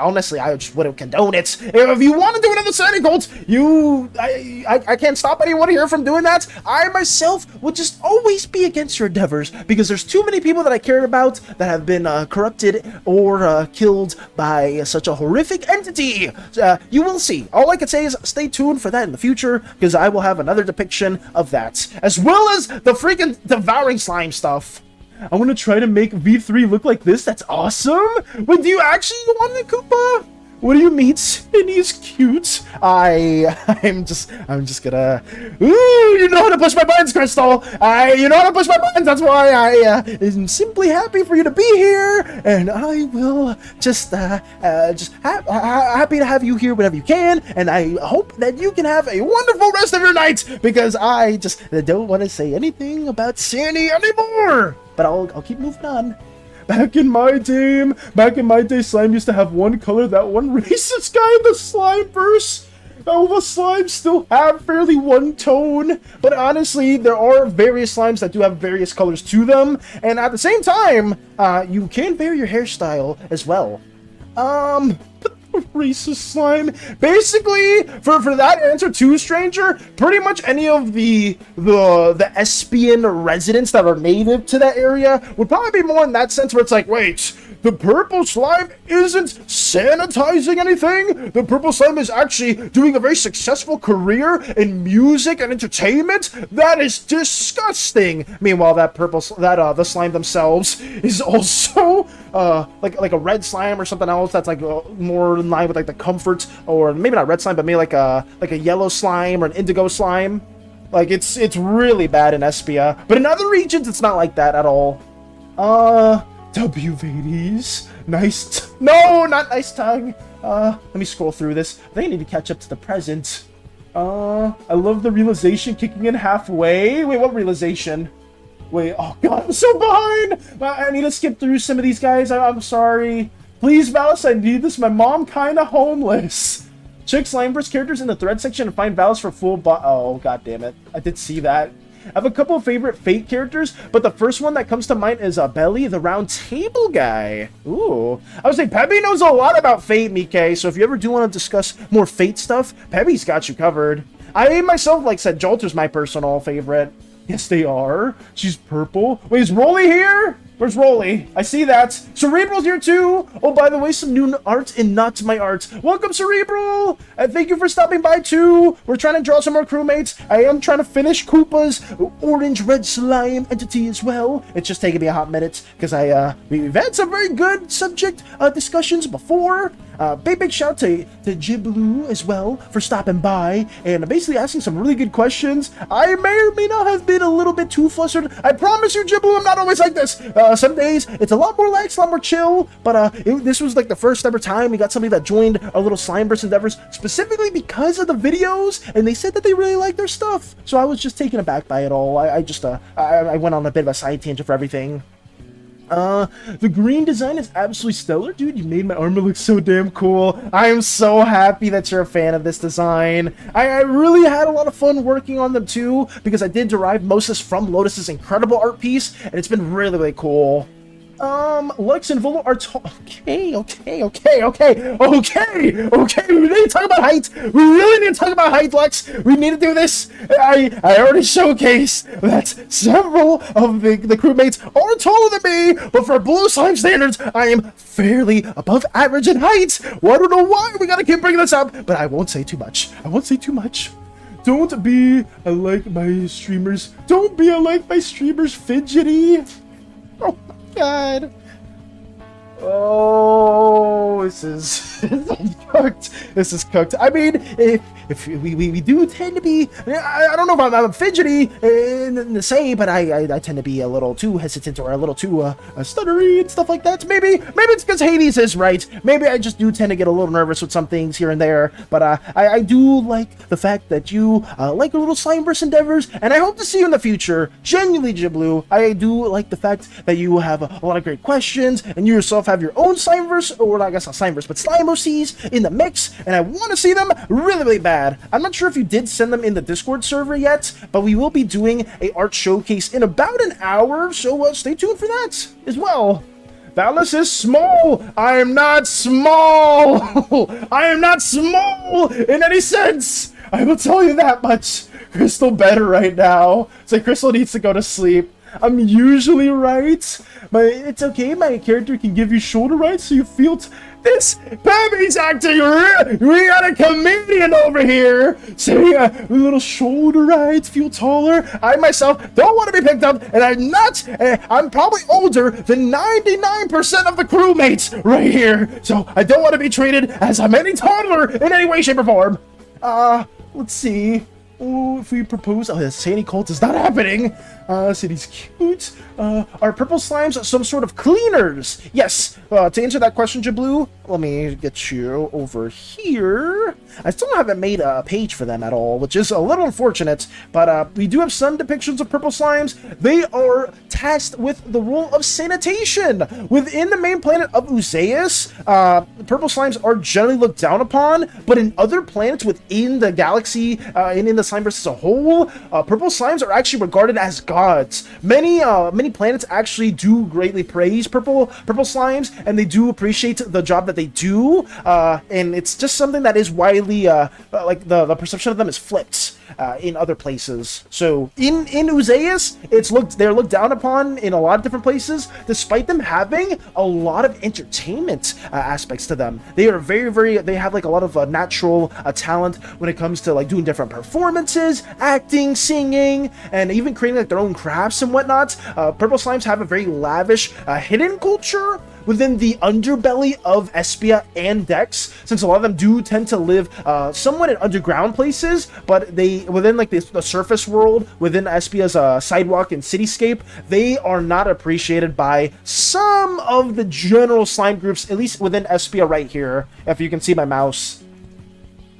honestly, I just wouldn't condone it. If you want to do another SANI cult, I can't stop anyone here from doing that. I myself would just always be against your endeavors because there's too many people that I cared about that have been corrupted or killed by such a horrific entity. You will see. All I can say is stay tuned for that in the future because I will have another depiction of that, as well as the freaking devouring slime stuff. I want to try to make V3 look like this. That's awesome. Wait, do you actually want a Koopa? What do you mean? He's cute. I'm just gonna. Ooh, you know how to push my buttons, Crystal. You know how to push my buttons. That's why I am simply happy for you to be here, and I will just happy to have you here whenever you can, and I hope that you can have a wonderful rest of your night because I just don't want to say anything about SANI anymore. But I'll keep moving on. Back in my day, slime used to have one color. That one racist guy in the Slimeverse. All the slimes still have fairly one tone, but honestly, there are various slimes that do have various colors to them, and at the same time, you can vary your hairstyle as well. Racist slime. Basically, for that answer too, stranger, pretty much any of the Espian residents that are native to that area would probably be more in that sense where it's like, wait, the purple slime isn't sanitizing anything. The purple slime is actually doing a very successful career in music and entertainment. That is disgusting. Meanwhile, the slime themselves is also like a red slime or something else that's like more in line with like the comfort, or maybe not red slime, but maybe like a yellow slime or an indigo slime. Like it's really bad in Espia, but in other regions it's not like that at all. WVDs. No, not nice tongue. Let me scroll through this. I think I need to catch up to the present. I love the realization kicking in halfway. Wait, what realization? Wait, oh god, I'm so behind! I need to skip through some of these guys. I'm sorry. Please, Valis, I need this. My mom kinda homeless. Check Slimeverse characters in the thread section and find Valis for full oh, god damn it. I did see that. I have a couple of favorite Fate characters, but the first one that comes to mind is Belly, the round table guy. Ooh. I would say Peppy knows a lot about Fate, Mike, so if you ever do want to discuss more Fate stuff, Peppy's got you covered. I myself, like said, Jolter's my personal favorite. Yes, they are. She's purple. Wait, is Rolly here? Where's Rolly? I see that. Cerebral's here too. Oh, by the way, some new art in Not My Art. Welcome, Cerebral. And thank you for stopping by too. We're trying to draw some more crewmates. I am trying to finish Koopa's orange-red slime entity as well. It's just taking me a hot minute because we've had some very good subject discussions before. Big shout to Jiblu as well for stopping by and basically asking some really good questions. I may or may not have been a little bit too flustered. I promise you, Jiblu, I'm not always like this. Some days it's a lot more lax, a lot more chill, but this was like the first ever time we got somebody that joined our little Slimeverse endeavors specifically because of the videos, and they said that they really liked their stuff. So I was just taken aback by it all. I went on a bit of a side tangent for everything. The green design is absolutely stellar. Dude, you made my armor look so damn cool. I am so happy that you're a fan of this design. I really had a lot of fun working on them too, because I did derive most of this from Lotus's incredible art piece, and it's been really, really cool. Lux and Volo are tall. Okay. We need to talk about height. We really need to talk about height, Lux. We need to do this. I already showcased that several of the crewmates are taller than me, but for blue slime standards, I am fairly above average in height. Well, I don't know why we gotta keep bringing this up, but I won't say too much. Don't be like my streamers. Don't be like my streamers fidgety. Oh my god. Oh, this is cooked. This is cooked. I mean, if we do tend to be, I don't know if I'm fidgety in the say, but I tend to be a little too hesitant or a little too stuttery and stuff like that. Maybe it's because Hades is right. Maybe I just do tend to get a little nervous with some things here and there. But I do like the fact that you like your little Slimeverse endeavors, and I hope to see you in the future. Genuinely, Jiblu, I do like the fact that you have a lot of great questions, and you yourself have your own Slimeverse, or I guess not Slimeverse, but Slime OCs in the mix, and I want to see them really bad. I'm not sure if you did send them in the Discord server yet, but we will be doing a art showcase in about an hour, so stay tuned for that as well. Valis is small. I am not small. I am not small in any sense. I will tell you that much. Crystal better right now. So Crystal needs to go to sleep. I'm usually right, but it's okay. My character can give you shoulder rights so you feel this. Baby's acting. We got a comedian over here saying a little shoulder rights, feel taller. I myself don't want to be picked up, and I'm not. I'm probably older than 99% of the crewmates right here, so I don't want to be treated as I'm any taller in any way, shape, or form. Let's see. Oh, if we propose, the SANI cult is not happening. City's cute. Are purple slimes some sort of cleaners? Yes. To answer that question, Jablu, let me get you over here. I still haven't made a page for them at all, which is a little unfortunate, but we do have some depictions of purple slimes. They are tasked with the role of sanitation. Within the main planet of Uzeus, purple slimes are generally looked down upon, but in other planets within the galaxy, and in the Slimeverse as a whole, purple slimes are actually regarded as gods. Many planets actually do greatly praise purple slimes, and they do appreciate the job that they do, and it's just something that is widely like the perception of them is flipped in other places. So in Uzeus, they're looked down upon in a lot of different places, despite them having a lot of entertainment aspects to them. They are they have like a lot of natural talent when it comes to like doing different performances, acting, singing, and even creating like their own crafts and whatnot. Purple slimes have a very lavish hidden culture within the underbelly of Espia and Dex, since a lot of them do tend to live somewhat in underground places, but within like the surface world, within Espia's sidewalk and cityscape, they are not appreciated by some of the general slime groups, at least within Espia right here, if you can see my mouse.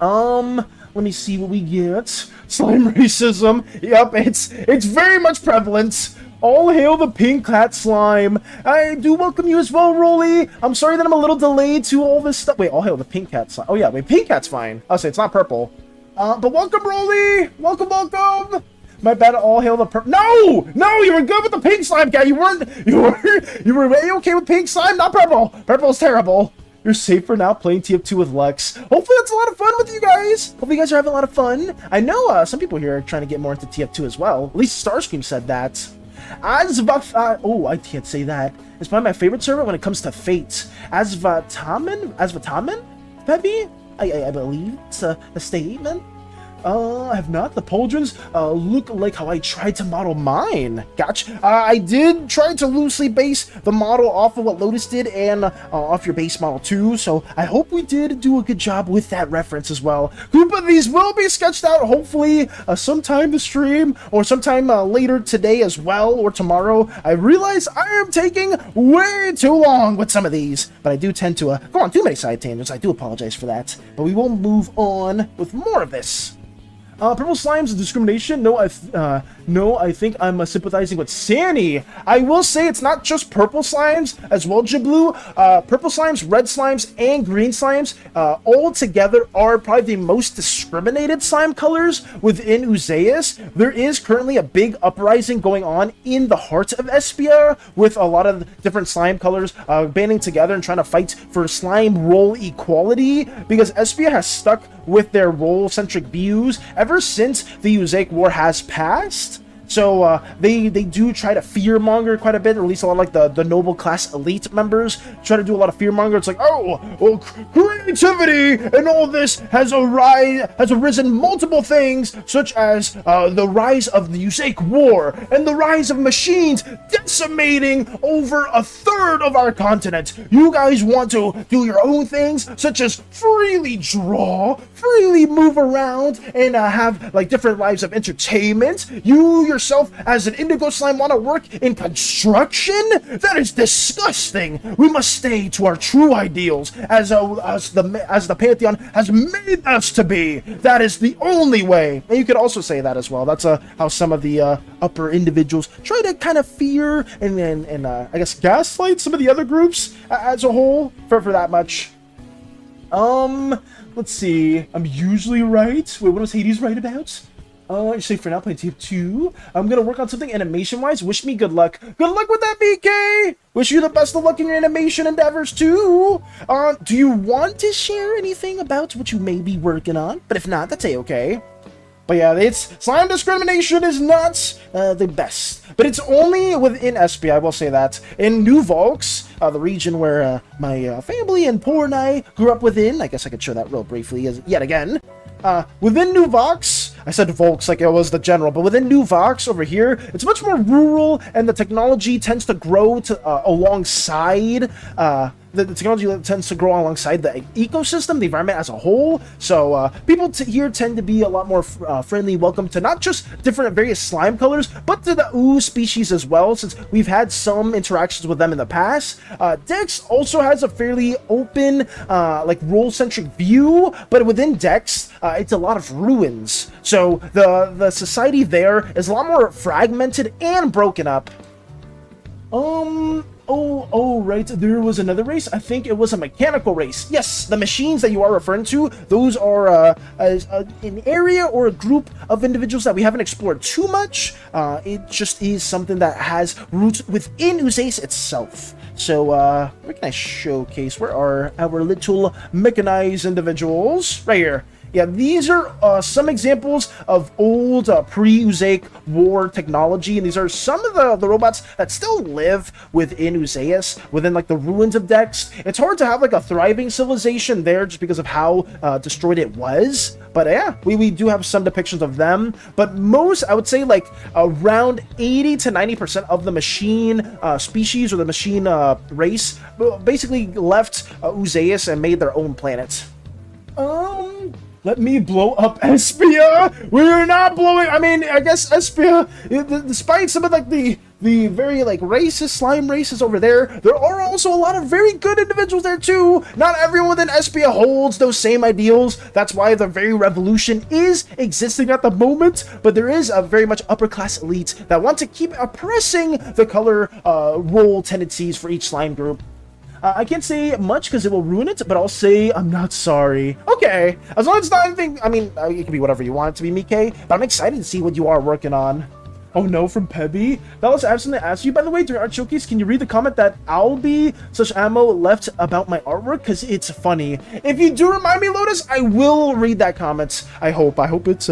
Let me see what we get. Slime racism. Yep, it's very much prevalent. All hail the pink cat slime. I do welcome you as well, Rolly. I'm sorry that I'm a little delayed to all this stuff. Wait, all hail the pink cat slime. Oh yeah, wait, pink cat's fine. I'll say it's not purple. But welcome, Rolly. Welcome. My bad. All hail the purple. No, you were good with the pink slime guy. You were okay with pink slime, not purple. Purple's terrible. You're safe for now playing TF2 with Lex. Hopefully that's a lot of fun with you guys. Hopefully you guys are having a lot of fun. I know some people here are trying to get more into TF2 as well. At least Starscream said that. Oh, I can't say that. It's probably my favorite server when it comes to Fate. Asvataman? Maybe? I believe it's a statement. I have not. The pauldrons look like how I tried to model mine. Gotcha. I did try to loosely base the model off of what Lotus did and off your base model too, so I hope we did do a good job with that reference as well. Group of these will be sketched out hopefully sometime this stream or sometime later today as well, or tomorrow. I realize I am taking way too long with some of these, but I do tend to go on too many side tangents. I do apologize for that, but we will move on with more of this. Purple slimes discrimination? No, I think I'm sympathizing with SANI. I will say it's not just purple slimes as well, Jiblu. Purple slimes, red slimes, and green slimes all together are probably the most discriminated slime colors within Uzeus. There is currently a big uprising going on in the heart of Espia with a lot of different slime colors banding together and trying to fight for slime role equality, because Espia has stuck with their role-centric views ever since the Uzaic War has passed. So they do try to fearmonger quite a bit, or at least a lot of like the noble class elite members try to do a lot of fearmonger. It's like, oh, creativity and all this has arisen multiple things, such as the rise of the Uzaic War and the rise of machines decimating over a third of our continent. You guys want to do your own things, such as freely draw, freely move around, and have like different lives of entertainment. You yourself as an indigo slime want to work in construction? That is disgusting. We must stay to our true ideals as the Pantheon has made us to be. That is the only way. And you could also say that as well. That's how some of the upper individuals try to kind of fear and I guess gaslight some of the other groups as a whole for that much. Let's see. I'm usually right. Wait, what was Hades right about? You say for now, playing tape 2. I'm gonna work on something animation-wise. Wish me good luck. Good luck with that, BK! Wish you the best of luck in your animation endeavors, too! Do you want to share anything about what you may be working on? But if not, that's a-okay. But yeah, it's slime discrimination is not the best. But it's only within SP, I will say that. In New Volks, the region where my family and Poor and I grew up within, I guess I could show that real briefly yet again. Within New Vox, I said Volks like it was the general, but within New Vox over here, it's much more rural, and the technology tends to grow to alongside the technology tends to grow alongside the ecosystem, the environment as a whole. So people here tend to be a lot more friendly, welcome to not just different various slime colors, but to the ooze species as well, since we've had some interactions with them in the past. Dex also has a fairly open, like role-centric view, but within Dex, it's a lot of ruins. So the society there is a lot more fragmented and broken up. Oh, right, there was another race. I think it was a mechanical race. Yes, the machines that you are referring to, those are an area or a group of individuals that we haven't explored too much. It just is something that has roots within Uzeus itself. So, where can I showcase? Where are our little mechanized individuals? Right here. Yeah, these are some examples of old pre-Uzaic War technology, and these are some of the robots that still live within Uzeus, within like the ruins of Dex. It's hard to have like a thriving civilization there just because of how destroyed it was. But yeah, we do have some depictions of them. But most, I would say like around 80 to 90% of the machine species or the machine race basically left Uzeus and made their own planet. Let me blow up Espia. We're not blowing. I mean, I guess Espia, despite some of like the very like racist slime races over there are also a lot of very good individuals there too. Not everyone within Espia holds those same ideals. That's why the very revolution is existing at the moment. But there is a very much upper class elite that want to keep oppressing the color role tendencies for each slime group. I can't say much because it will ruin it, but I'll say I'm not sorry. Okay, as long as it's not anything, I mean, it can be whatever you want it to be, Mike, but I'm excited to see what you are working on. Oh no, from Pebby? That was absolutely asked you, by the way, during Art Showcase, can you read the comment that Albie/Ammo left about my artwork? Because it's funny. If you do remind me, Lotus, I will read that comment. I hope it's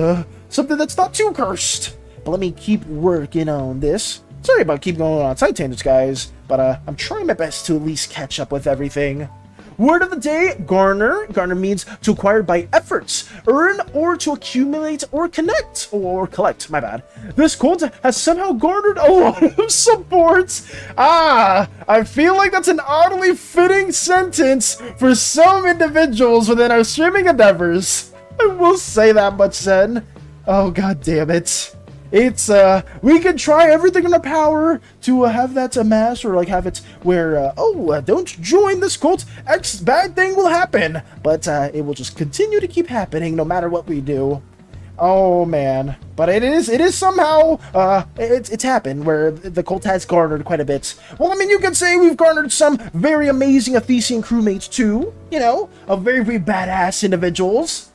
something that's not too cursed. But let me keep working on this. Sorry about keep going on side tangents, guys, but I'm trying my best to at least catch up with everything. Word of the day, garner. Garner means to acquire by efforts, earn, or to accumulate or connect, or collect, my bad. This quote has somehow garnered a lot of support. I feel like that's an oddly fitting sentence for some individuals within our streaming endeavors. I will say that much then. Oh, god damn it. It's, we can try everything in our power to have that amass, or like have it where, don't join this cult, X bad thing will happen, but it will just continue to keep happening no matter what we do. Oh man, but it is somehow it's happened where the cult has garnered quite a bit. Well, I mean, you could say we've garnered some very amazing Athesian crewmates too. You know, of very badass individuals.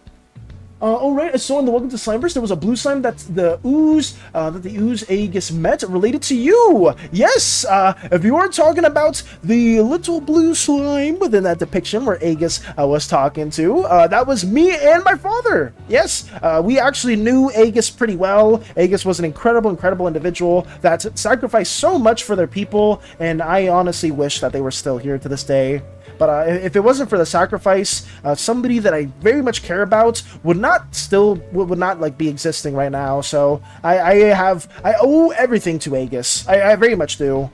Alright, so in the Welcome to Slimeverse, there was a blue slime that the ooze Aegis met related to you. Yes, if you are talking about the little blue slime within that depiction where Aegis was talking to, that was me and my father. Yes, we actually knew Aegis pretty well. Aegis was an incredible individual that sacrificed so much for their people, and I honestly wish that they were still here to this day. But if it wasn't for the sacrifice, somebody that I very much care about would not like be existing right now. So I owe everything to Aegis. I very much do.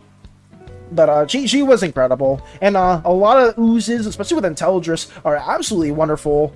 But she was incredible, and a lot of oozes, especially with Intelligence, are absolutely wonderful.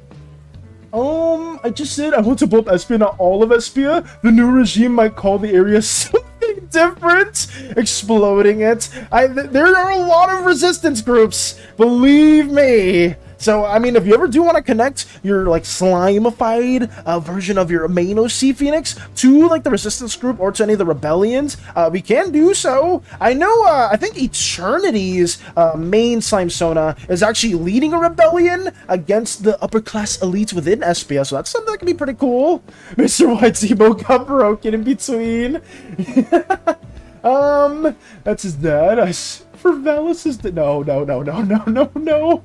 I just said I want to blow up Espia, not all of Espia. The new regime might call the area something different. Exploding it. There are a lot of resistance groups, believe me. So, I mean, if you ever do want to connect your, like, slimified version of your main OC Phoenix to, like, the Resistance group or to any of the Rebellions, we can do so. I know, I think Eternity's main Slime Sona is actually leading a rebellion against the upper-class elites within Espia, so that's something that can be pretty cool. Mr. White's emo got broken in between. That's his dad. For Valis is no.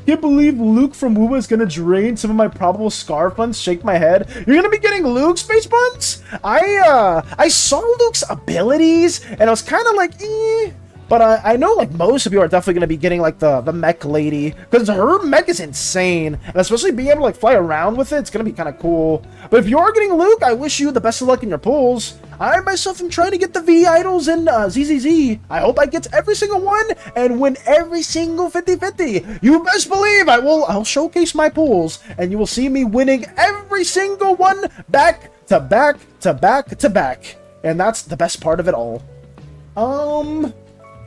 Can't believe Luke from Woowa is gonna drain some of my probable scar funds. Shake my head. You're gonna be getting Luke, Space Buns? I saw Luke's abilities and I was kind of like, eh. But I know like most of you are definitely gonna be getting like the mech lady, because her mech is insane, and especially being able to like fly around with it, it's gonna be kind of cool. But if you are getting Luke, I wish you the best of luck in your pulls. I myself am trying to get the V idols in ZZZ. I hope I get every single one and win every single 50-50. You best believe I'll showcase my pulls, and you will see me winning every single one back to back to back to back. And that's the best part of it all.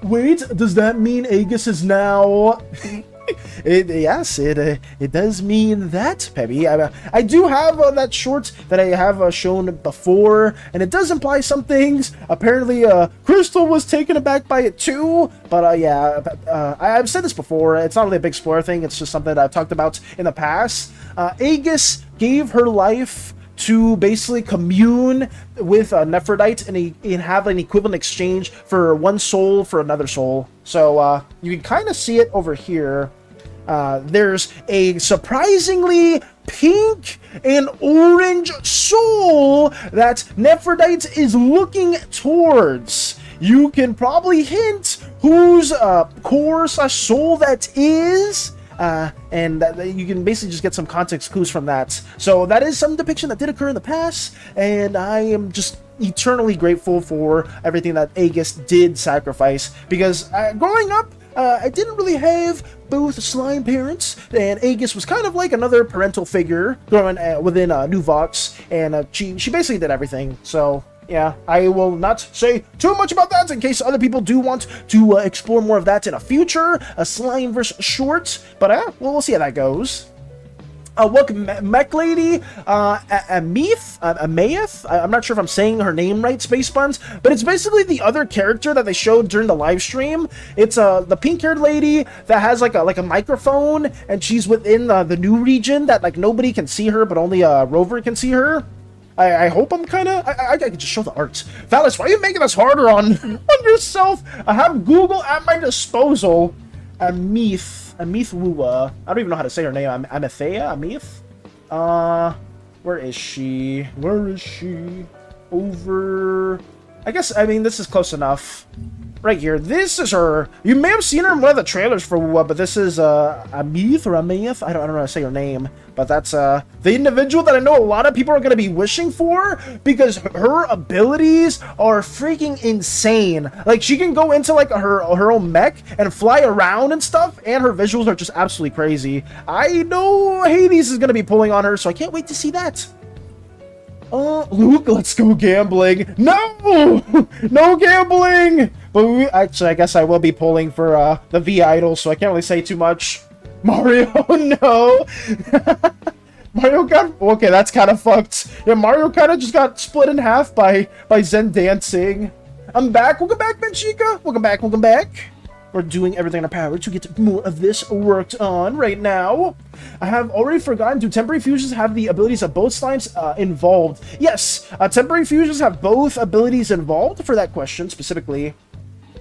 Wait, does that mean Aegis is now... Yes, it does mean that, Pebby. I do have that short that I have shown before, and it does imply some things. Apparently, Crystal was taken aback by it too, but yeah, I've said this before. It's not really a big spoiler thing. It's just something that I've talked about in the past. Aegis gave her life to basically commune with Nephrodite and have an equivalent exchange for one soul for another soul. So you can kind of see it over here. There's a surprisingly pink and orange soul that Nephrodite is looking towards. You can probably hint whose core/soul that is. And you can basically just get some context clues from that. So that is some depiction that did occur in the past, and I am just eternally grateful for everything that Aegis did sacrifice, because growing up, I didn't really have both slime parents, and Aegis was kind of like another parental figure growing within Nuvox, and she basically did everything. So yeah, I will not say too much about that in case other people do want to explore more of that in a future, a Slimeverse short, but we'll see how that goes. Welcome, Mech Lady, Amath? I'm not sure if I'm saying her name right, Space Buns, but it's basically the other character that they showed during the live stream. It's the pink-haired lady that has like a microphone, and she's within the new region that like nobody can see her, but only Rover can see her. I hope I'm kind of... I can just show the art. Valis, why are you making this harder on yourself? I have Google at my disposal. Amath Woowa. I don't even know how to say her name. Amath? Where is she? Where is she? Over... I mean, this is close enough. Right here. This is her. You may have seen her in one of the trailers for Woowa, but this is Amath or Amath. I don't know how to say her name, but that's the individual that I know a lot of people are going to be wishing for, because her abilities are freaking insane. Like, she can go into like her own mech and fly around and stuff, and her visuals are just absolutely crazy. I know Hades is going to be pulling on her, so I can't wait to see that. Luke, let's go gambling. No! No gambling! But actually, I guess I will be pulling for the V idol, so I can't really say too much. Mario, no! Mario got... Okay, that's kind of fucked. Yeah, Mario kind of just got split in half by Zen dancing. I'm back. Welcome back, Benchika. Welcome back. Welcome back. We're doing everything in our power to get more of this worked on right now. I have already forgotten, do temporary fusions have the abilities of both slimes involved? Yes, temporary fusions have both abilities involved for that question specifically.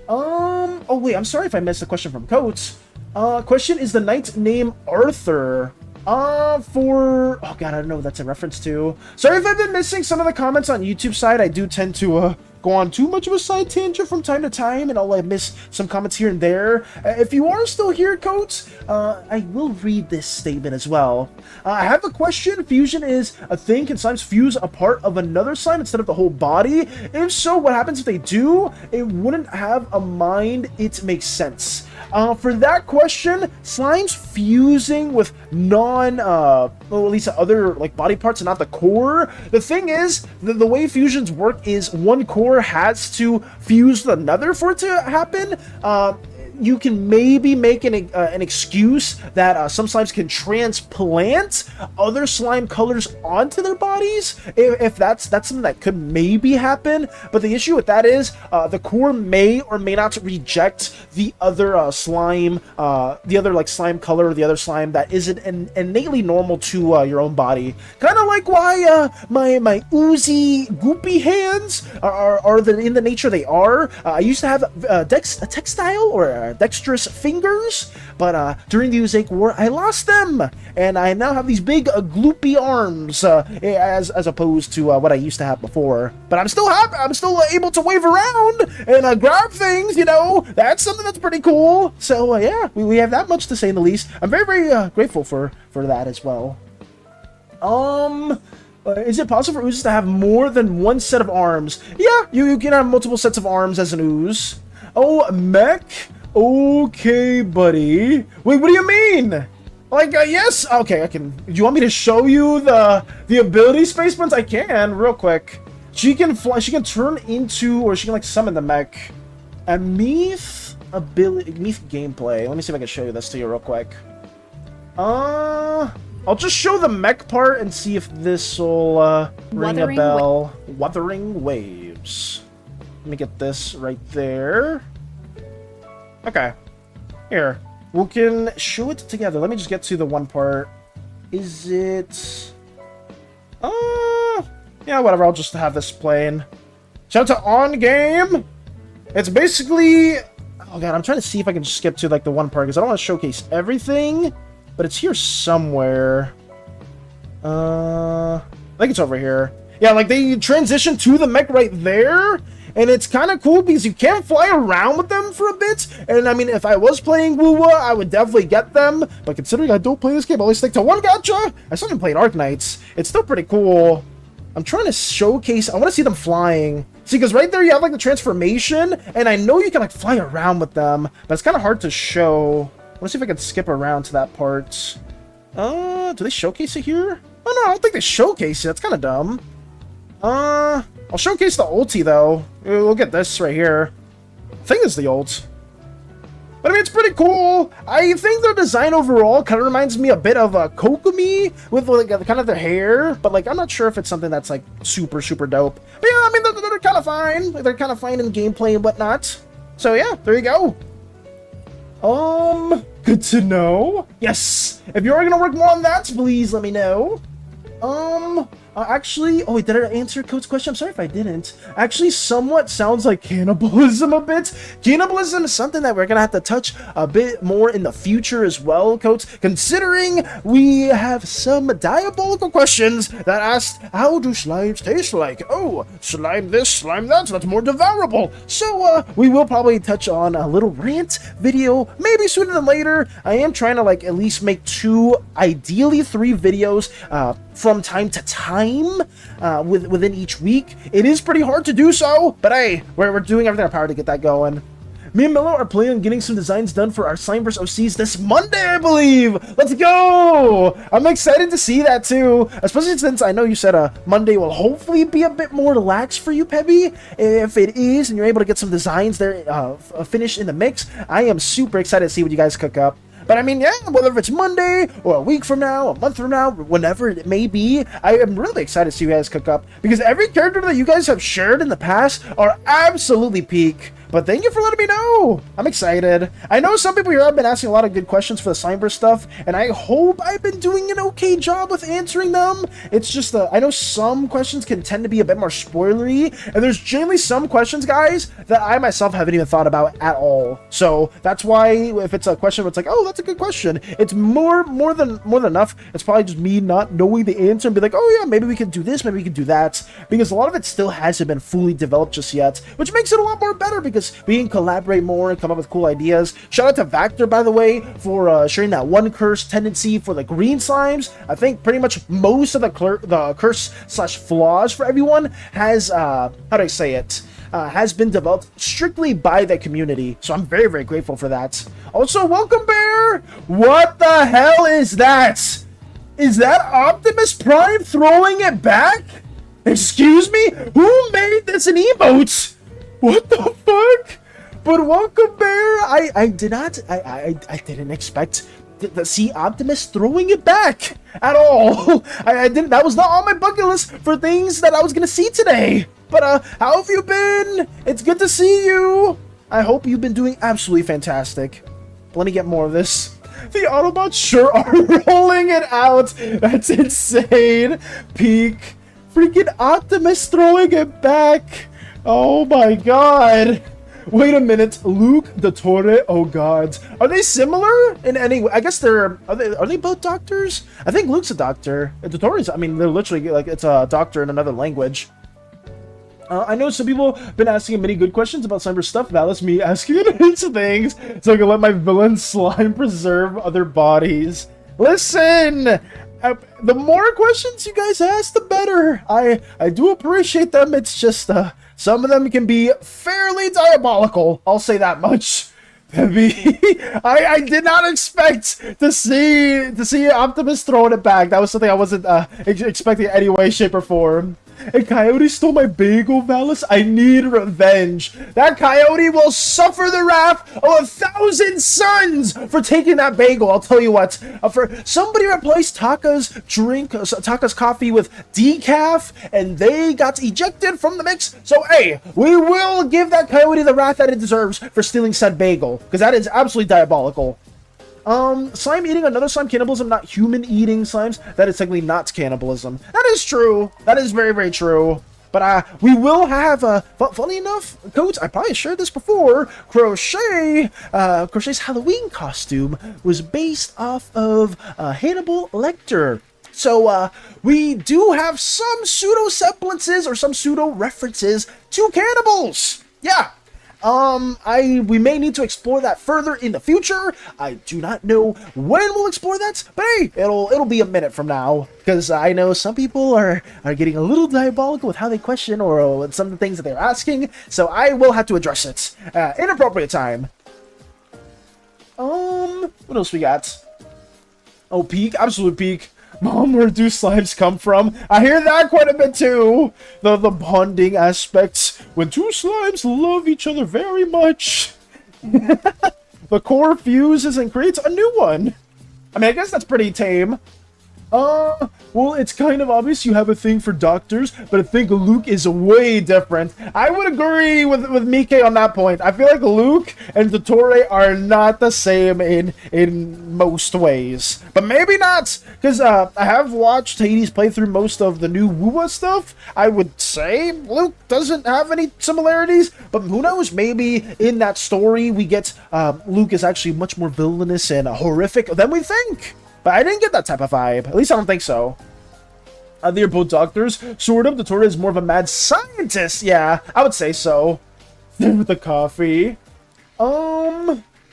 Oh wait, I'm sorry if I missed the question from Coates. Question, is the knight's name Arthur? Oh god, I don't know what that's a reference to. Sorry if I've been missing some of the comments on YouTube side. I do tend to go on too much of a side tangent from time to time, and I'll miss some comments here and there. If you are still here, Coates, I will read this statement as well. I have a question. Fusion is a thing. Can slimes fuse a part of another slime instead of the whole body? If so, what happens if they do? It wouldn't have a mind. It makes sense. For that question, slimes fusing with well, at least other like body parts and not the core. The thing is, the way fusions work is one core has to fuse with another for it to happen. You can maybe make an excuse that some slimes can transplant other slime colors onto their bodies, if that's something that could maybe happen. But the issue with that is the core may or may not reject the other slime, the other like slime color, or the other slime that isn't innately normal to your own body. Kind of like why my oozy goopy hands are in the nature they are. I used to have a textile or dexterous fingers, but during the Uzake War, I lost them, and I now have these big gloopy arms, as opposed to what I used to have before. But I'm still happy. I'm still able to wave around and grab things. You know, that's something that's pretty cool. So yeah, we have that much to say in the least. I'm very, very grateful for that as well. Is it possible for oozes to have more than one set of arms? Yeah, you can have multiple sets of arms as an ooze. Oh, mech? Okay, buddy. Wait, what do you mean? Like, yes? Okay, I can... Do you want me to show you the ability space buttons? I can, real quick. She can fly, she can turn into, or she can, like, summon the mech. And Meath gameplay. Let me see if I can show you this to you real quick. I'll just show the mech part and see if this will ring a bell. Wuthering Waves. Let me get this right there. Okay. Here. We can show it together. Let me just get to the one part. Is it... yeah, whatever. I'll just have this playing. Shout out to On Game. It's basically... Oh god, I'm trying to see if I can just skip to like the one part because I don't want to showcase everything. But it's here somewhere. I think it's over here. Yeah, like they transition to the mech right there. And it's kind of cool because you can fly around with them for a bit. And I mean, if I was playing Wuwa, I would definitely get them. But considering I don't play this game, I always stick to one gacha. I still haven't played Arknights. It's still pretty cool. I'm trying to showcase. I want to see them flying. See, because right there you have like the transformation. And I know you can like fly around with them. But it's kind of hard to show. I want to see if I can skip around to that part. Do they showcase it here? Oh no, I don't think they showcase it. That's kind of dumb. I'll showcase the ulti though. We'll get this right here. I think it's the ult. But I mean, it's pretty cool. I think their design overall kind of reminds me a bit of Kokumi with like kind of their hair. But like, I'm not sure if it's something that's like super, super dope. But yeah, I mean, they're kind of fine. Like, they're kind of fine in gameplay and whatnot. So yeah, there you go. Good to know. Yes. If you are gonna work more on that, please let me know. Actually, oh wait, did I answer Code's question? I'm sorry if I didn't. Actually, somewhat sounds like cannibalism a bit. Cannibalism is something that we're gonna have to touch a bit more in the future as well, Codes, considering we have some diabolical questions that asked, how do slimes taste like? Oh, slime this, slime that, so that's more devourable. So, we will probably touch on a little rant video, maybe sooner than later. I am trying to, like, at least make 2, ideally 3 videos, from time to time within each week. It is pretty hard to do so, but hey, we're doing everything in our power to get that going. Me and Milo are planning on getting some designs done for our Slimeverse OCs this Monday, I believe! Let's go! I'm excited to see that too, especially since I know you said Monday will hopefully be a bit more relaxed for you, Pebby. If it is, and you're able to get some designs there finished in the mix, I am super excited to see what you guys cook up. But I mean, yeah, whether it's Monday or a week from now, a month from now, whenever it may be, I am really excited to see you guys cook up, because every character that you guys have shared in the past are absolutely peak. But thank you for letting me know. I'm excited. I know some people here have been asking a lot of good questions for the Slimeverse stuff, and I hope I've been doing an okay job with answering them. It's just, I know some questions can tend to be a bit more spoilery, and there's generally some questions, guys, that I myself haven't even thought about at all. So that's why if it's a question where it's like, oh, that's a good question, it's more than enough. It's probably just me not knowing the answer and be like, oh yeah, maybe we can do this, maybe we can do that, because a lot of it still hasn't been fully developed just yet, which makes it a lot more better because we can collaborate more and come up with cool ideas. Shout out to Vactor, by the way, for sharing that one curse tendency for the green slimes. I think pretty much most of the curse slash flaws for everyone has, how do I say it? Has been developed strictly by the community. So I'm very, very grateful for that. Also, welcome, Bear! What the hell is that? Is that Optimus Prime throwing it back? Excuse me? Who made this an emote? What the fuck? But welcome, Bear. I didn't expect to see Optimus throwing it back at all. I didn't. That was not on my bucket list for things that I was gonna see today. But how have you been? It's good to see you. I hope you've been doing absolutely fantastic. Let me get more of this. The Autobots sure are rolling it out. That's insane. Peak. Freaking Optimus throwing it back. Oh my god. Wait a minute. Luke, Dottore, oh god. Are they similar in any way? I guess are they both doctors? I think Luke's a doctor. Dottore's, I mean, they're literally like, it's a doctor in another language. I know some people have been asking many good questions about Slimeverse stuff. Now that's me asking it things so I can let my villain slime preserve other bodies. Listen! The more questions you guys ask, the better. I do appreciate them. It's just, some of them can be fairly diabolical. I'll say that much. I did not expect to see Optimus throwing it back. That was something I wasn't expecting in any way, shape, or form. A coyote stole my bagel, Valis. I need revenge. That coyote will suffer the wrath of 1,000 suns for taking that bagel. I'll tell you what. For somebody replaced Taka's coffee with decaf, and they got ejected from the mix. So hey, we will give that coyote the wrath that it deserves for stealing said bagel, because that is absolutely diabolical. Slime eating another slime cannibalism, not human eating slimes. That is technically not cannibalism. That is true. That is very, very true. But we will have, funny enough, Codes, I probably shared this before, Crochet's Halloween costume was based off of Hannibal Lecter. So, we do have some pseudo-semblances or some pseudo-references to cannibals. Yeah. We may need to explore that further in the future. I do not know when we'll explore that, but hey, it'll be a minute from now, because I know some people are getting a little diabolical with how they question or with some of the things that they're asking, so I will have to address it in appropriate time. What else we got? Oh, peak, absolute peak. Mom, where do slimes come from? I hear that quite a bit too. The bonding aspects. When two slimes love each other very much. The core fuses and creates a new one. I mean, I guess that's pretty tame. Well, it's kind of obvious you have a thing for doctors, but I think Luke is way different. I would agree with Mike on that point. I feel like Luke and Dottore are not the same in most ways. But maybe not, because I have watched Hades play through most of the new Woowa stuff. I would say Luke doesn't have any similarities, but who knows? Maybe in that story we get Luke is actually much more villainous and horrific than we think. But I didn't get that type of vibe. At least I don't think so. They're both doctors. Sort of. Dottore is more of a mad scientist. Yeah, I would say so. Then with the coffee.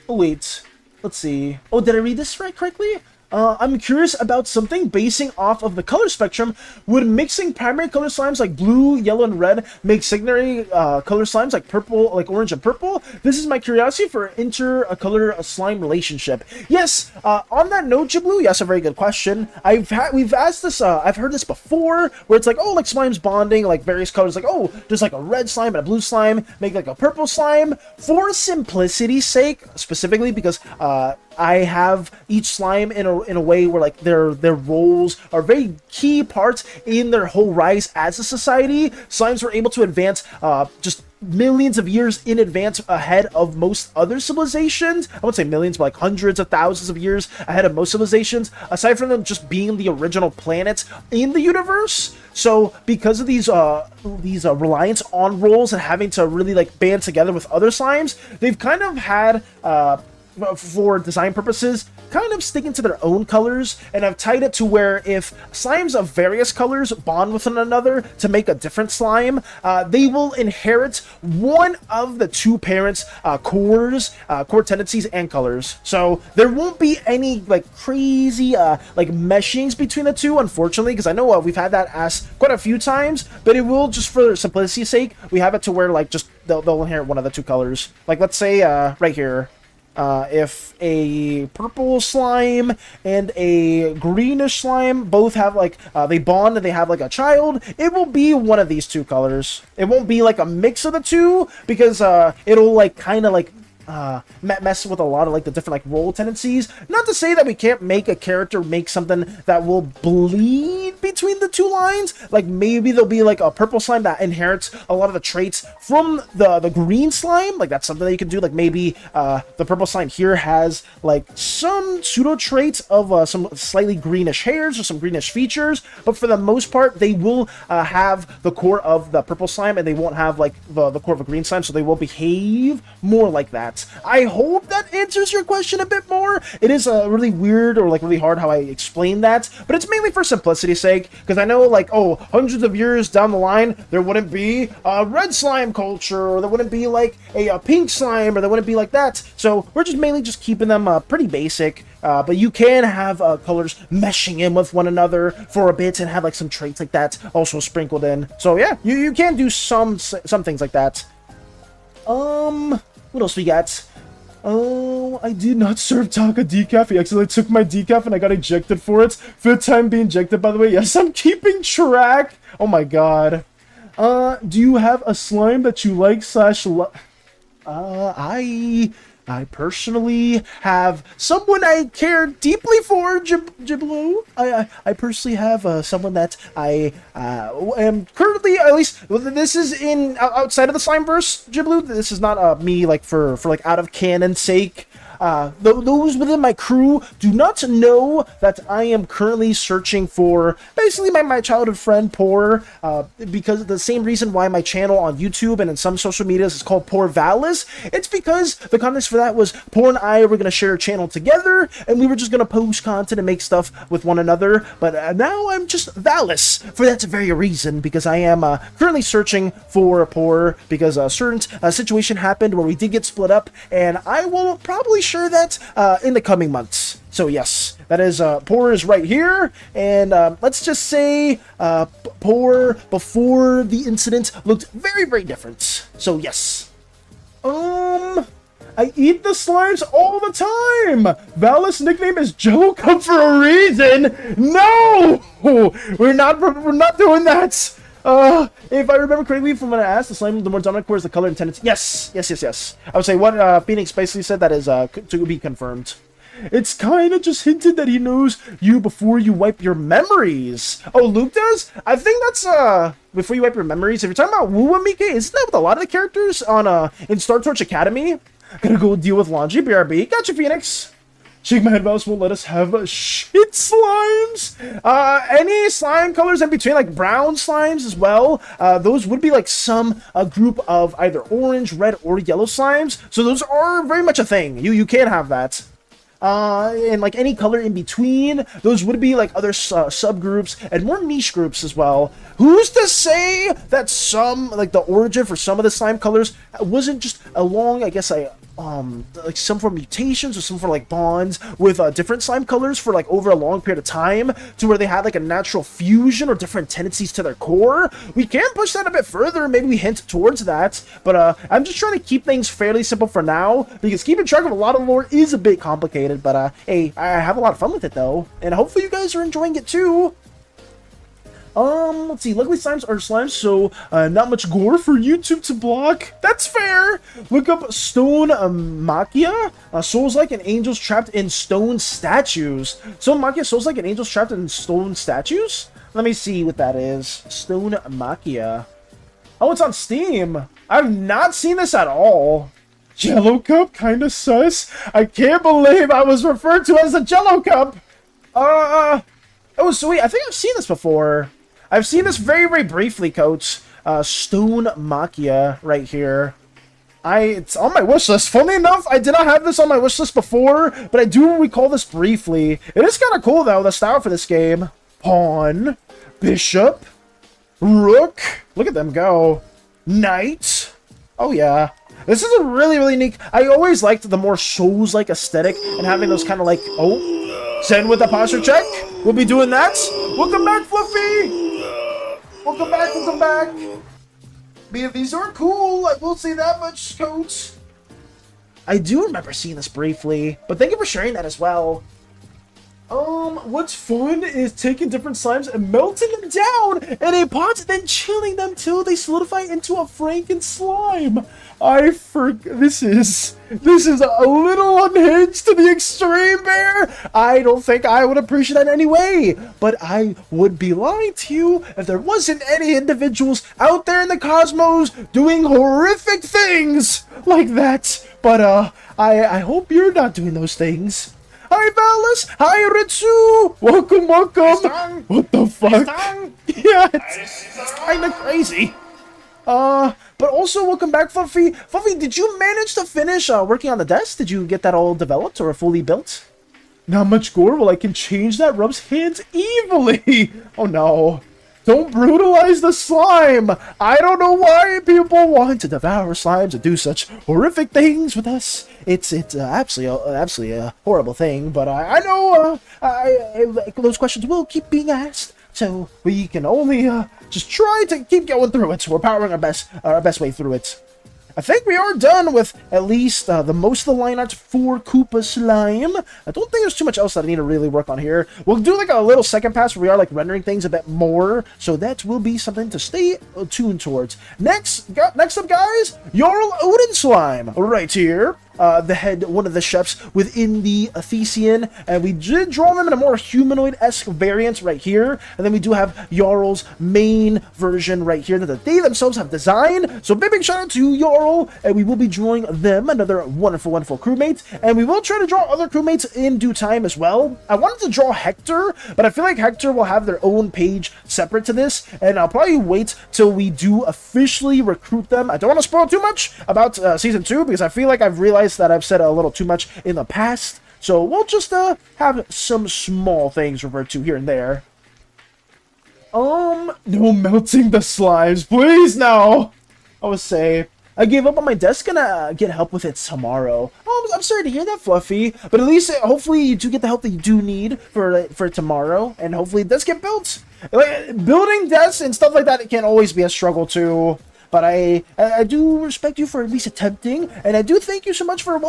Wait. Let's see. Oh, did I read this right correctly? I'm curious about something basing off of the color spectrum. Would mixing primary color slimes like blue, yellow, and red make secondary color slimes like purple, like orange and purple? This is my curiosity for inter-color slime relationship. Yes, on that note, Jiblu, yes, a very good question. We've asked this, I've heard this before, where it's like, oh, like slimes bonding, like various colors, like, oh, there's like a red slime and a blue slime, make like a purple slime. For simplicity's sake, specifically because I have each slime in a way where like their roles are very key parts in their whole rise as a society. Slimes were able to advance just millions of years in advance ahead of most other civilizations. I wouldn't say millions, but like hundreds of thousands of years ahead of most civilizations, aside from them just being the original planets in the universe. So because of these reliance on roles and having to really like band together with other slimes, they've kind of had for design purposes, kind of sticking to their own colors, and I've tied it to where if slimes of various colors bond with one another to make a different slime, they will inherit one of the two parents' core tendencies and colors. So there won't be any like crazy like meshings between the two, unfortunately, because I know we've had that asked quite a few times, but it will, just for simplicity's sake, we have it to where like just they'll inherit one of the two colors. Like let's say right here, if a purple slime and a greenish slime both have like they bond and they have like a child, it will be one of these two colors. It won't be like a mix of the two, because it'll like kind of like mess with a lot of like the different like role tendencies. Not to say that we can't make a character make something that will bleed between the two lines. Like maybe there'll be like a purple slime that inherits a lot of the traits from the green slime. Like that's something that you can do. Like maybe the purple slime here has like some pseudo traits of some slightly greenish hairs or some greenish features, but for the most part they will have the core of the purple slime and they won't have like the core of a green slime, so they will behave more like that. I hope that answers your question a bit more. It is really weird or like really hard how I explain that, but it's mainly for simplicity's sake, because I know like, oh, hundreds of years down the line there wouldn't be a red slime culture, or there wouldn't be like a pink slime, or there wouldn't be like that. So we're just mainly just keeping them pretty basic, but you can have colors meshing in with one another for a bit and have like some traits like that also sprinkled in. So yeah, you can do some things like that. What else we got? Oh, I did not serve Taka decaf. He accidentally took my decaf and I got ejected for it. Fifth time being ejected, by the way. Yes, I'm keeping track. Oh my god. Do you have a slime that you like I personally have someone I care deeply for, Giblo. I personally have someone that I am currently, at least this is in outside of the Slimeverse, Giblo. This is not me like for like out of canon sake. Those within my crew do not know that I am currently searching for basically my childhood friend, Poor, because of the same reason why my channel on YouTube and in some social medias is called PLEAAASE. It's because the context for that was Poor and I were going to share a channel together, and we were just going to post content and make stuff with one another, but now I'm just Valis for that very reason, because I am currently searching for Poor, because a certain situation happened where we did get split up, and I will probably share that in the coming months. So yes, that is Poor is right here, and let's just say Poor before the incident looked very, very different. So yes. I eat the slimes all the time. Valis' nickname is Jello Cup for a reason. No, we're not doing that. If I remember correctly from when I asked, the slime, the more dominant core is the color and tendency. Yes. I would say what Phoenix basically said, that is to be confirmed. It's kind of just hinted that he knows you before you wipe your memories. Oh, Luke does? I think that's before you wipe your memories. If you're talking about Wu Amike, isn't that with a lot of the characters on in Star Torch Academy? Gotta go deal with laundry, BRB. Gotcha, Phoenix. Shake my head, Mouse won't let us have shit slimes. Any slime colors in between, like brown slimes as well. Those would be like some group of either orange, red, or yellow slimes. So those are very much a thing. You can have that. And like any color in between, those would be like other subgroups and more niche groups as well. Who's to say that some, like the origin for some of the slime colors wasn't just along, I guess, like some for mutations or some for like bonds with different slime colors for like over a long period of time, to where they had like a natural fusion or different tendencies to their core. We can push that a bit further, maybe we hint towards that, but I'm just trying to keep things fairly simple for now, because keeping track of a lot of lore is a bit complicated. But hey, I have a lot of fun with it though, and hopefully you guys are enjoying it too. Let's see. Luckily, slimes are slimes, so not much gore for YouTube to block. That's fair. Look up Stone Machia. Souls like an angels trapped in stone statues. Stone Machia, souls like an angels trapped in stone statues? Let me see what that is. Stone Machia. Oh, it's on Steam. I've not seen this at all. Jello Cup? Kinda sus. I can't believe I was referred to as a Jello Cup. Oh, sweet. I think I've seen this before. I've seen this very, very briefly, Coach. Stone Machia right here. It's on my wish list. Funny enough, I did not have this on my wish list before, but I do recall this briefly. It is kind of cool, though, the style for this game. Pawn, bishop, rook. Look at them go. Knight. Oh, yeah. This is a really, really neat... I always liked the more Souls-like aesthetic and having those kind of like... Oh, send with a posture check. We'll be doing that. Welcome back, Fluffy. Welcome back, welcome back. Man, these are cool. I will say that much, Coach. I do remember seeing this briefly, but thank you for sharing that as well. What's fun is taking different slimes and melting them down in a pot, then chilling them till they solidify into a Franken slime. This is a little unhinged to the extreme, Bear. I don't think I would appreciate that in any way, but I would be lying to you if there wasn't any individuals out there in the cosmos doing horrific things like that. But I hope you're not doing those things. Hi, Valis! Hi, Ritsu! Welcome, welcome! What the fuck? Yeah, it's kinda crazy. But also, welcome back, Fluffy. Fluffy, did you manage to finish working on the desk? Did you get that all developed or fully built? Not much gore. Well, I can change that. Rubs hands evilly. Oh, no. Don't brutalize the slime! I don't know why people want to devour slimes and do such horrific things with us. It's absolutely a horrible thing, but I know those questions will keep being asked, so we can only just try to keep going through it. We're powering our best way through it. I think we are done with at least the most of the line art for Koopa Slime. I don't think there's too much else that I need to really work on here. We'll do like a little second pass where we are like rendering things a bit more, so that will be something to stay tuned towards. Next up, guys, Jarl Odin Slime right here. The head, one of the chefs within the Thesean, and we did draw them in a more humanoid-esque variant right here, and then we do have Jarl's main version right here that they themselves have designed, so big shout out to Jarl, and we will be drawing them, another wonderful, wonderful crewmate, and we will try to draw other crewmates in due time as well. I wanted to draw Hector, but I feel like Hector will have their own page separate to this, and I'll probably wait till we do officially recruit them. I don't want to spoil too much about Season 2, because I feel like I've realized that I've said a little too much in the past, so we'll just have some small things revert to here and there. No melting the slimes, please, no. I would say I gave up on my desk and get help with it tomorrow. Oh, I'm sorry to hear that, Fluffy, but at least hopefully you do get the help that you do need for tomorrow, and hopefully it does get built. Like, building desks and stuff like that, it can always be a struggle too. But I do respect you for at least attempting, and I do thank you so much for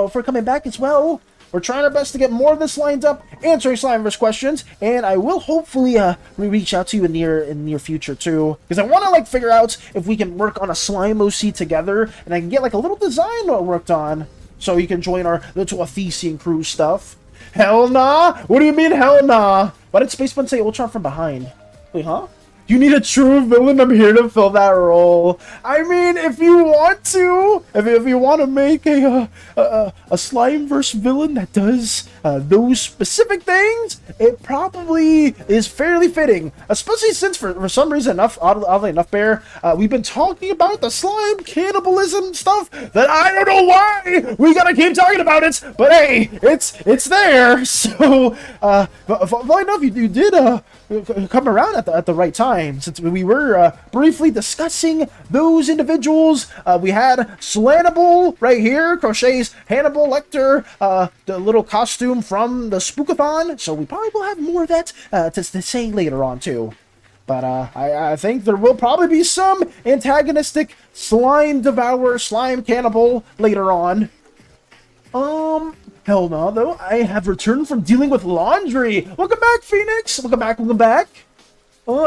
for coming back as well. We're trying our best to get more of this lined up, answering Slimeverse questions, and I will hopefully reach out to you in near future too, because I want to like figure out if we can work on a Slime OC together, and I can get like a little design worked on, so you can join our little Thesean crew stuff. Hell nah! What do you mean hell nah? Why did Spaceman say Ultron from behind? Wait, huh? You need a true villain. I'm here to fill that role. I mean, if you want to, if you want to make a Slimeverse villain that does those specific things, it probably is fairly fitting. Especially since, for some reason, oddly enough, Bear, we've been talking about the slime cannibalism stuff that I don't know why we gotta keep talking about it. But hey, it's there. So, funny enough, you did come around at the right time, since we were briefly discussing those individuals. We had Slanable right here, Crochet's Hannibal Lecter, the little costume from the Spookathon, so we probably will have more of that to say later on too. But I think there will probably be some antagonistic slime devourer, slime cannibal later on. Hell no, though. I have returned from dealing with laundry. Welcome back, Phoenix. Welcome back, welcome back.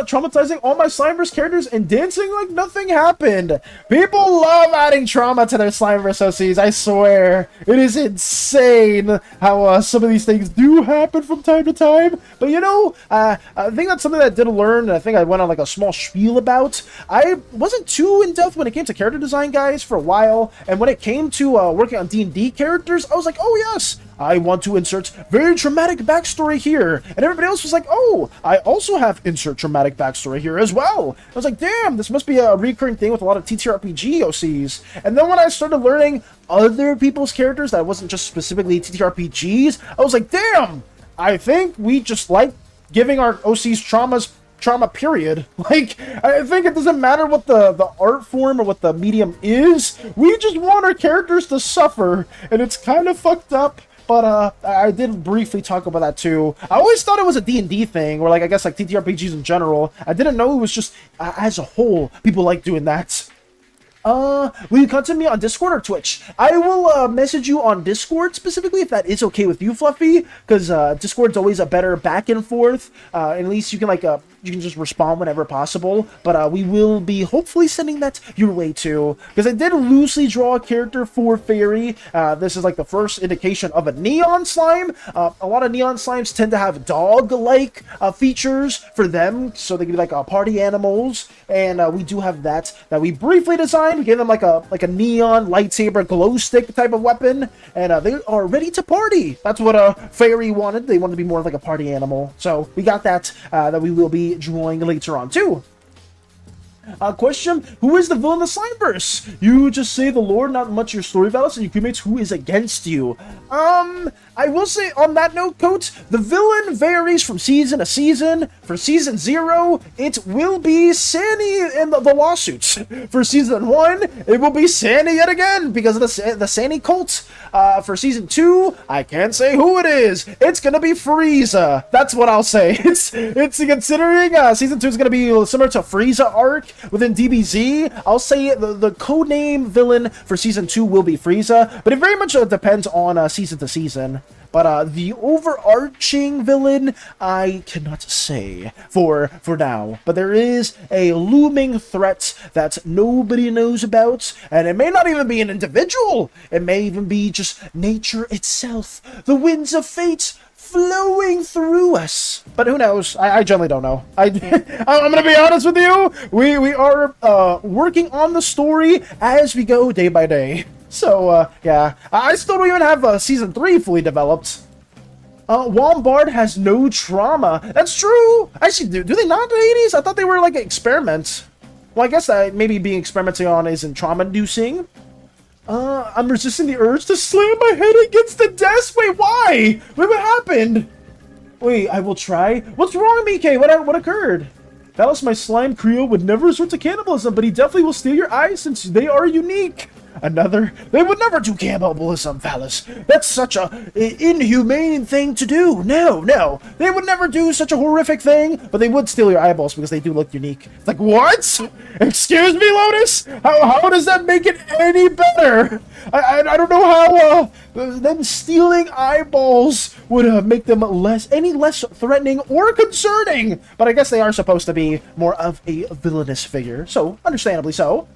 traumatizing all my Slimeverse characters and dancing like nothing happened. People love adding trauma to their Slimeverse OCs, I swear. It is insane how some of these things do happen from time to time. But you know, I think that's something that I did learn, and I think I went on like a small spiel about. I wasn't too in-depth when it came to character design, guys, for a while. And when it came to working on D&D characters, I was like, oh yes, I want to insert very traumatic backstory here. And everybody else was like, oh, I also have insert traumatic backstory here as well. I was like, damn, this must be a recurring thing with a lot of TTRPG OCs. And then when I started learning other people's characters that wasn't just specifically TTRPGs, I was like, damn, I think we just like giving our OCs trauma, period. Like, I think it doesn't matter what the art form or what the medium is. We just want our characters to suffer, and it's kind of fucked up. But I did briefly talk about that too. I always thought it was a D&D thing, or like I guess like TTRPGs in general. I didn't know it was just as a whole people like doing that. Will you contact me on Discord or Twitch? I will message you on Discord specifically if that is okay with you, Fluffy, because Discord's always a better back and forth. At least you can like you can just respond whenever possible. But we will be hopefully sending that your way too, because I did loosely draw a character for Fairy. This is like the first indication of a neon slime. A lot of neon slimes tend to have dog-like features for them, so they can be like party animals. And we do have that we briefly designed. We gave them like a neon lightsaber glow stick type of weapon, and they are ready to party. That's what Fairy wanted. They wanted to be more like a party animal, so we got that we will be drawing later on too. Question: who is the villain of Slimeverse? You just say the lore, not much your story values, and your crewmates who is against you. I will say on that note, Coach, the villain varies from season to season. For season 0, it will be SANI and the lawsuits. For season 1, it will be SANI yet again because of the SANI cult. For season 2, I can't say who it is. It's gonna be Frieza. That's what I'll say. It's considering season 2 is gonna be similar to Frieza arc within DBZ. I'll say the codename villain for season 2 will be Frieza, but it very much depends on season to season. But the overarching villain, I cannot say for now. But there is a looming threat that nobody knows about, and it may not even be an individual. It may even be just nature itself, the winds of fate flowing through us. But who knows? I generally don't know. I'm gonna be honest with you. We are working on the story as we go day by day. So, yeah. I still don't even have Season 3 fully developed. Wombard has no trauma. That's true! Actually, do they not, Hades? I thought they were, like, experiments. Well, I guess that maybe being experimented on isn't trauma-inducing. I'm resisting the urge to slam my head against the desk! Wait, why? Wait, what happened? Wait, I will try. What's wrong, Mike? What occurred? Valis, my slime Creo, would never resort to cannibalism, but he definitely will steal your eyes since they are unique. They would never do cannibalism, Valis. That's such a inhumane thing to do. No. They would never do such a horrific thing, but they would steal your eyeballs because they do look unique. It's like, what? Excuse me, Lotus? How does that make it any better? I don't know how them stealing eyeballs would make them any less threatening or concerning. But I guess they are supposed to be more of a villainous figure, so understandably so.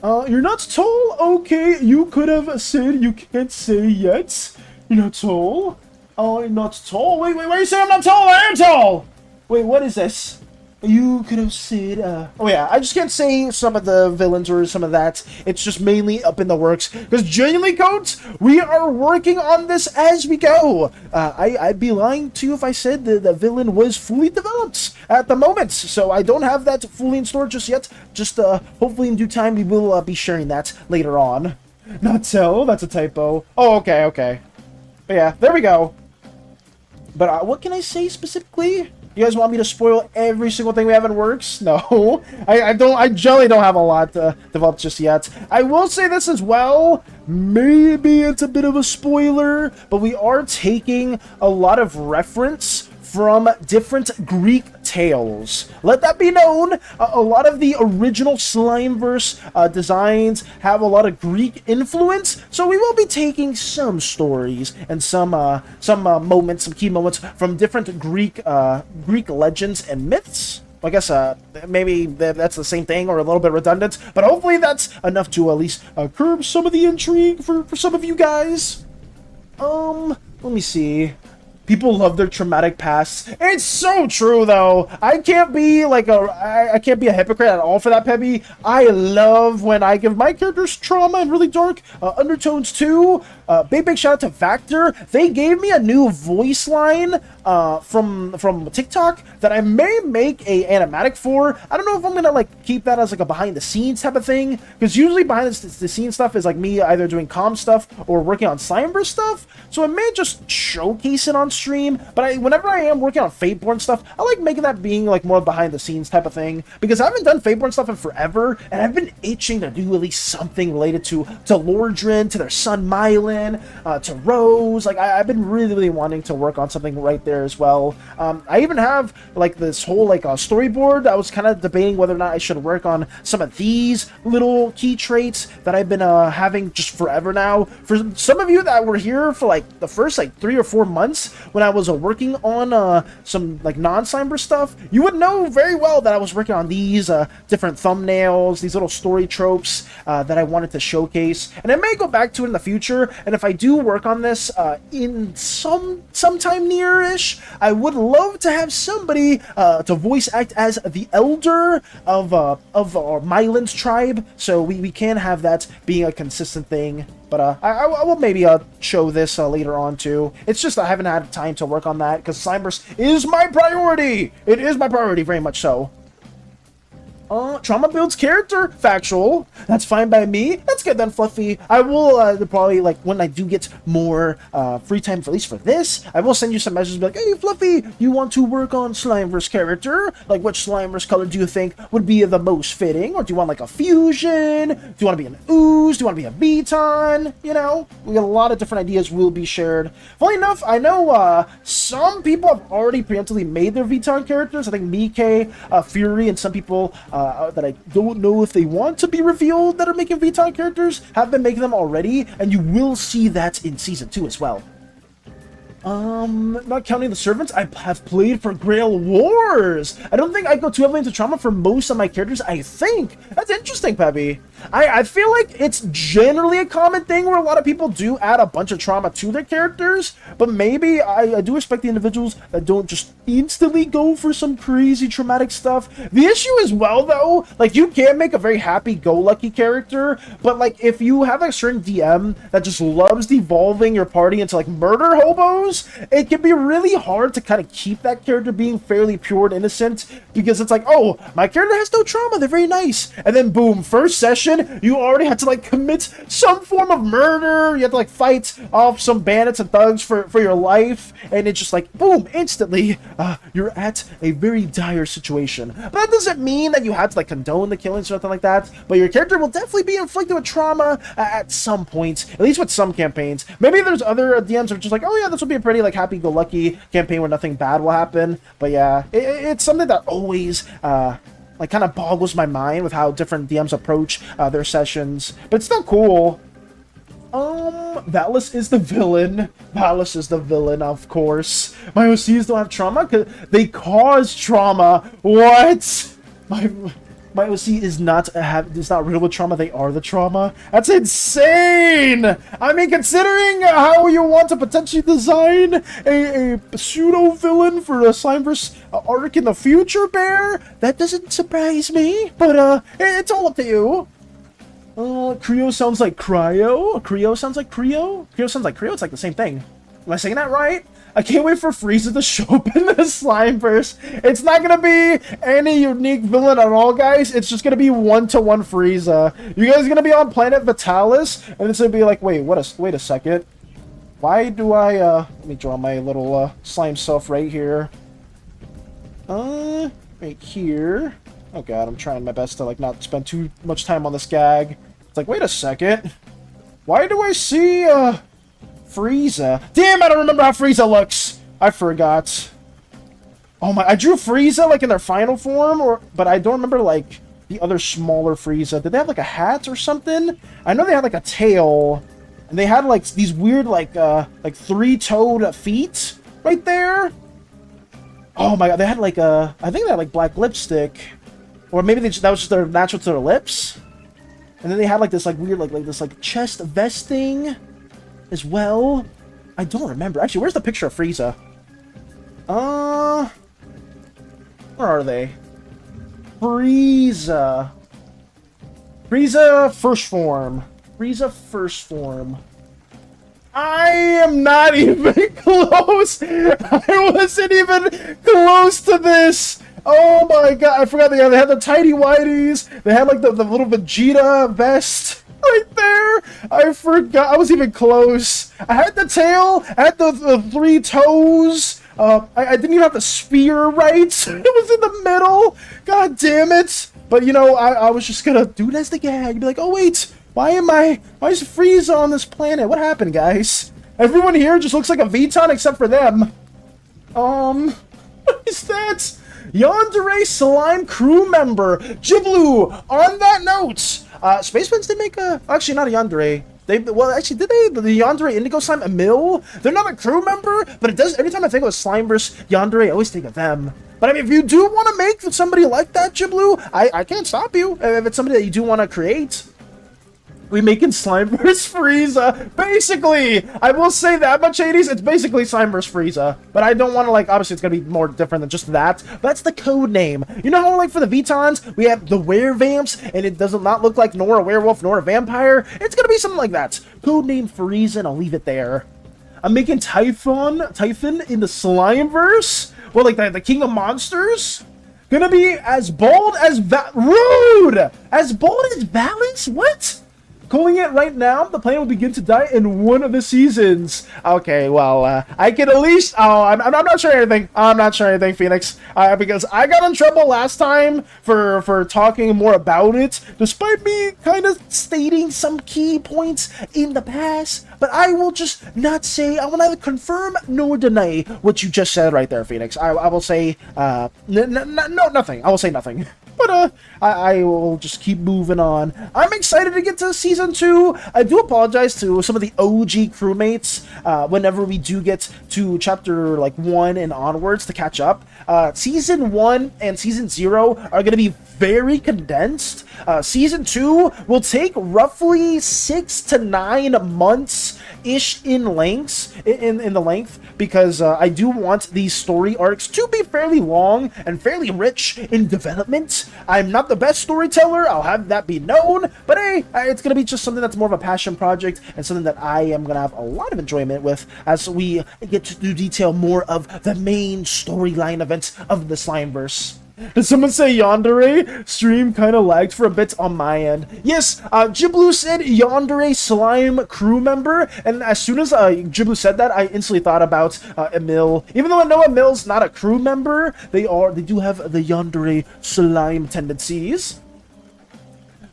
You're not tall? Okay, you could have said you can't say yet. You're not tall? I'm not tall. Wait, why are you saying I'm not tall? I am tall! Wait, what is this? You could have said, oh yeah, I just can't say some of the villains or some of that. It's just mainly up in the works. Because genuinely, Coach, we are working on this as we go. I'd be lying to you if I said the villain was fully developed at the moment. So I don't have that fully in store just yet. Just hopefully in due time we will be sharing that later on. Not tell, that's a typo. Oh, okay. But yeah, there we go. But what can I say specifically? You guys want me to spoil every single thing we have in works? No, I don't. I generally don't have a lot developed just yet. I will say this as well. Maybe it's a bit of a spoiler, but we are taking a lot of reference from different Greek tales. Let that be known. A lot of the original Slimeverse designs have a lot of Greek influence, so we will be taking some stories and some moments, some key moments from different Greek legends and myths. I guess maybe that's the same thing or a little bit redundant, but hopefully that's enough to at least curb some of the intrigue for some of you guys. Let me see. People love their traumatic pasts. It's so true, though. I can't be like I can't be a hypocrite at all for that, Peppy. I love when I give my characters trauma and really dark undertones too. Big shout out to Factor. They gave me a new voice line from TikTok that I may make a animatic for. I don't know if I'm gonna like keep that as like a behind the scenes type of thing, because usually behind the scenes stuff is like me either doing comm stuff or working on Slimeverse stuff. So I may just showcase it on stream, but whenever I am working on Fateborn stuff, I like making that being like more behind the scenes type of thing, because I haven't done Fateborn stuff in forever, and I've been itching to do at least something related to Lordran, to their son Mylan, to Rose. Like I've been really wanting to work on something right there as well. I even have like this whole like storyboard. I was kind of debating whether or not I should work on some of these little key traits that I've been having just forever now. For some of you that were here for like the first like 3 or 4 months when I was working on some like non-Slimeverse stuff, you would know very well that I was working on these different thumbnails, these little story tropes that I wanted to showcase, and I may go back to it in the future. And if I do work on this in sometime near-ish, I would love to have somebody to voice act as the elder of our Mylan's tribe, so we can have that being a consistent thing. But I will maybe show this later on too. It's just I haven't had time to work on that because Slimeverse is my priority. It is my priority, very much so. Trauma builds character. Factual. That's fine by me. That's good then, Fluffy. I will probably, like, when I do get more free time, at least for this, I will send you some messages, be like, hey, Fluffy, you want to work on Slimeverse character? Like, which Slimeverse color do you think would be the most fitting? Or do you want, like, a fusion? Do you want to be an ooze? Do you want to be a Beaton? You know, we got a lot of different ideas will be shared. Funny enough, I know some people have already preemptively made their Beaton characters. I think Mike, Fury, and some people that I don't know if they want to be revealed that are making Beaton characters have been making them already, and you will see that in Season 2 as well. Not counting the servants, I have played for Grail Wars. I don't think I go too heavily into trauma for most of my characters, I think. That's interesting, Peppy. I feel like it's generally a common thing where a lot of people do add a bunch of trauma to their characters, but maybe I do respect the individuals that don't just instantly go for some crazy traumatic stuff. The issue is, well, though, like, you can make a very happy-go-lucky character, but, like, if you have a certain DM that just loves devolving your party into, like, murder hobos, it can be really hard to kind of keep that character being fairly pure and innocent, because it's like, oh, my character has no trauma, they're very nice, and then boom, first session, you already had to like commit some form of murder, you have to like fight off some bandits and thugs for your life, and it's just like, boom, instantly, you're at a very dire situation. But that doesn't mean that you have to like condone the killings or something like that, but your character will definitely be inflicted with trauma at some point, at least with some campaigns. Maybe there's other DMs that are just like, oh yeah, this will be a pretty like happy-go-lucky campaign where nothing bad will happen. But yeah, it's something that always like kind of boggles my mind with how different DMs approach their sessions. But it's still cool. Valis is the villain. Valis is the villain, of course. My OCs don't have trauma because they cause trauma. What? My OC is not riddled with trauma, they are the trauma. That's insane! I mean, considering how you want to potentially design a pseudo-villain for a Slimeverse arc in the future, Bear, that doesn't surprise me. But, it's all up to you. Creo sounds like Cryo? Creo sounds like Creo? Creo sounds like Creo? It's like the same thing. Am I saying that right? I can't wait for Frieza to show up in the Slimeverse. It's not gonna be any unique villain at all, guys. It's just gonna be one-to-one Frieza. You guys are gonna be on planet Vitalis, and it's gonna be like, wait a second. Why do I, let me draw my little, slime self right here. Right here. Oh god, I'm trying my best to, like, not spend too much time on this gag. It's like, wait a second. Why do I see, Frieza? Damn, I don't remember how Frieza looks. I forgot. Oh my, I drew Frieza like in their final form, but I don't remember like the other smaller Frieza. Did they have like a hat or something? I know they had like a tail, and they had like these weird like three-toed feet right there. Oh my god, they had like a... I think they had like black lipstick. Or maybe that was just their natural to their lips. And then they had like this like weird like this like chest vesting as well. I don't remember. Actually, where's the picture of Frieza? Where are they? Frieza. Frieza first form. Frieza first form. I am not even close. I wasn't even close to this. Oh my god, I forgot they had the tidy whities. They had like the little Vegeta vest right there. I forgot. I was even close. I had the tail. I had the 3 toes. I didn't even have the spear right. It was in the middle. God damn it. But you know, I was just gonna do it as the gag. Be like, oh wait, why is Frieza on this planet? What happened, guys? Everyone here just looks like a Vuitton except for them. What is that? Yandere Slime crew member Jiblu. On that note, Spaceman's did make a... Actually, not a Yandere. Well, actually, did they? The Yandere Indigo Slime Emil? They're not a crew member, but it does... Every time I think of Slimeverse Yandere, I always think of them. But I mean, if you do want to make somebody like that, Jiblu, I can't stop you. If it's somebody that you do want to create. We making Slimeverse Frieza. Basically, I will say that much, 80s. It's basically Slimeverse Frieza. But I don't want to, like, obviously it's going to be more different than just that. That's the code name. You know how, like, for the Vtons, we have the werevamps, and it does not look like nor a werewolf nor a vampire? It's going to be something like that. Code name Frieza, and I'll leave it there. I'm making Typhon in the Slimeverse? Well, like, the King of Monsters? Gonna be as bold as Rude! As bold as Valence? What? Calling it right now, the planet will begin to die in one of the seasons. Okay, well, I can at least... Oh, I'm not sure anything. I'm not sure anything, Phoenix. Because I got in trouble last time for talking more about it, despite me kind of stating some key points in the past. But I will just not say... I will neither confirm nor deny what you just said right there, Phoenix. I will say... nothing. I will say nothing. But I will just keep moving on. I'm excited to get to Season 2. I do apologize to some of the OG crewmates whenever we do get to Chapter, like, 1 and onwards to catch up. Season 1 and Season 0 are going to be very condensed. Season 2 will take roughly 6 to 9 months-ish in the length, because I do want these story arcs to be fairly long and fairly rich in development. I'm not the best storyteller, I'll have that be known, but hey, it's going to be just something that's more of a passion project and something that I am going to have a lot of enjoyment with as we get to detail more of the main storyline events of the Slimeverse. Did someone say Yandere? Stream kind of lagged for a bit on my end. Yes, Jiblu said Yandere Slime crew member, and as soon as Jiblu said that, I instantly thought about Emil. Even though I know Emil's not a crew member, they do have the Yandere Slime tendencies.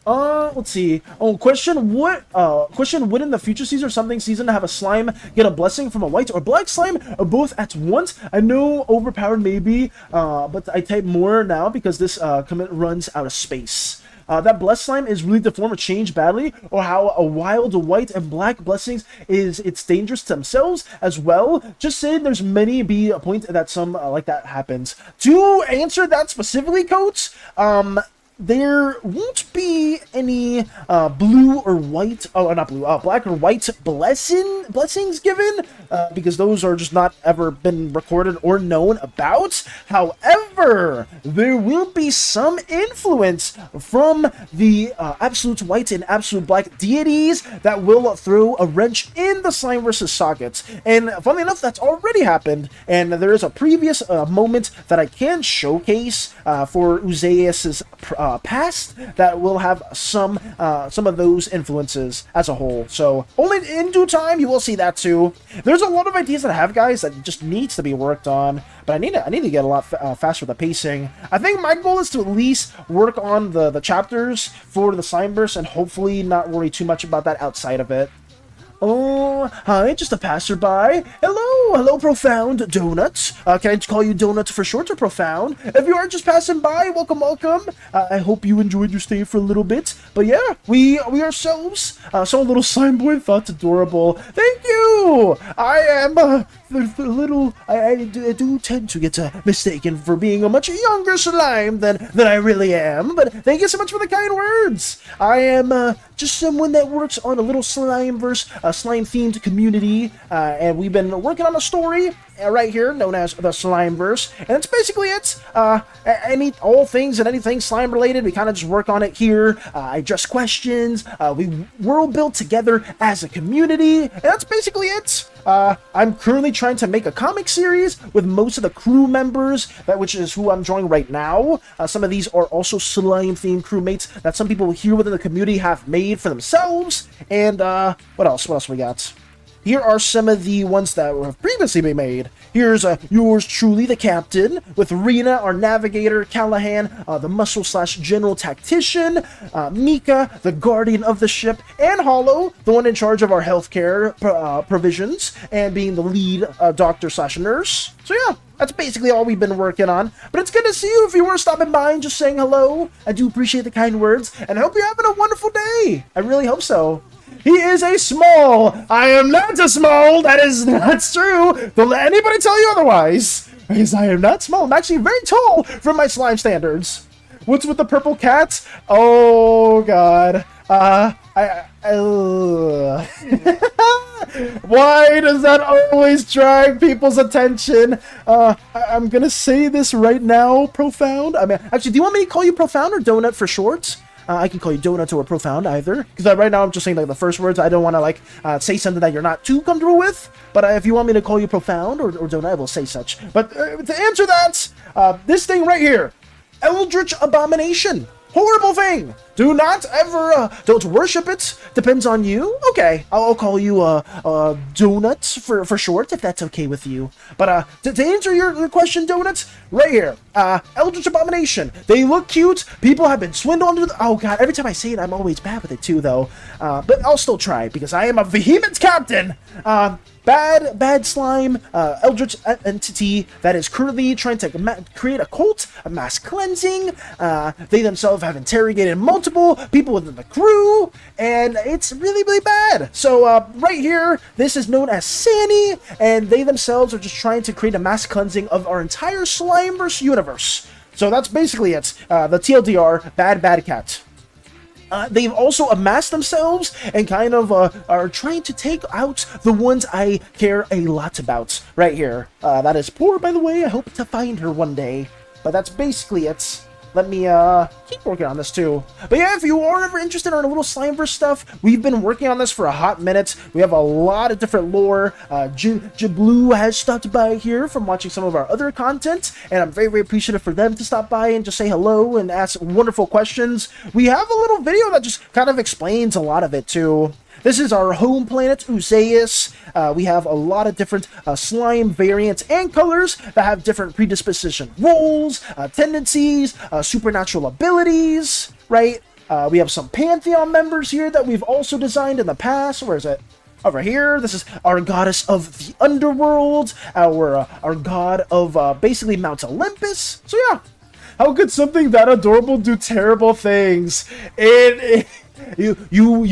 Let's see. Oh, question, would in the future season or something season have a slime get a blessing from a white or black slime, or both at once? I know overpowered maybe, but I type more now because this commit runs out of space. That blessed slime is really deformed or changed badly, or how a wild white and black blessings it's dangerous to themselves as well. Just saying there's many be a point that some like that happens. To answer that specifically, Coach, there won't be any blue or white, not blue, black or white blessings given, because those are just not ever been recorded or known about. However, there will be some influence from the absolute white and absolute black deities that will throw a wrench in the Slimeverse's sockets. And funnily enough, that's already happened, and there is a previous moment that I can showcase for Uzaeus' past that will have some of those influences as a whole. So only in due time you will see that too. There's a lot of ideas that I have, guys, that just needs to be worked on, but I need to get a lot faster with the pacing. I think my goal is to at least work on the chapters for the Slimeverse and hopefully not worry too much about that outside of it. Oh, hi, just a passerby. Hello, Profound Donut. Can I call you Donut for short or Profound? If you are just passing by, welcome. I hope you enjoyed your stay for a little bit. But yeah, we ourselves saw a little slime boy, thought adorable. Thank you. I am I do tend to get mistaken for being a much younger slime than I really am. But thank you so much for the kind words. I am just someone that works on a little Slimeverse, slime-themed community, and we've been working on a story right here known as the Slimeverse, and that's basically it. All things and anything slime related, we kind of just work on it here. I address questions. We world build together as a community, and that's basically it. I'm currently trying to make a comic series with most of the crew members, which is who I'm drawing right now. Some of these are also slime-themed crewmates that some people here within the community have made for themselves. And what else we got? Here are some of the ones that have previously been made. Here's yours truly, the captain, with Rena, our navigator, Callahan, the muscle/general tactician, Mika, the guardian of the ship, and Hollow, the one in charge of our healthcare provisions, and being the lead doctor/nurse. So yeah, that's basically all we've been working on. But it's good to see you if you were stopping by and just saying hello. I do appreciate the kind words, and I hope you're having a wonderful day. I really hope so. He is a small. I am not a small. That is not true. Don't let anybody tell you otherwise. Because I am not small. I'm actually very tall from my slime standards. What's with the purple cat? Oh, God. Why does that always drag people's attention? I'm gonna say this right now, Profound. I mean, actually, do you want me to call you Profound or Donut for short? I can call you Donut or Profound either, because right now I'm just saying like the first words. I don't want to say something that you're not too comfortable with. But if you want me to call you Profound or Donut, I will say such. But to answer that, this thing right here, Eldritch Abomination. Horrible thing! Do not ever, don't worship it. Depends on you. Okay, I'll call you, Donuts for short, if that's okay with you. But, to answer your question, Donuts, right here, Eldritch Abomination. They look cute. People have been swindled under oh god, every time I say it, I'm always bad with it too, though. But I'll still try, because I am a vehement captain! Bad slime, eldritch entity that is currently trying to create a cult, a mass cleansing. They themselves have interrogated multiple people within the crew, and it's really, really bad. So, right here, this is known as SANI, and they themselves are just trying to create a mass cleansing of our entire Slimeverse universe. So that's basically it. The TLDR, bad cat. They've also amassed themselves and kind of are trying to take out the ones I care a lot about right here. That is poor, by the way. I hope to find her one day. But that's basically it. Let me keep working on this too. But yeah, if you are ever interested in our little Slimeverse stuff, we've been working on this for a hot minute. We have a lot of different lore. Jablu has stopped by here from watching some of our other content, and I'm very, very appreciative for them to stop by and just say hello and ask wonderful questions. We have a little video that just kind of explains a lot of it too. This is our home planet, Useus. We have a lot of different slime variants and colors that have different predisposition roles, tendencies, supernatural abilities, right? We have some Pantheon members here that we've also designed in the past. Where is it? Over here. This is our goddess of the underworld, our god of basically Mount Olympus. So yeah, how could something that adorable do terrible things? You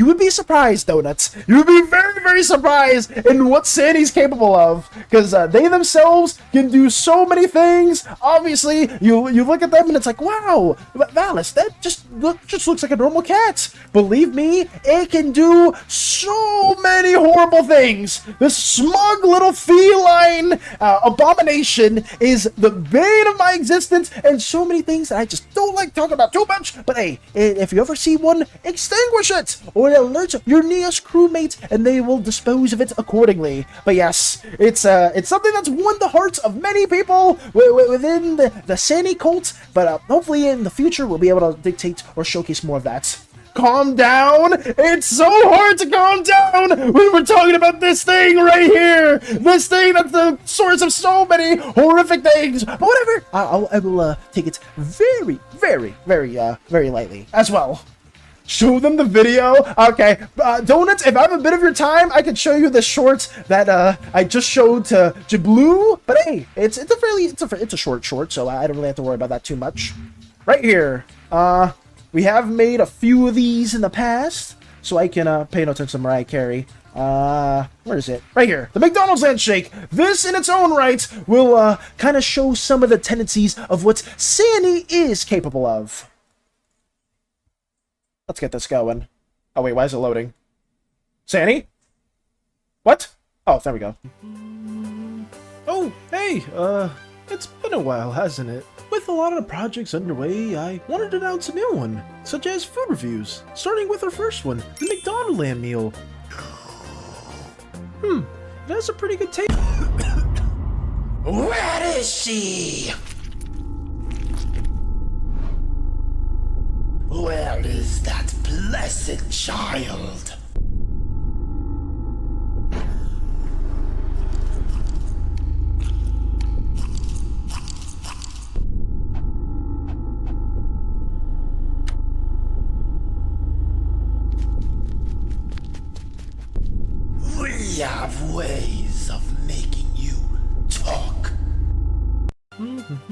would be surprised, Donuts. You would be very, very surprised in what SANI's capable of, because they themselves can do so many things. Obviously, you look at them and it's like, wow, Valis, that just looks like a normal cat. Believe me, it can do so many horrible things. This smug little feline abomination is the bane of my existence, and so many things that I just don't like talking about too much. But hey, if you ever see one, extinguish it, or alert your nearest crewmate, and they will dispose of it accordingly. But yes, it's something that's won the hearts of many people within the SANI cult. But hopefully in the future we'll be able to dictate or showcase more of that. Calm down! It's so hard to calm down when we're talking about this thing right here! This thing that's the source of so many horrific things! But whatever! I will take it very, very, very, very lightly as well. Show them the video. Okay, Donuts, if I have a bit of your time, I could show you the short that I just showed to Jablu. But hey, it's a short, so I don't really have to worry about that too much. Right here, we have made a few of these in the past, so I can pay no attention to Mariah Carey. Where is it? Right here. The McDonald's handshake. This in its own right will kind of show some of the tendencies of what SANI is capable of. Let's get this going. Oh wait, why is it loading? SANI? What? Oh, there we go. Oh, hey, it's been a while, hasn't it? With a lot of the projects underway, I wanted to announce a new one, such as food reviews, starting with our first one, the McDonald's Land meal. It has a pretty good taste. Where is she? Where is that blessed child? We have ways of making you talk.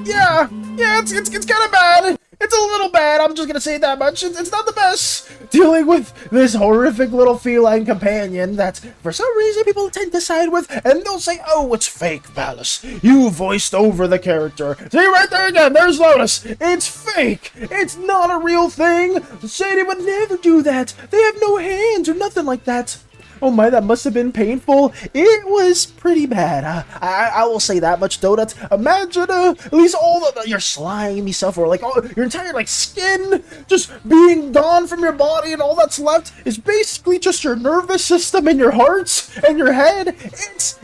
Yeah, it's kind of bad. It's a little bad, I'm just gonna say that much. It's not the best. Dealing with this horrific little feline companion that, for some reason, people tend to side with, and they'll say, oh, it's fake, Valis. You voiced over the character. See, right there again, there's Lotus. It's fake. It's not a real thing. SANI would never do that. They have no hands or nothing like that. Oh my, that must have been painful. It was pretty bad. I will say that much, Donuts. Imagine at least all of your slimy stuff, or like your entire like skin just being gone from your body, and all that's left is basically just your nervous system and your heart and your head.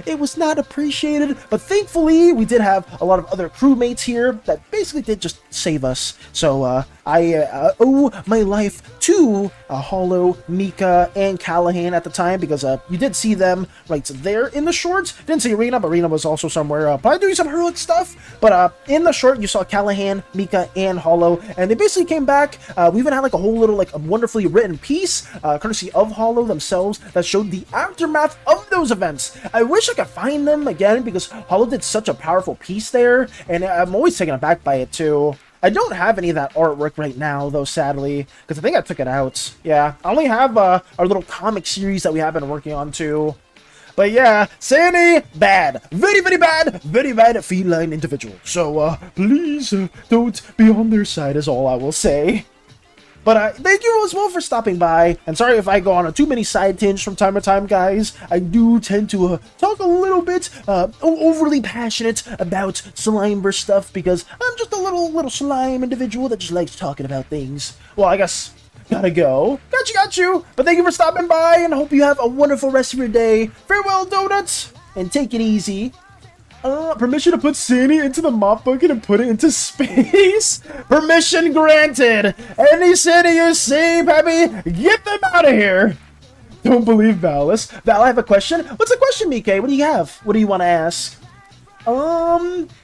It was not appreciated, but thankfully we did have a lot of other crewmates here that basically did just save us. So I owe my life to Hollow, Mika, and Callahan at the time, because you did see them right there in the short. Didn't see Arena, but Arena was also somewhere probably doing some heroic stuff. But in the short, you saw Callahan, Mika, and Hollow, and they basically came back. We even had like a whole little like wonderfully written piece, courtesy of Hollow themselves, that showed the aftermath of those events. I wish I could find them again, because Hollow did such a powerful piece there, and I'm always taken aback by it too. I don't have any of that artwork right now, though, sadly, because I think I took it out. Yeah, I only have our little comic series that we have been working on, too. But yeah, SANI, bad. Very, very bad feline individual. So, please don't be on their side is all I will say. But thank you as well for stopping by, and sorry if I go on too many side tangents from time to time, guys. I do tend to talk a little bit overly passionate about Slimeverse stuff, because I'm just a little slime individual that just likes talking about things. Well, I guess gotta go. Got you. But thank you for stopping by, and I hope you have a wonderful rest of your day. Farewell, Donuts, and take it easy. Permission to put SANI into the mop bucket and put it into space? Permission granted! Any SANI you see, Peppy, get them out of here! Don't believe Valis. Val, I have a question. What's the question, Mike? What do you have? What do you want to ask?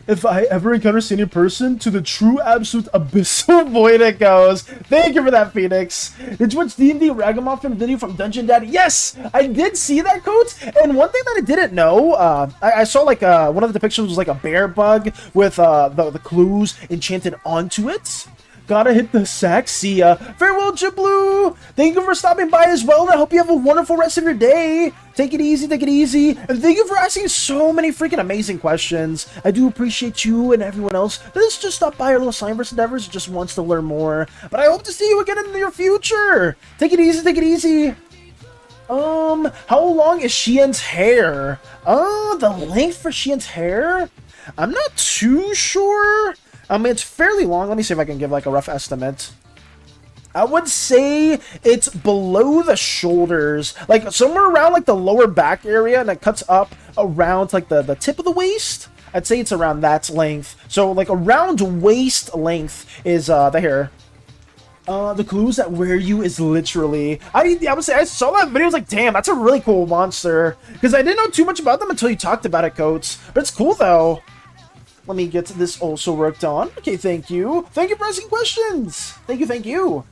If I ever encounter SANI in person, to the true absolute abyssal void it goes. Thank you for that, Phoenix. Did you watch D&D Ragamuffin video from Dungeon Daddy? Yes, I did see that, Coach. And one thing that I didn't know, I saw like one of the depictions was like a bear bug with the clues enchanted onto it. Gotta hit the sack. See ya. Farewell, Jablu. Thank you for stopping by as well, and I hope you have a wonderful rest of your day. Take it easy, and thank you for asking so many freaking amazing questions. I do appreciate you and everyone else that just stopped by our little Slimeverse endeavors and just wants to learn more. But I hope to see you again in the near future. Take it easy. How long is Xian's hair? The length for Xian's hair? I'm not too sure. It's fairly long. Let me see if I can give like a rough estimate. I would say it's below the shoulders, like somewhere around like the lower back area, and it cuts up around like the tip of the waist. I'd say it's around that length. So like around waist length is the hair. The clues that wear you is literally... I would say I saw that video, I was like, damn, that's a really cool monster. Because I didn't know too much about them until you talked about it, Coates. But it's cool though. Let me get this also worked on. Okay, thank you. Thank you for asking questions. Thank you.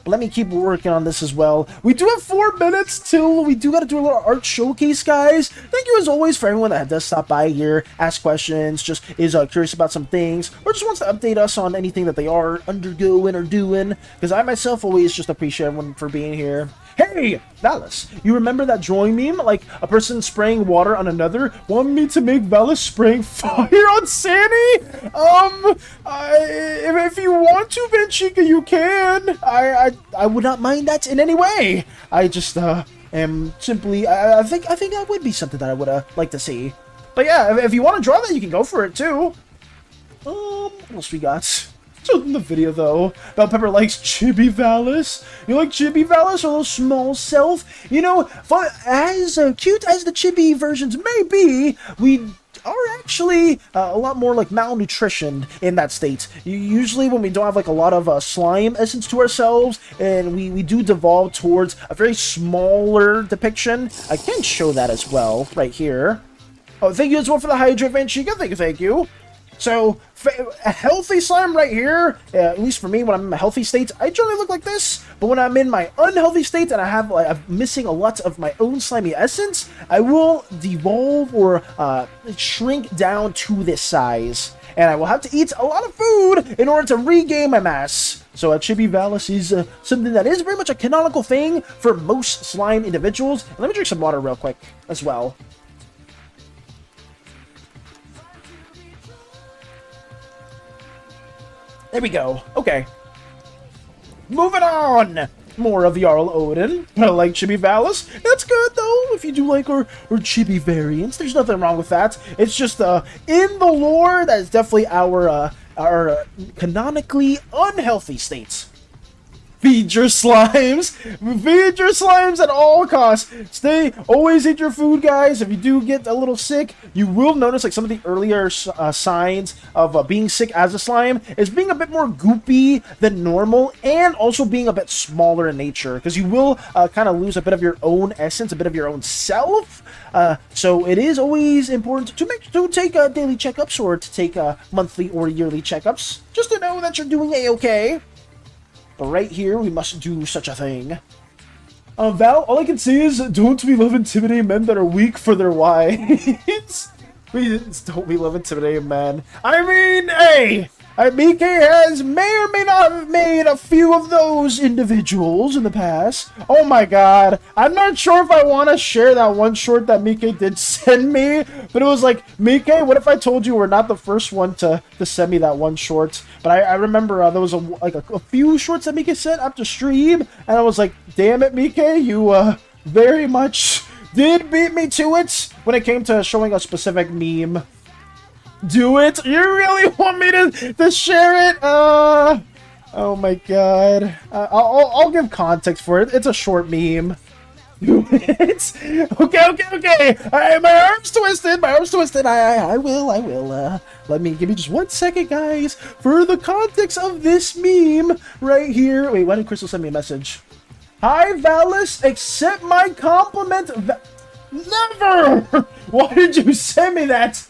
But let me keep working on this as well. We do have 4 minutes till we do got to do a little art showcase, guys. Thank you as always for everyone that does stop by here, ask questions, just is curious about some things, or just wants to update us on anything that they are undergoing or doing. Because I myself always just appreciate everyone for being here. Hey, Valis, you remember that drawing meme? Like, a person spraying water on another? Want me to make Valis spraying fire on SANI? If you want to, Venchika, you can. I would not mind that in any way. I just, am simply, I think that would be something that I would, like to see. But yeah, if you want to draw that, you can go for it, too. What else we got? Still in the video though, Bell Pepper likes Chibi Valis. You like Chibi Valis, or a little small self? You know, as cute as the Chibi versions may be, we are actually a lot more like malnutrition in that state. Usually when we don't have like a lot of slime essence to ourselves, and we do devolve towards a very smaller depiction. I can show that as well, right here. Oh, thank you as well for the hydrate, Vanchika. Thank you. So, a healthy slime right here, at least for me, when I'm in a healthy state, I generally look like this. But when I'm in my unhealthy state and I'm missing a lot of my own slimy essence, I will devolve or shrink down to this size. And I will have to eat a lot of food in order to regain my mass. So Chibi Valis is something that is very much a canonical thing for most slime individuals. And let me drink some water real quick as well. There we go. Okay. Moving on! More of Jarl Odin. I like Chibi Valis. That's good, though, if you do like our Chibi variants. There's nothing wrong with that. It's just, in the lore, that is definitely our canonically unhealthy states. Feed your slimes! Feed your slimes at all costs! Always eat your food, guys. If you do get a little sick, you will notice like some of the earlier signs of being sick as a slime is being a bit more goopy than normal, and also being a bit smaller in nature, because you will kind of lose a bit of your own essence, a bit of your own self. So it is always important to take daily checkups, or to take monthly or yearly checkups, just to know that you're doing a-okay. But right here, we must do such a thing. Val, all I can say is, don't we love intimidating men that are weak for their wives? Don't we love intimidating men? I mean, hey! Mike may or may not have made a few of those individuals in the past. Oh my god. I'm not sure if I want to share that one short that Mike did send me. But it was like, Mike, what if I told you we're not the first one to send me that one short? But I remember there was a few shorts that Mike sent after stream. And I was like, damn it, Mike, you very much did beat me to it when it came to showing a specific meme. Do it? You really want me to share it? Oh my god. I'll give context for it. It's a short meme. Do it? Okay. Alright, my arm's twisted. I will. Give me just 1 second, guys, for the context of this meme right here. Wait, why did Crystal send me a message? Hi, Valis, accept my compliment. Never! Why did you send me that?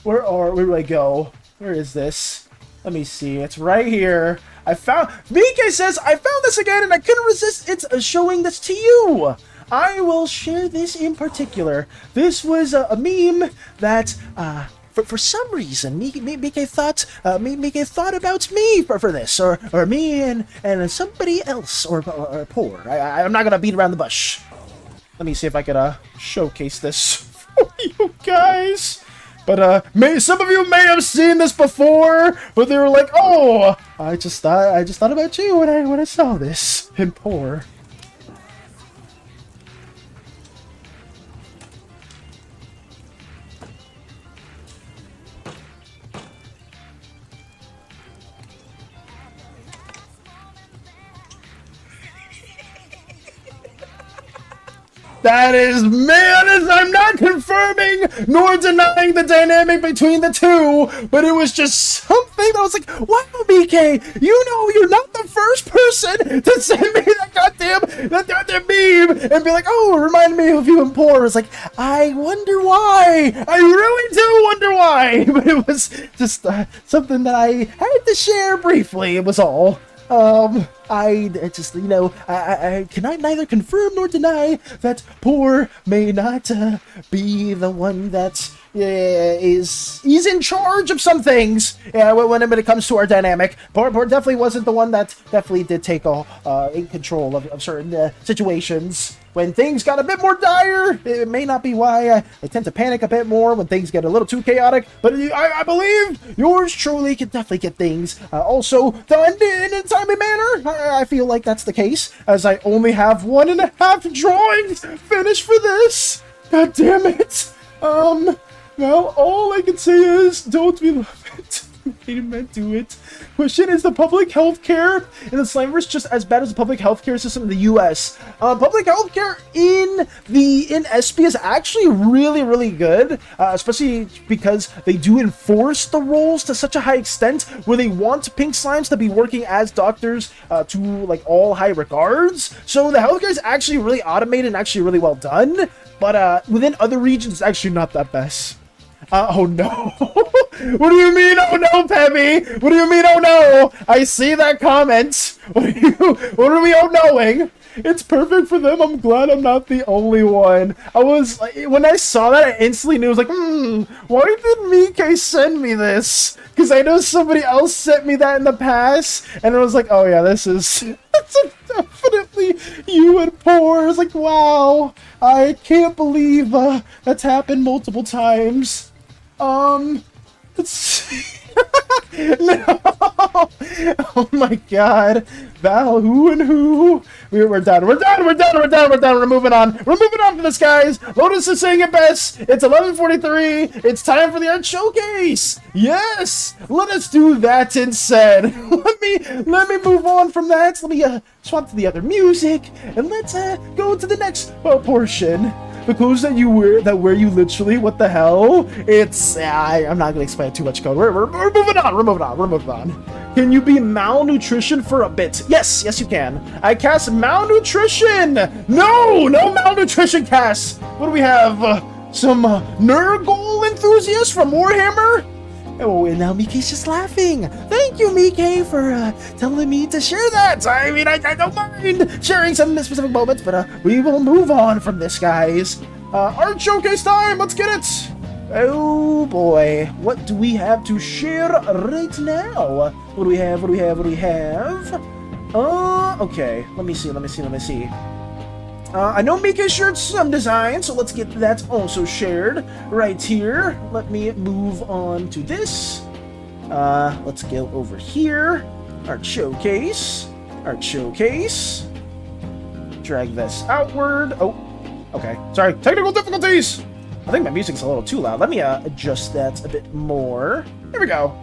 Where do I go? Where is this? Let me see. It's right here. Mike says, I found this again and I couldn't resist it's showing this to you. I will share this in particular. This was a meme that, for some reason, Mike thought about me for this, or me and somebody else, or poor. I'm not gonna beat around the bush. Let me see if I could showcase this for you guys. But some of you may have seen this before, but they were like, "Oh, I just thought about you when I saw this." And poor. That is, I'm not confirming nor denying the dynamic between the two, but it was just something that was like, wow, BK, you know you're not the first person to send me that goddamn meme and be like, oh, it reminded me of you and poor. It's like, I wonder why. I really do wonder why. But it was just something that I had to share briefly. It was all. I just, I cannot neither confirm nor deny that Poor may not be the one that he's in charge of some things. Yeah, when it comes to our dynamic, Poor definitely wasn't the one that definitely did take in control of certain situations. When things got a bit more dire, it may not be why I tend to panic a bit more when things get a little too chaotic, but I believe yours truly can definitely get things also done in a timely manner. I feel like that's the case, as I only have 1.5 drawings finished for this. God damn it. Well, all I can say is, don't be loved. Amen to it. Question, is the public health care in the Slimeverse just as bad as the public health care system in the US? Public health care in SP is actually really, really good, especially because they do enforce the rules to such a high extent where they want pink slimes to be working as doctors to like all high regards. So the healthcare is actually really automated and actually really well done, but within other regions, it's actually not that best. Oh no. What do you mean, oh no, Peppy? What do you mean, oh no? I see that comment. What are we oh knowing? It's perfect for them. I'm glad I'm not the only one. When I saw that, I instantly knew, I was like, why did Mike send me this? Because I know somebody else sent me that in the past, and I was like, oh yeah, that's definitely you and Poor. I was like, wow, I can't believe that's happened multiple times. No! Oh my god. Val, who and who? We're done. We're moving on. We're moving on from this, guys. Lotus is saying it best. It's 11:43. It's time for the art showcase. Yes! Let us do that instead. Let me move on from that. Let me swap to the other music, and let's go to the next portion. The clothes that you wear, where you literally, what the hell? It's, I'm not gonna explain too much code. We're moving on, we're moving on. Can you be malnutrition for a bit? Yes, you can. I cast malnutrition. No malnutrition cast. What do we have? Some Nurgle enthusiasts from Warhammer? Oh, and now Mike's just laughing. Thank you, Mike, for telling me to share that. I mean, I don't mind sharing some specific moments, but we will move on from this, guys. Art showcase time. Let's get it. Oh boy, what do we have to share right now? What do we have? Okay. Let me see. I know Mika shared some design, so let's get that also shared right here. Let me move on to this. Let's go over here. Art showcase. Drag this outward. Oh, okay. Sorry, technical difficulties. I think my music's a little too loud. Let me adjust that a bit more. Here we go.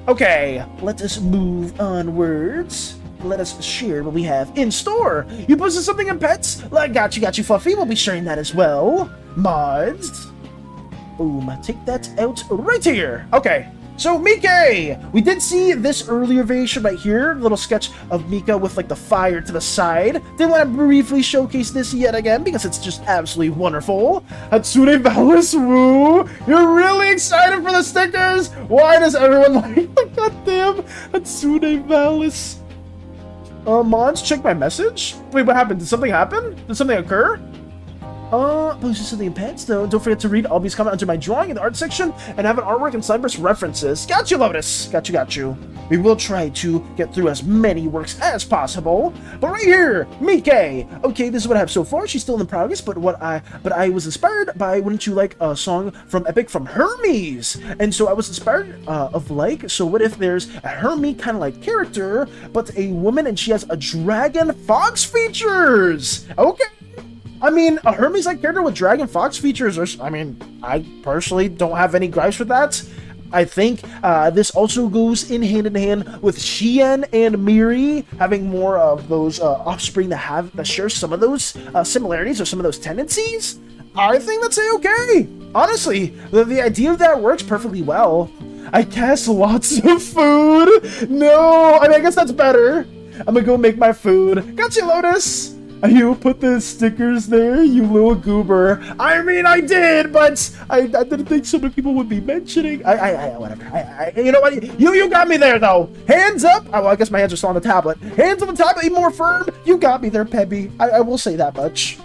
Okay, let us move onwards. Let us share what we have in store. You posted something in pets? Got you, Fluffy. We'll be sharing that as well. Mods. Boom. Take that out right here. Okay. So, Mika! We did see this earlier variation right here. A little sketch of Mika with, like, the fire to the side. Did want to briefly showcase this yet again because it's just absolutely wonderful. Hatsune Valis, woo! You're really excited for the stickers? Why does everyone like the goddamn Hatsune Valis? Mons, check my message? Wait, what happened? Did something happen? Did something occur? Posted something in pets, though. Don't forget to read Albie's comment under my drawing in the art section and have an artwork and Slimeverse references. Got you, Lotus! Got you. We will try to get through as many works as possible. But right here, Mike! Okay, this is what I have so far. She's still in progress, but I was inspired by, wouldn't you like, a song from Epic from Hermes? And so I was inspired so what if there's a Hermes kind of like character, but a woman and she has a dragon fox features? Okay. I mean, a Hermes-like character with Dragon Fox features, I personally don't have any gripes with that. I think this also goes in hand with Xian and Miri having more of those offspring that share some of those similarities or some of those tendencies. I think that's okay. Honestly, the idea of that works perfectly well. I cast lots of food. No, I guess that's better. I'm gonna go make my food. Got you, Lotus. You put the stickers there, you little goober. I mean, I did, but I didn't think so many people would be mentioning. Whatever. You know what? You got me there, though. Hands up. Oh, well, I guess my hands are still on the tablet. Hands on the tablet, even more firm. You got me there, Pebby. I will say that much.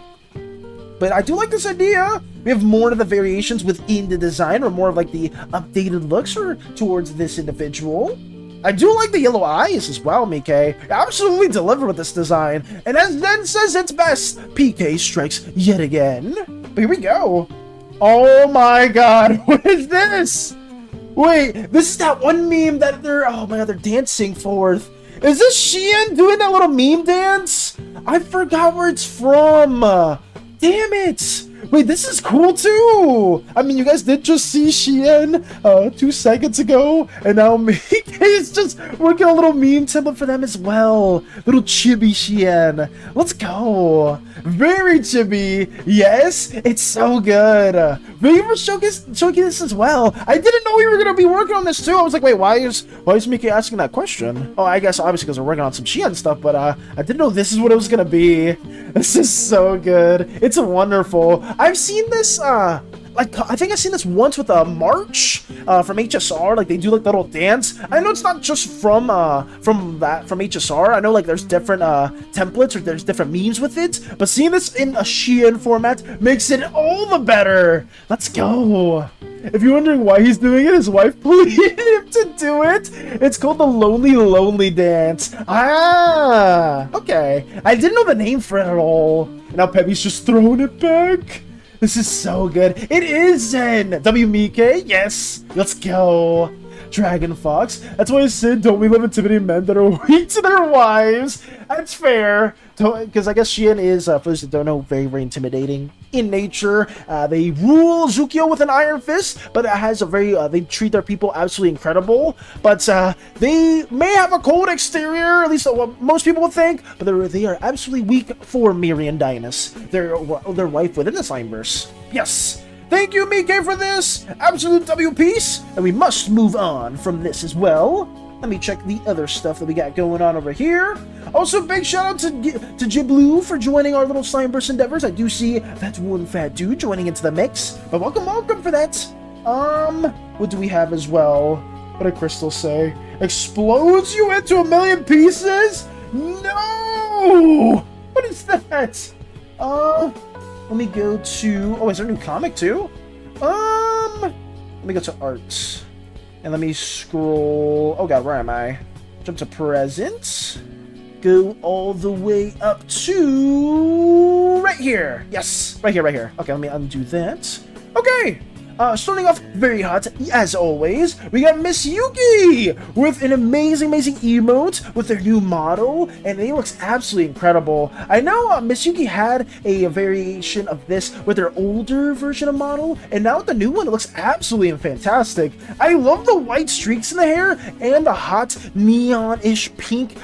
But I do like this idea. We have more of the variations within the design, or more of like the updated looks or towards this individual. I do like the yellow eyes as well, Mike. Absolutely deliver with this design. And as Zen says it's best, PK strikes yet again. But here we go. Oh my god, what is this? Wait, this is that one meme that oh my god, they're dancing forth. Is this Shein doing that little meme dance? I forgot where it's from. Damn it! Wait, this is cool too! I mean, you guys did just see Shein 2 seconds ago, and now Mike is just working a little meme template for them as well. Little chibi Shein. Let's go! Very chibi! Yes, it's so good! Thank you for showing this as well. I didn't know we were gonna be working on this too. I was like, wait, why is Mike asking that question? Oh, I guess obviously because we're working on some Shein stuff, but I didn't know this is what it was gonna be. This is so good. It's wonderful. I've seen this, like, I think I've seen this once with a March from HSR. Like, they do like the little dance. I know it's not just from HSR. I know like there's different templates or there's different memes with it. But seeing this in a Shein format makes it all the better. Let's go. If you're wondering why he's doing it, his wife pleaded him to do it. It's called the Lonely Lonely Dance. Ah, okay. I didn't know the name for it at all. Now Pebby's just throwing it back. This is so good. It is Zen. W Mike, yes. Let's go. Dragon Fox. That's why I said, don't we love intimidating men that are weak to their wives? That's fair. Because I guess Shein is, for those that don't know, very, very intimidating in nature. They rule Zukio with an iron fist, but it has a very, they treat their people absolutely incredible. But they may have a cold exterior, at least what most people would think, but they are absolutely weak for Miriam Dynas, their wife within the Slimeverse. Yes! Thank you, Mike, for this! Absolute W piece! And we must move on from this as well. Let me check the other stuff that we got going on over here. Also, big shout out to Jiblu for joining our little Slimeverse endeavors. I do see that one fat dude joining into the mix. But welcome for that. What do we have as well? What did Crystal say? Explodes you into a million pieces? No! What is that? Let me go to... Oh, is there a new comic too? Let me go to art. And let me scroll... Oh god, where am I? Jump to present. Go all the way up to... Right here. Yes, right here. Okay, let me undo that. Okay. Starting off very hot, as always, we got Miss Yuki with an amazing emote with their new model, and it looks absolutely incredible. I know Miss Yuki had a variation of this with their older version of model, and now with the new one, it looks absolutely fantastic. I love the white streaks in the hair and the hot neon-ish pink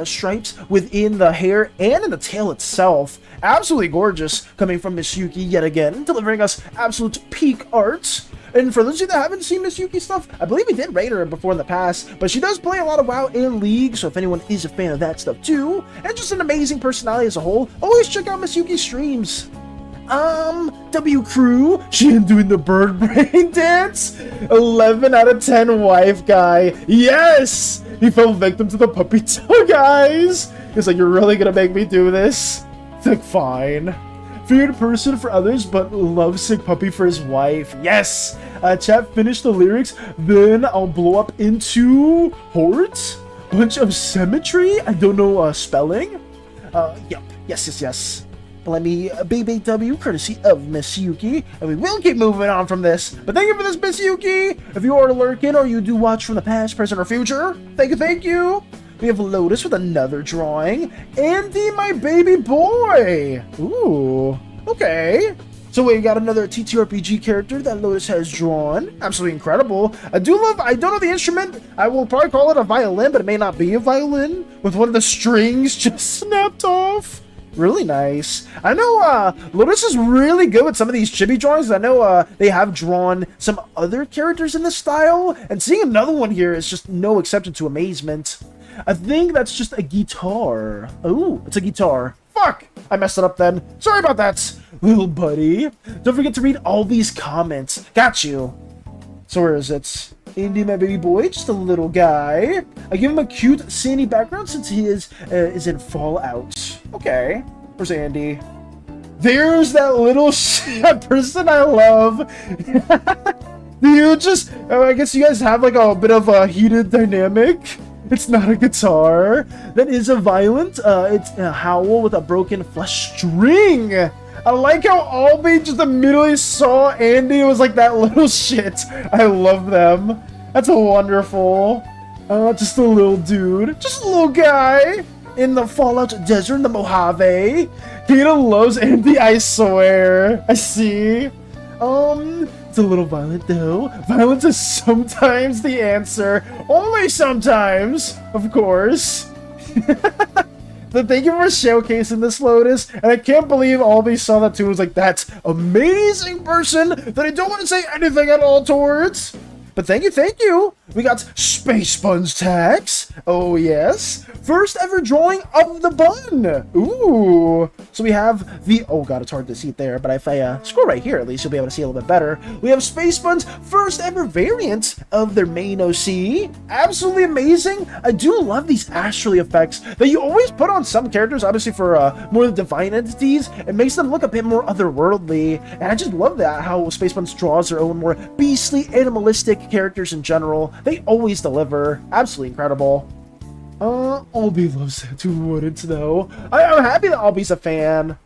stripes within the hair and in the tail itself. Absolutely gorgeous coming from Miss Yuki yet again, delivering us absolute peak art. And for those of you that haven't seen Miss Yuki stuff, I believe we did rate her before in the past, but she does play a lot of WoW and League, so if anyone is a fan of that stuff too, and just an amazing personality as a whole, always check out Miss Yuki's streams. W Crew, Shein doing the bird brain dance. 11 out of 10 wife guy. Yes! He fell victim to the puppy toe, guys. He's like, you're really gonna make me do this? It's like, fine. Feared person for others, but lovesick puppy for his wife. Yes! Chat, finish the lyrics, then I'll blow up into Hort? Bunch of symmetry? I don't know spelling. Yep. Yes. Let me BBW, courtesy of Miss Yuki, and we will keep moving on from this. But thank you for this, Miss Yuki! If you are lurking or you do watch from the past, present, or future, thank you! We have Lotus with another drawing. Andy, my baby boy! Ooh, okay. So we got another TTRPG character that Lotus has drawn. Absolutely incredible. I don't know the instrument. I will probably call it a violin, but it may not be a violin. With one of the strings just snapped off. Really nice. I know Lotus is really good with some of these chibi drawings. I know they have drawn some other characters in this style. And seeing another one here is just no exception to amazement. I think that's just a guitar. Oh, it's a guitar. Fuck! I messed it up then. Sorry about that, little buddy. Don't forget to read all these comments. Got you. So where is it? Andy, my baby boy, just a little guy. I give him a cute SANI background since he is in Fallout. Okay. Where's Andy? There's that little person I love. You just, I guess you guys have like a bit of a heated dynamic. It's not a guitar. That is a violent. It's a howl with a broken flesh string. I like how Albie just immediately saw Andy and was like, that little shit. I love them. That's wonderful. Just a little dude. Just a little guy in the Fallout desert in the Mojave. Peter loves Andy, I swear. I see. It's a little violent though. Violence is sometimes the answer. Only sometimes, of course. But thank you for showcasing this, Lotus. And I can't believe Albie saw that too. It was like, that's amazing person that I don't want to say anything at all towards. But thank you. We got Space Buns tags. Oh, yes. First ever drawing of the bun. Ooh. So we have the... Oh, God, it's hard to see it there. But if I scroll right here, at least you'll be able to see a little bit better. We have Space Buns' first ever variant of their main OC. Absolutely amazing. I do love these astral effects that you always put on some characters, obviously for more divine entities. It makes them look a bit more otherworldly. And I just love that, how Space Buns draws their own more beastly, animalistic characters in general. They always deliver. Absolutely incredible. Albie loves that. Who wouldn't though? I'm happy that Albie's a fan.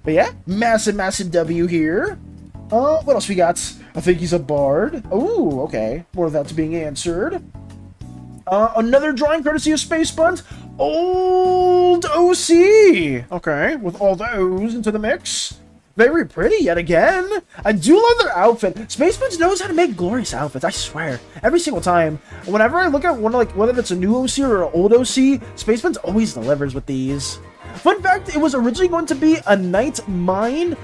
But yeah, massive W here. What else we got? I think he's a bard. Oh, okay. More of that's being answered. Another drawing courtesy of Space Buns. Old OC. Okay, with all the O's into the mix. Very pretty yet again. I do love their outfit. Space Buns knows how to make glorious outfits, I swear. Every single time. Whenever I look at one, like whether it's a new OC or an old OC, Space Buns always delivers with these. Fun fact, it was originally going to be a Night Mine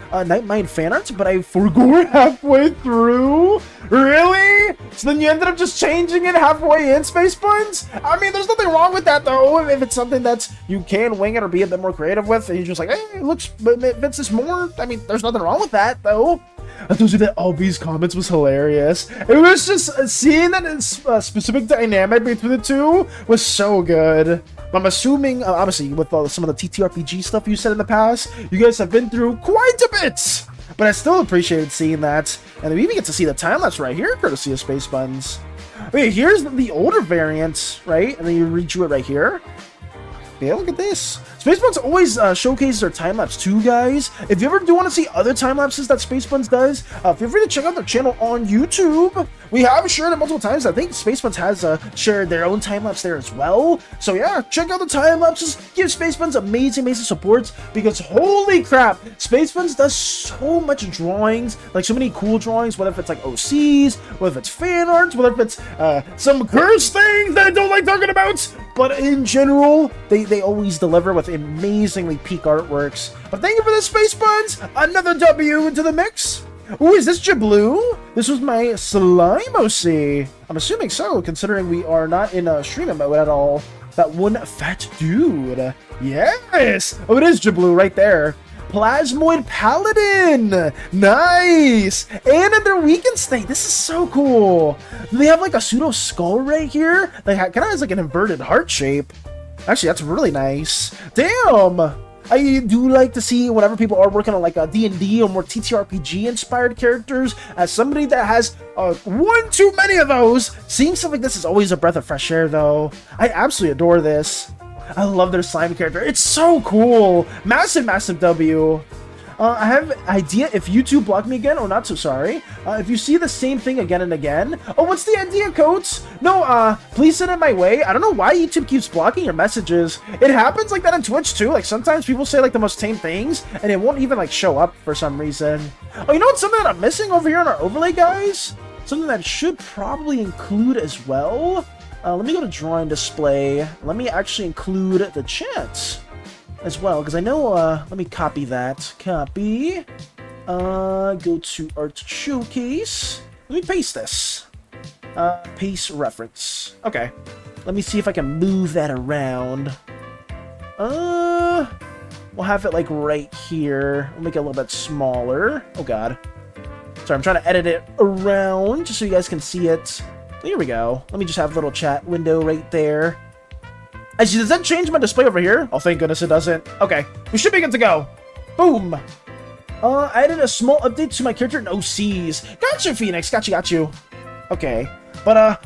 fan art, but I forgot halfway through. Really? So then you ended up just changing it halfway in, Space Buns? I mean, there's nothing wrong with that, though. If it's something that you can wing it or be a bit more creative with, and you're just like, hey, it looks, it fits this more. I mean, there's nothing wrong with that, though. I told you that Albie's comments was hilarious. It was just seeing that specific dynamic between the two was so good. But I'm assuming, obviously, with some of the TTRPG stuff you said in the past, you guys have been through quite a bit. But I still appreciated seeing that. And we even get to see the time-lapse right here, courtesy of Space Buns. Wait, here's the older variant, right? And then you redrew it right here. Yeah, look at this. Space Buns always showcases their time-lapse too, guys. If you ever do want to see other time-lapses that Space Buns does, feel free to check out their channel on YouTube. We have shared it multiple times. I think Space Buns has shared their own time-lapse there as well. So yeah, check out the time-lapses. Give Space Buns amazing support, because holy crap, Space Buns does so much drawings, like so many cool drawings, whether if it's like OCs, whether if it's fan art, whether if it's some curse things that I don't like talking about. But in general, they always deliver with amazingly peak artworks. But thank you for the Space Buns. Another W into the mix. Ooh, is this Jablu? This was my Slime OC. I'm assuming so, considering we are not in a streaming mode at all. That one fat dude. Yes! Oh, it is Jablu right there. Plasmoid Paladin! Nice! And in their weakened state, this is so cool. They have like a pseudo skull right here. They kind of has like an inverted heart shape. Actually, that's really nice. Damn! I do like to see whenever people are working on like a D&D or more TTRPG inspired characters. As somebody that has one too many of those, seeing stuff like this is always a breath of fresh air though. I absolutely adore this. I love their slime character. It's so cool. Massive W. I have an idea if YouTube block me again, or not so sorry. If you see the same thing again and again. Oh, what's the idea, Coats? No, please send it my way. I don't know why YouTube keeps blocking your messages. It happens like that on Twitch too. Like sometimes people say like the most tame things, and it won't even like show up for some reason. Oh, you know what's something that I'm missing over here on our overlay, guys? Something that should probably include as well. Let me go to drawing display. Let me actually include the chat as well, because I know, let me copy that. Copy. Go to art showcase. Let me paste this. Paste reference. Okay. Let me see if I can move that around. we'll have it like right here. We'll make it a little bit smaller. Oh god. Sorry, I'm trying to edit it around just so you guys can see it. Here we go. Let me just have a little chat window right there. Actually, does that change my display over here? Oh, thank goodness it doesn't. Okay, we should be good to go. Boom. I added a small update to my character in OCs. Gotcha, Phoenix. Got you. Okay. But,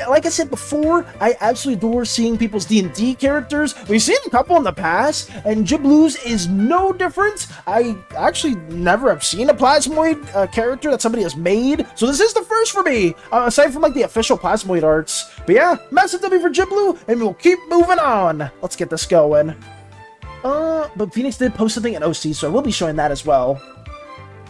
like I said before, I absolutely adore seeing people's D&D characters. We've seen a couple in the past, and Jiblu's is no different. I actually never have seen a Plasmoid character that somebody has made, so this is the first for me, aside from, like, the official Plasmoid arts. But yeah, massive W for Jiblu, and we'll keep moving on. Let's get this going. But Phoenix did post something in OC, so I will be showing that as well.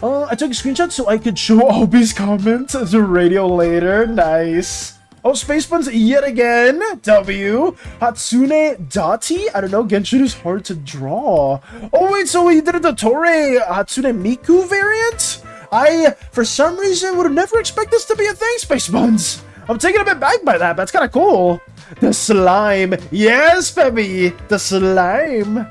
I took a screenshot so I could show Obi's comments as a radio later. Nice. Oh, Space Buns yet again. W. Hatsune Dati. I don't know. Genshin is hard to draw. Oh, wait. So he did a Dottore Hatsune Miku variant? I, for some reason, would have never expected this to be a thing, Space Buns. I'm taken a bit back by that. That's kind of cool. The slime. Yes, baby. The slime.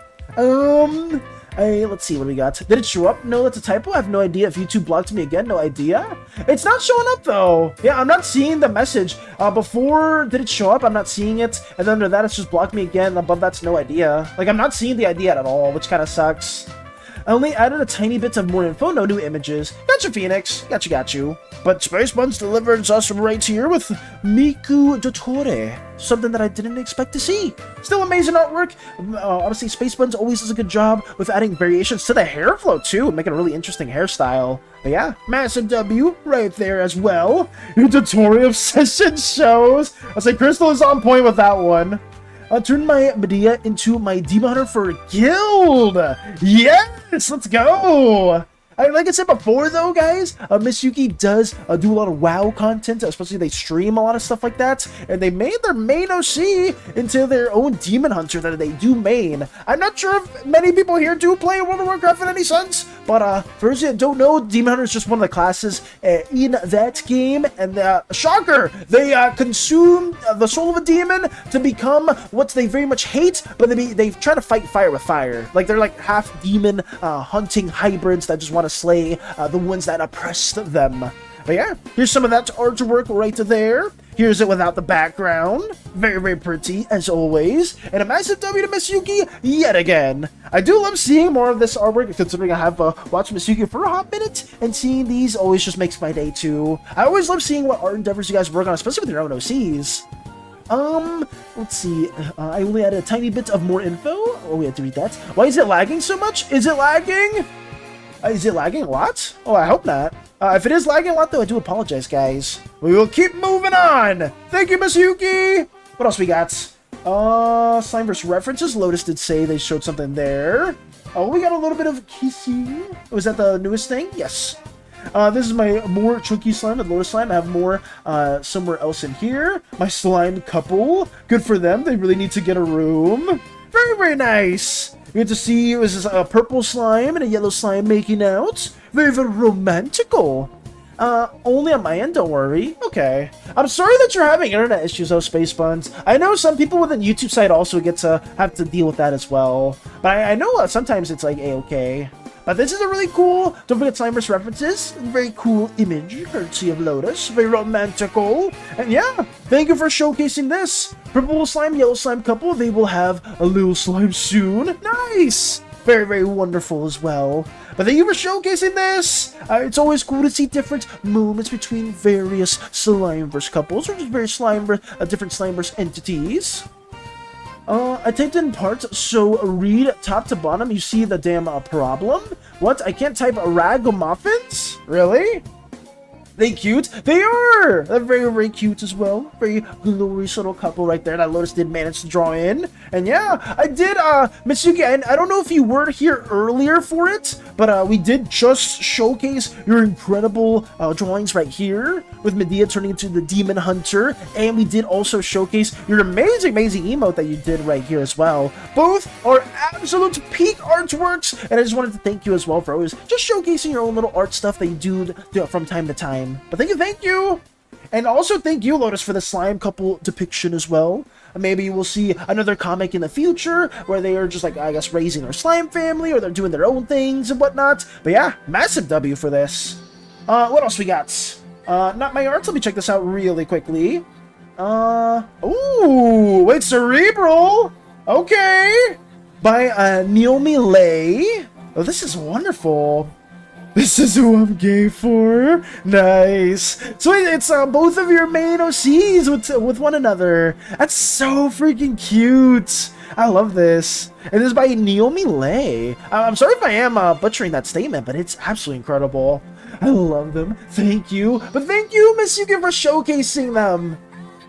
Let's see what we got. Did it show up? No, that's a typo. I have no idea. If YouTube blocked me again, no idea. It's not showing up though. Yeah, I'm not seeing the message. Before, did it show up? I'm not seeing it. And then under that, it's just blocked me again. Above that's no idea. Like, I'm not seeing the idea at all, which kind of sucks. I only added a tiny bit of more info, no new images. Gotcha, Phoenix. Got you. But Space Buns delivers us right here with Miku Dottore. Something that I didn't expect to see. Still amazing artwork. Honestly, Space Buns always does a good job with adding variations to the hair flow, too. Making a really interesting hairstyle. But yeah, massive W right there as well. Your Dottore obsession shows. I say Crystal is on point with that one. I'll turn my Medea into my Demon Hunter for a guild! Yes! Let's go! Like I said before, though, guys, Miss Yuki does do a lot of WoW content, especially they stream a lot of stuff like that, and they made their main OC into their own Demon Hunter that they do main. I'm not sure if many people here do play World of Warcraft in any sense, but for those that don't know, Demon Hunter is just one of the classes in that game, and shocker, they consume the soul of a demon to become what they very much hate, but they try to fight fire with fire. Like, they're like half demon hunting hybrids that just want to slay the ones that oppress them. But yeah, here's some of that artwork right there. Here's it without the background. Very, very pretty, as always. And a massive W to Miss Yuki yet again. I do love seeing more of this artwork, considering I have watched Miss Yuki for a hot minute, and seeing these always just makes my day, too. I always love seeing what art endeavors you guys work on, especially with your own OCs. Let's see. I only added a tiny bit of more info. Oh, we have to read that. Why is it lagging so much? Is it lagging? Is it lagging a lot? Oh, I hope not. If it is lagging a lot, though, I do apologize, guys. We will keep moving on. Thank you, Miss Yuki. What else we got? Slimeverse references. Lotus did say they showed something there. Oh, we got a little bit of kissing. Was that the newest thing? Yes. This is my more chunky slime and Lotus slime. I have more somewhere else in here. My slime couple. Good for them. They really need to get a room. Very, very nice. We get to see it was a purple slime and a yellow slime making out. Very, very romantical. Only on my end, don't worry. Okay. I'm sorry that you're having internet issues, though, Space Buns. I know some people within YouTube side also get to have to deal with that as well. But I know sometimes it's like A-okay. But this is a really cool, don't forget Slimeverse references, very cool image, courtesy of Lotus, very romantical, and yeah, thank you for showcasing this. Purple slime, yellow slime couple, they will have a little slime soon. Nice! Very, very wonderful as well. But thank you for showcasing this! It's always cool to see different moments between various Slimeverse couples, or just various different Slimeverse entities. I typed in parts, so read top to bottom, you see the damn problem? What? I can't type ragamuffins? Really? They cute? They are! They're very, very cute as well. Very glorious little couple right there that Lotus did manage to draw in. And yeah, I did, Mitsuki, I don't know if you were here earlier for it, but we did just showcase your incredible drawings right here, with Medea turning into the Demon Hunter, and we did also showcase your amazing, amazing emote that you did right here as well. Both are absolute peak artworks, and I just wanted to thank you as well for always just showcasing your own little art stuff that you do from time to time. But thank you! And also thank you, Lotus, for the slime couple depiction as well. Maybe we'll see another comic in the future where they are just like, I guess, raising their slime family, or they're doing their own things and whatnot. But yeah, massive W for this. What else we got? Not my arts. Let me check this out really quickly. Ooh, wait, Cerebral. Okay. By Naomi Lay. Oh, this is wonderful. This is who I'm gay for. Nice. So it's both of your main OCs with one another. That's so freaking cute. I love this. And this is by Naomi Lay. I'm sorry if I am butchering that statement, but it's absolutely incredible. I love them. Thank you. But thank you, Miss Yuki, for showcasing them.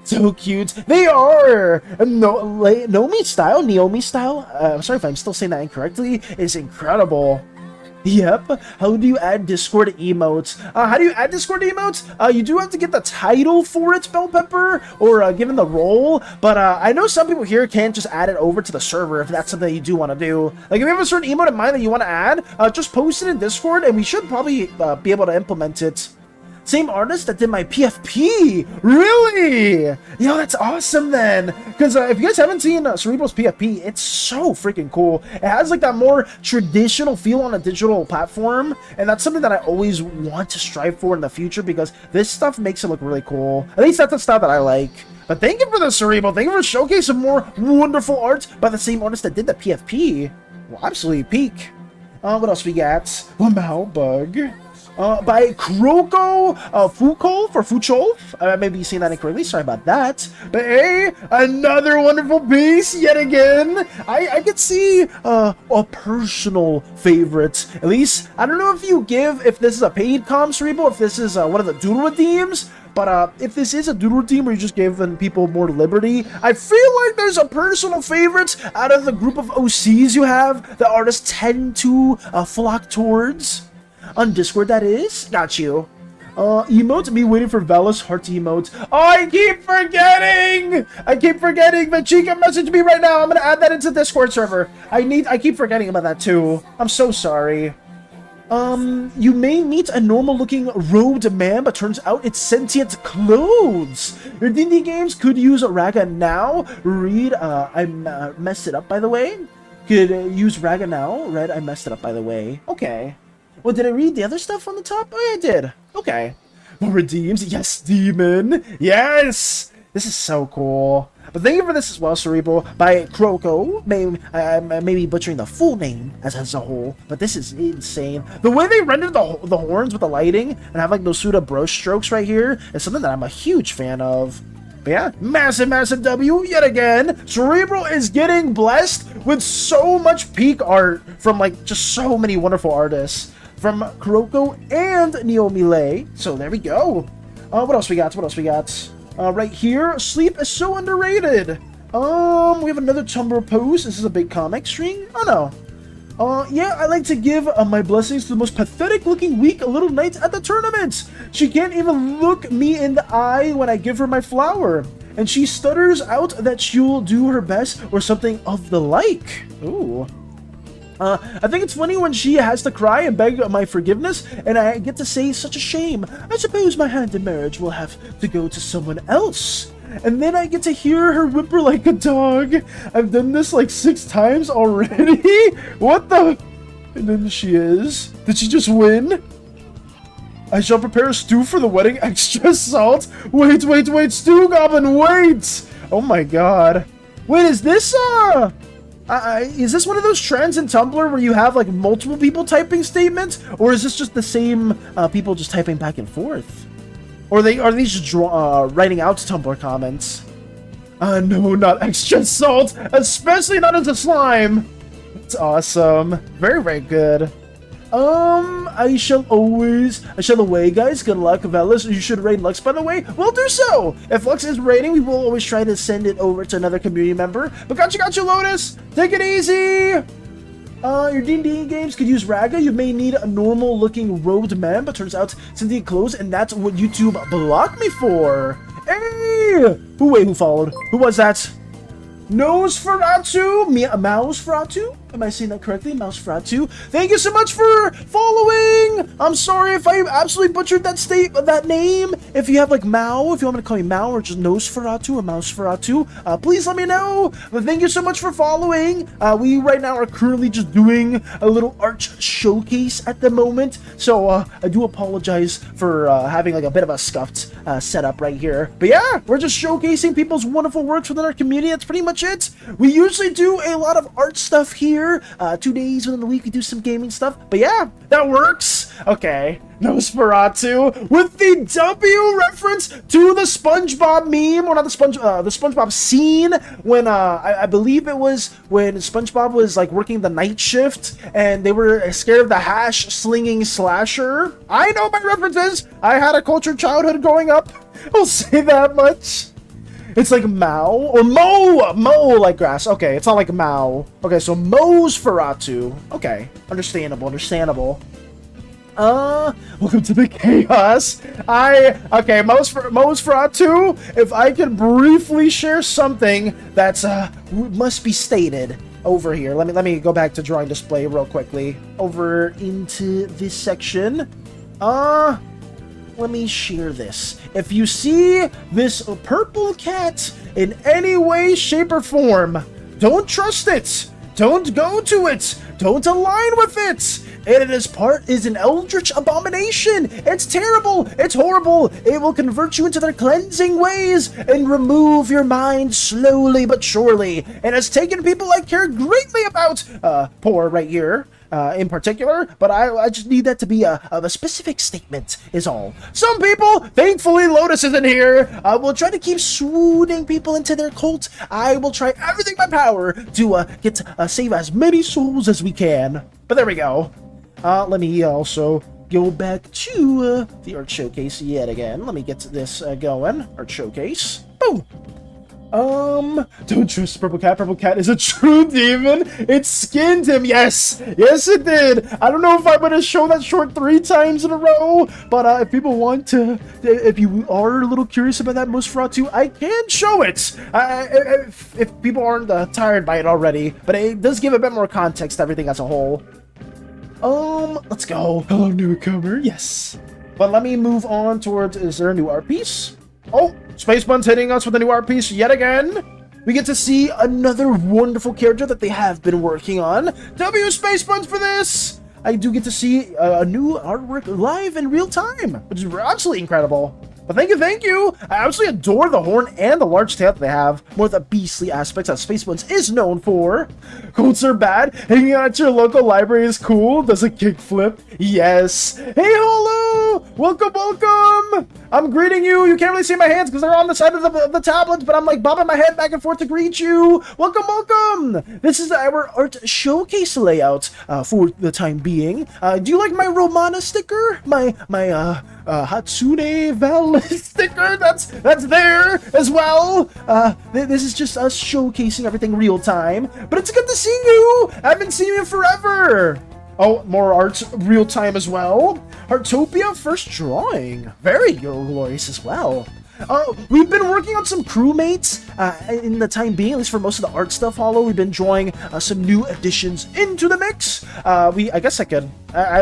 So cute. They are. Naomi style, I'm sorry if I'm still saying that incorrectly, is incredible. Yep. How do you add Discord emotes? How do you add Discord emotes? You do have to get the title for it, Bell Pepper, or given the role. But I know some people here can't just add it over to the server if that's something you do want to do. Like, if you have a certain emote in mind that you want to add, just post it in Discord, and we should probably be able to implement it. Same artist that did my PFP? Really? Yo, that's awesome then. Because if you guys haven't seen Cerebral's PFP, it's so freaking cool. It has like that more traditional feel on a digital platform. And that's something that I always want to strive for in the future, because this stuff makes it look really cool. At least that's the style that I like. But thank you for the Cerebral. Thank you for showcasing more wonderful art by the same artist that did the PFP. Well, absolutely peak. What else we got? Wow, bug. By Kroko Fuchol. I may be saying that incorrectly, sorry about that. But hey, another wonderful piece yet again. I could see a personal favorite. At least, I don't know if this is a paid com, Cerebral, if this is one of the doodle redeems. But if this is a doodle redeem where you're just giving people more liberty, I feel like there's a personal favorite out of the group of OCs you have that artists tend to flock towards. On Discord, that is. Got you. Emote, me waiting for Valis heart emote. Oh, I keep forgetting! But Chica messaged me right now. I'm gonna add that into Discord server. I keep forgetting about that too. I'm so sorry. You may meet a normal looking robed man, but turns out it's sentient clothes. Your D&D games could use Raga now. Read, I messed it up by the way. Could use Raga now. Read, I messed it up by the way. Okay. Well, did I read the other stuff on the top? Oh, yeah, I did. Okay. Well, redeems. Yes, demon. Yes! This is so cool. But thank you for this as well, Cerebral. By Kroko. I may be butchering the full name as a whole, but this is insane. The way they rendered the horns with the lighting and have like those Suda brush strokes right here is something that I'm a huge fan of. But yeah, massive W yet again. Cerebral is getting blessed with so much peak art from like just so many wonderful artists. From Kuroko and Naomi Lay. So there we go. What else we got? Right here, sleep is so underrated. We have another Tumblr post. This is a big comic string. Oh no. Yeah, I like to give my blessings to the most pathetic looking weak little knight at the tournament. She can't even look me in the eye when I give her my flower. And she stutters out that she'll do her best or something of the like. Ooh. I think it's funny when she has to cry and beg my forgiveness, and I get to say, such a shame. I suppose my hand in marriage will have to go to someone else. And then I get to hear her whimper like a dog. I've done this like 6 times already. What the? And then she is. Did she just win? I shall prepare a stew for the wedding. Extra salt. Wait, stew goblin, wait. Oh my god. Wait, is this one of those trends in Tumblr where you have like multiple people typing statements, or is this just the same people just typing back and forth, or are these just writing out Tumblr comments? No, not extra salt, especially not into slime. It's awesome, very good. I shall away, guys. Good luck, Velas. You should raid Lux, by the way. We'll do so. If Lux is raiding, we will always try to send it over to another community member. But got you, Lotus. Take it easy. Your D&D games could use Raga. You may need a normal-looking robed man, but turns out Cynthia clothes, and that's what YouTube blocked me for. Hey! Who followed? Who was that? Nosferatu? Mouse Feratu? Am I saying that correctly? Nosferatu. Thank you so much for following. I'm sorry if I absolutely butchered that name. If you have like Mao, if you want me to call you Mao or just Nosferatu or Mouseferatu, please let me know. But thank you so much for following. We right now are currently just doing a little art showcase at the moment. So I do apologize for having like a bit of a scuffed setup right here. But yeah, we're just showcasing people's wonderful works within our community. That's pretty much it. We usually do a lot of art stuff here. 2 days within the week we do some gaming stuff. But yeah, that works. Okay, Nosferatu with the W reference to the SpongeBob meme, or not the SpongeBob scene when I believe it was when SpongeBob was like working the night shift and they were scared of the hash slinging slasher. I know my references. I had a cultured childhood growing up. I'll say that much. It's like Mao or Mo like grass. Okay, it's not like Mao. Okay, so Mosferatu. Okay, understandable. Welcome to the chaos. Okay, Mosferatu. If I could briefly share something that's must be stated over here. Let me go back to drawing display real quickly. Over into this section. Let me share this. If you see this purple cat in any way, shape, or form, don't trust it. Don't go to it. Don't align with it. It is an eldritch abomination. It's terrible. It's horrible. It will convert you into their cleansing ways and remove your mind slowly but surely. And it's taken people I care greatly about, poor right here, in particular, but I just need that to be a specific statement is all. Some people, thankfully Lotus isn't here, will try to keep swooning people into their cult. I will try everything in my power to get to save as many souls as we can. But there we go. Let me also go back to the art showcase yet again. Let me get this going. Art showcase. Boom. Don't trust Purple Cat. Purple Cat is a true demon. It skinned him. Yes, it did. I don't know if I'm gonna show that short 3 times in a row, but if people want to, if you are a little curious about that Nosferatu, I can show it. If people aren't tired by it already, but it does give a bit more context to everything as a whole. Let's go. Hello, newcomer. Yes. But let me move on towards, is there a new art piece? Oh, Space Bun's hitting us with a new art piece yet again. We get to see another wonderful character that they have been working on. W Space Buns for this. I do get to see a new artwork live in real time, which is absolutely incredible. But thank you. I absolutely adore the horn and the large tail that they have. More of the beastly aspects that Space Buns is known for. Colts are bad. Hanging out at your local library is cool. Does a kickflip? Yes. Hey, Holo! Welcome! I'm greeting you. You can't really see my hands because they're on the side of the tablet, but I'm like bobbing my head back and forth to greet you. Welcome! This is our art showcase layout for the time being. Do you like my Romana sticker? My Hatsune Val sticker that's there as well. This is just us showcasing everything real time, but it's good to see you. I haven't seen you in forever. Oh, more art real time as well. Heartopia first drawing, very glorious as well. We've been working on some crewmates in the time being, at least for most of the art stuff, Hollow. We've been drawing some new additions into the mix. I guess I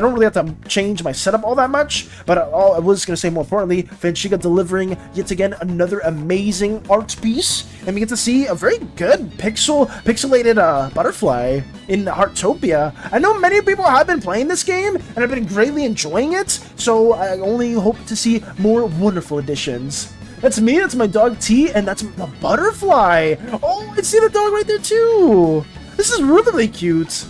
don't really have to change my setup all that much, but I was going to say more importantly, Fanshiga delivering yet again another amazing art piece, and we get to see a very good pixelated butterfly in Heartopia. I know many people have been playing this game and have been greatly enjoying it, so I only hope to see more wonderful additions. That's me, that's my dog T, and that's the butterfly. Oh, I see the dog right there too. This is really cute.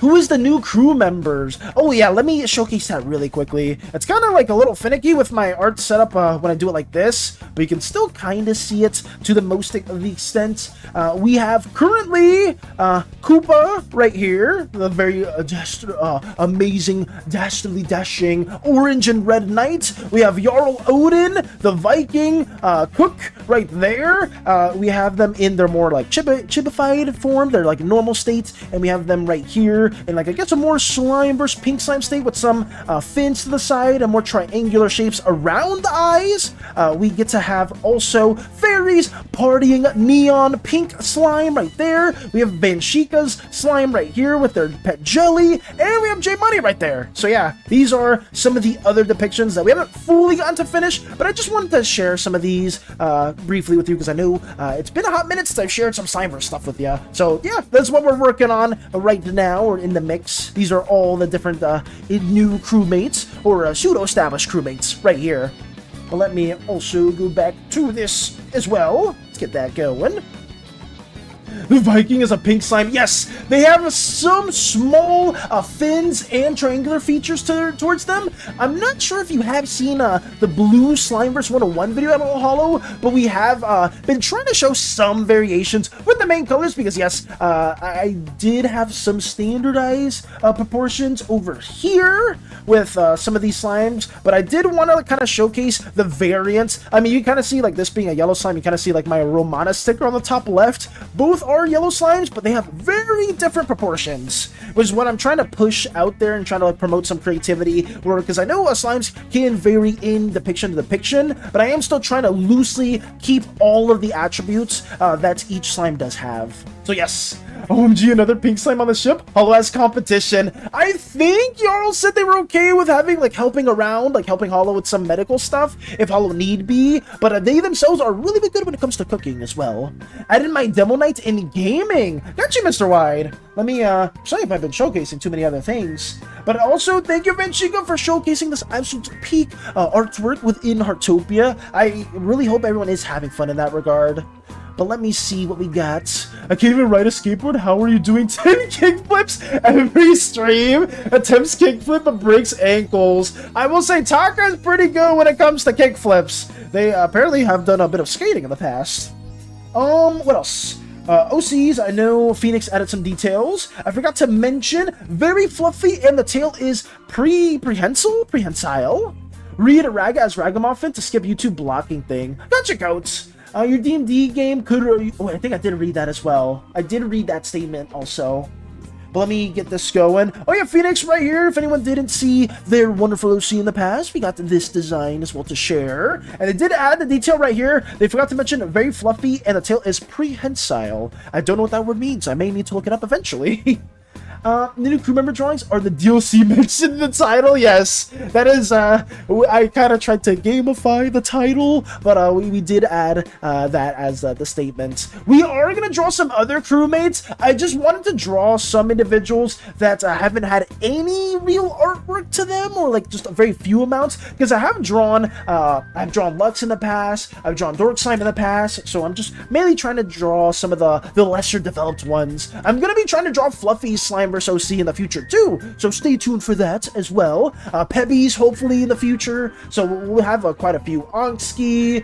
Who is the new crew members? Oh yeah, let me showcase that really quickly. It's kind of like a little finicky with my art setup when I do it like this, but you can still kind of see it to the most of the extent. We have currently Koopa right here, the very amazing, dastardly dashing orange and red knight. We have Jarl Odin, the Viking, Cook right there. We have them in their more like chibified form, their like normal state, and we have them right right here, and like I guess a more Slimeverse pink slime state with some fins to the side and more triangular shapes around the eyes. We get to have also fairies partying neon pink slime right there. We have Banshika's slime right here with their pet jelly, and we have J Money right there. So yeah, these are some of the other depictions that we haven't fully gotten to finish, but I just wanted to share some of these briefly with you because I know it's been a hot minute since I've shared some Slimeverse stuff with you. So yeah, that's what we're working on right now, or in the mix. These are all the different new crewmates, or pseudo-established crewmates right here. But let me also go back to this as well. Let's get that going. The Viking is a pink slime. Yes, they have some small fins and triangular features towards them. I'm not sure if you have seen the blue Slimeverse 101 video at All Hollow, but we have been trying to show some variations with the main colors because, yes, I did have some standardized proportions over here with some of these slimes, but I did want to kind of showcase the variants. I mean, you kind of see like this being a yellow slime. You kind of see like my Romana sticker on the top left. Both are yellow slimes, but they have very different proportions, which is what I'm trying to push out there and trying to like promote some creativity, because I know slimes can vary in depiction to depiction, but I am still trying to loosely keep all of the attributes that each slime does have. So yes, OMG, another pink slime on the ship. Hollow has competition. I think Jarl said they were okay with having like helping around, like helping Hollow with some medical stuff if Hollow need be, but they themselves are really good when it comes to cooking as well. Added my demo night in gaming. Got you, Mr. Wide. Let me sorry if I've been showcasing too many other things, but also thank you, Venchico, for showcasing this absolute peak artwork within Heartopia. I really hope everyone is having fun in that regard. But let me see what we got. I can't even ride a skateboard. How are you doing 10 kickflips every stream? Attempts kickflip but breaks ankles. I will say Taka is pretty good when it comes to kickflips. They apparently have done a bit of skating in the past. What else? OCs, I know Phoenix added some details. I forgot to mention, very fluffy, and the tail is prehensile. Read Raga as Ragamuffin to skip YouTube blocking thing. Gotcha, goats. Your D&D game could... Oh, I think I did read that as well. I did read that statement also. But let me get this going. Oh yeah, Phoenix right here. If anyone didn't see their wonderful OC in the past, we got this design as well to share. And they did add the detail right here. They forgot to mention very fluffy, and the tail is prehensile. I don't know what that word means. I may need to look it up eventually. The new crew member drawings are the DLC mentioned in the title. Yes, that is, I kind of tried to gamify the title, but we did add that as the statement. We are going to draw some other crewmates. I just wanted to draw some individuals that haven't had any real artwork to them, or like just a very few amounts, because I've drawn Lux in the past, I've drawn Dork Slime in the past, so I'm just mainly trying to draw some of the lesser developed ones. I'm going to be trying to draw Fluffy Slimeverse OC in the future too, so stay tuned for that as well. Pebbies hopefully in the future, so we'll have quite a few. Onksky,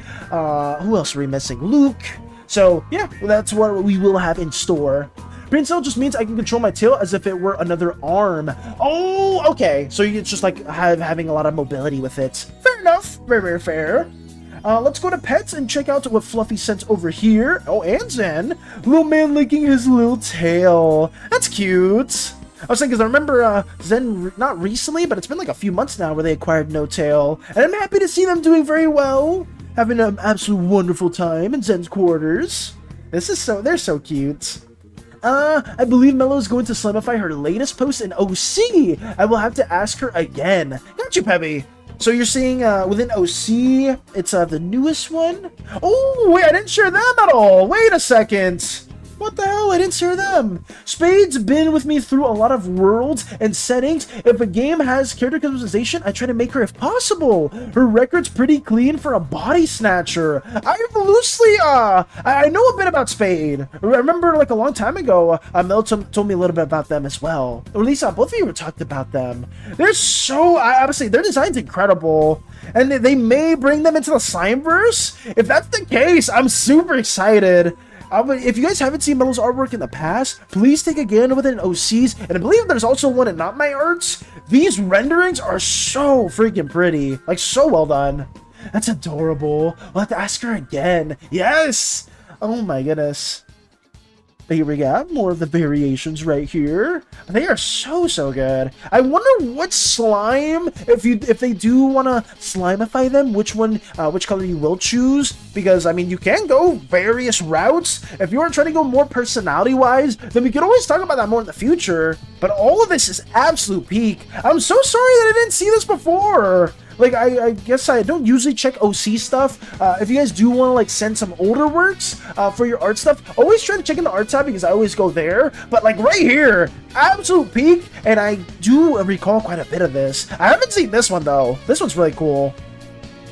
who else are we missing? Luke. So yeah, that's what we will have in store. Prehensile just means I can control my tail as if it were another arm. Oh, okay, so it's just like having a lot of mobility with it. Fair enough, very, very fair. Let's go to pets and check out what Fluffy sent over here. Oh, and Zen. Little man licking his little tail. That's cute. I was thinking, because I remember Zen, not recently, but it's been like a few months now where they acquired No Tail. And I'm happy to see them doing very well. Having an absolute wonderful time in Zen's quarters. They're so cute. I believe Mello is going to Slimify her latest post in OC. I will have to ask her again. Got you, Pebby. So you're seeing within OC, it's the newest one? Oh, wait, I didn't share them at all. Wait a second. What the hell? I didn't share them. Spade's been with me through a lot of worlds and settings. If a game has character customization, I try to make her if possible. Her record's pretty clean for a body snatcher. I've loosely, I know a bit about Spade. I remember like a long time ago, Mel told me a little bit about them as well. Or at least both of you talked about them. They're so, obviously, their design's incredible. And they may bring them into the Slimeverse. If that's the case, I'm super excited. If you guys haven't seen Metal's artwork in the past, please take a gander with it in OCs, and I believe there's also one in Not My Arts. These renderings are so freaking pretty, like so well done. That's adorable. We'll have to ask her again. Yes! Oh my goodness. Here we got more of the variations right here. They are so good. I wonder what slime, if they do want to slimify them, which color you will choose, because I mean you can go various routes. If you are trying to go more personality wise, then we can always talk about that more in the future. But all of this is absolute peak. I'm so sorry that I didn't see this before. Like, I guess I don't usually check OC stuff. If you guys do want to, like, send some older works for your art stuff, always try to check in the art tab because I always go there. But, like, right here, absolute peak, and I do recall quite a bit of this. I haven't seen this one, though. This one's really cool.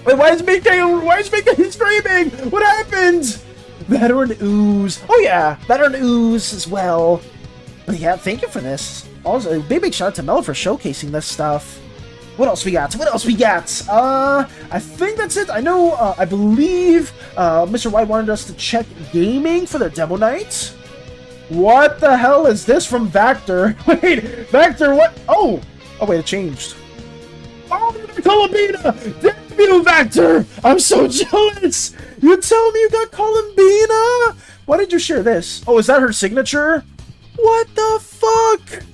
Wait, why is BK streaming? What happened? Veteran Ooze. Oh, yeah, Veteran Ooze as well. But, yeah, thank you for this. Also, big shout out to Mel for showcasing this stuff. What else we got? I think that's it. I know, I believe Mr. White wanted us to check gaming for the demo night. What the hell is this from Vactor? Wait, Vactor, what? Oh, wait, it changed. Oh, Columbina! Debut Vactor! I'm so jealous! You tell me you got Columbina? Why did you share this? Oh, is that her signature? What the fuck?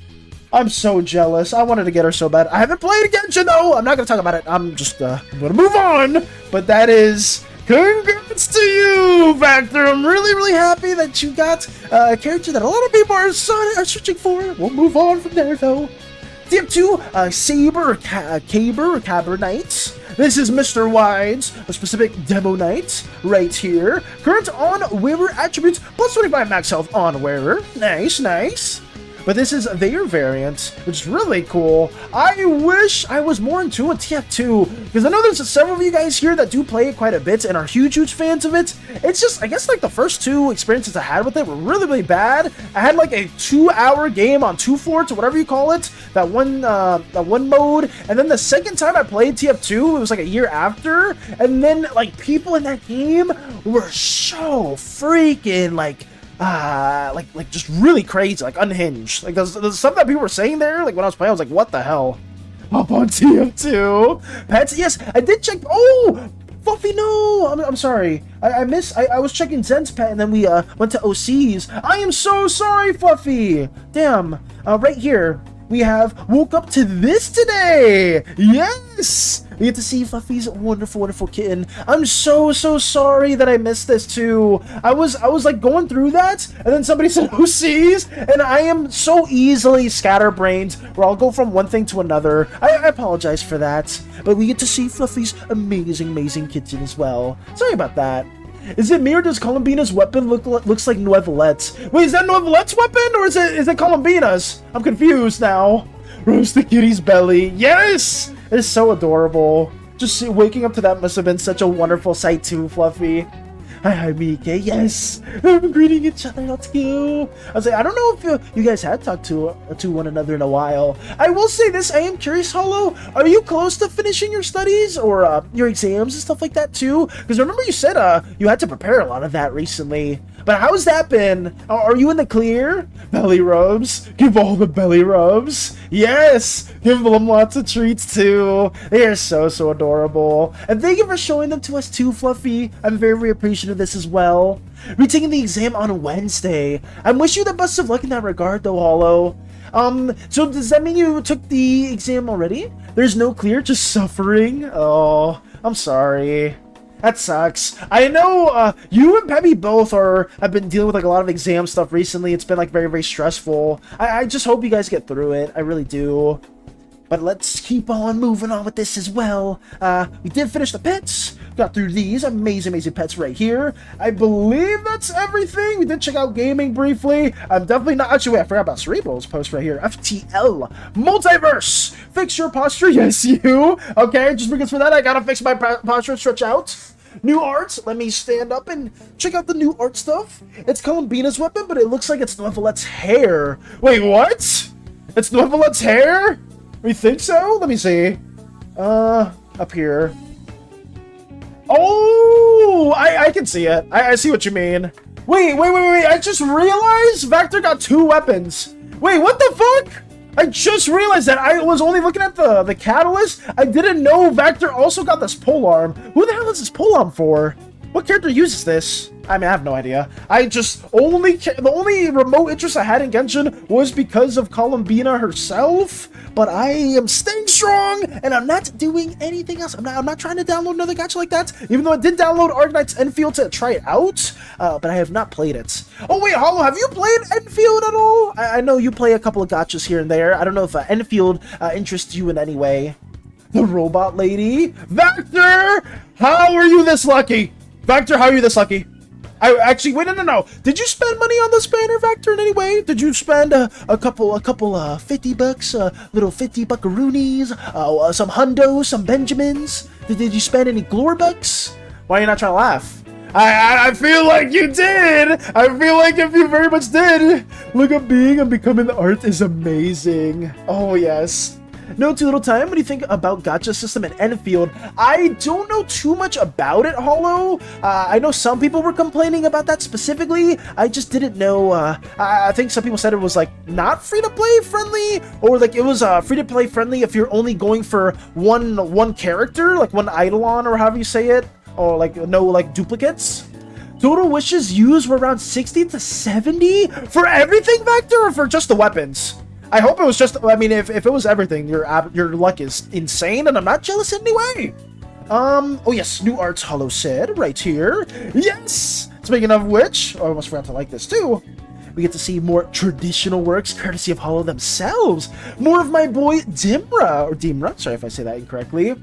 I'm so jealous. I wanted to get her so bad. I haven't played Genshin though. I'm not gonna talk about it. I'm just I'm gonna move on. But that is congrats to you, Vactor. I'm really happy that you got a character that a lot of people are searching for. We'll move on from there though. Tip 2, Saber Caber Knights. This is Mr. Wide's a specific demo night right here. Current on wearer attributes plus 25 max health on wearer. Nice. But this is their variant, which is really cool. I wish I was more into a TF2, because I know there's several of you guys here that do play it quite a bit and are huge fans of it. It's just, I guess, like the first 2 experiences I had with it were really bad. I had like a 2-hour game on 2 Forts, or whatever you call it, that one mode, and then the second time I played TF2, it was like a year after, and then like people in that game were so freaking like just really crazy, like unhinged. Like the stuff that people were saying there, like when I was playing, I was like, what the hell? Up on TF2. Pets, yes, I did check. Oh, Fluffy, no, I'm sorry. I was checking Zen's pet, and then we went to OC's. I am so sorry, Fluffy. Damn. Right here we have woke up to this today. Yes, we get to see Fluffy's wonderful kitten. I'm so sorry that I missed this too. I was like going through that, and then somebody said OCs, and I am so easily scatterbrained where I'll go from one thing to another. I apologize for that, but we get to see Fluffy's amazing kitten as well. Sorry about that. Is it me or does Columbina's weapon looks like Novelette's? Wait, is that Novelette's weapon or is it Columbina's? I'm confused now. Roast the kitty's belly. Yes! It's so adorable. Just waking up to that must have been such a wonderful sight too, Fluffy. Hi, Mike. Yes, I'm greeting each other now too. I was like, I don't know if you guys had talked to one another in a while. I will say this, I am curious, Hollow. Are you close to finishing your studies or your exams and stuff like that too? Because remember you said you had to prepare a lot of that recently. But how's that been? Are you in the clear? Belly rubs. Give all the belly rubs. Yes. Give them lots of treats too. They are so adorable. And thank you for showing them to us too, Fluffy. I'm very appreciative of this as well. We're taking the exam on Wednesday. I wish you the best of luck in that regard though, Hollow. So does that mean you took the exam already? There's no clear, just suffering? Oh, I'm sorry. That sucks. I know you and Peppy both have been dealing with like a lot of exam stuff recently. It's been like very stressful. I just hope you guys get through it. I really do. But let's keep on moving on with this as well. We did finish the pets. Got through these amazing pets right here. I believe that's everything. We did check out gaming briefly. I'm definitely not. Actually, wait, I forgot about Cerebral's post right here. FTL Multiverse. Fix your posture. Yes, you. Okay, just because for that, I gotta fix my posture and stretch out. New art. Let me stand up and check out the new art stuff. It's Columbina's weapon, but it looks like it's Novelette's hair. Wait, what? It's Novelette's hair? We think so? Let me see. Up here. Oh, I can see it. I see what you mean. Wait. I just realized Vactor got 2 weapons. Wait, what the fuck? I just realized that I was only looking at the catalyst. I didn't know Vactor also got this polearm. Who the hell is this polearm for? What character uses this? I mean, I have no idea. I just the only remote interest I had in Genshin was because of Columbina herself. But I am staying strong, and I'm not doing anything else. I'm not trying to download another gacha like that. Even though I did download Arknight's Enfield to try it out, but I have not played it. Oh wait, Hollow, have you played Enfield at all? I know you play a couple of gachas here and there. I don't know if Enfield interests you in any way. The robot lady, Vector. How are you this lucky? Vector, how are you this lucky? I actually wait, no. Did you spend money on this banner, Vector, in any way? Did you spend a couple $50, little 50 buckaroonies, some hundos, some Benjamins? Did you spend any glory bucks? Why are you not trying to laugh? I feel like you did. I feel like if you very much did. Look at being and becoming the art is amazing. Oh yes. No too little time. What do you think about gacha system in Enfield? I don't know too much about it, Hollow. I know some people were complaining about that specifically. I just didn't know. I think some people said it was like not free-to-play friendly, or like it was free-to-play friendly if you're only going for one character, like one Eidolon or however you say it, or like no like duplicates. Total wishes used were around 60 to 70 for everything, Vector, or for just the weapons? I hope it was just, I mean, if it was everything, your luck is insane, and I'm not jealous in any way. Oh yes, new arts, Hollow said, right here. Yes! Speaking of which, I almost forgot to like this too. We get to see more traditional works, courtesy of Hollow themselves. More of my boy Dimra, sorry if I say that incorrectly.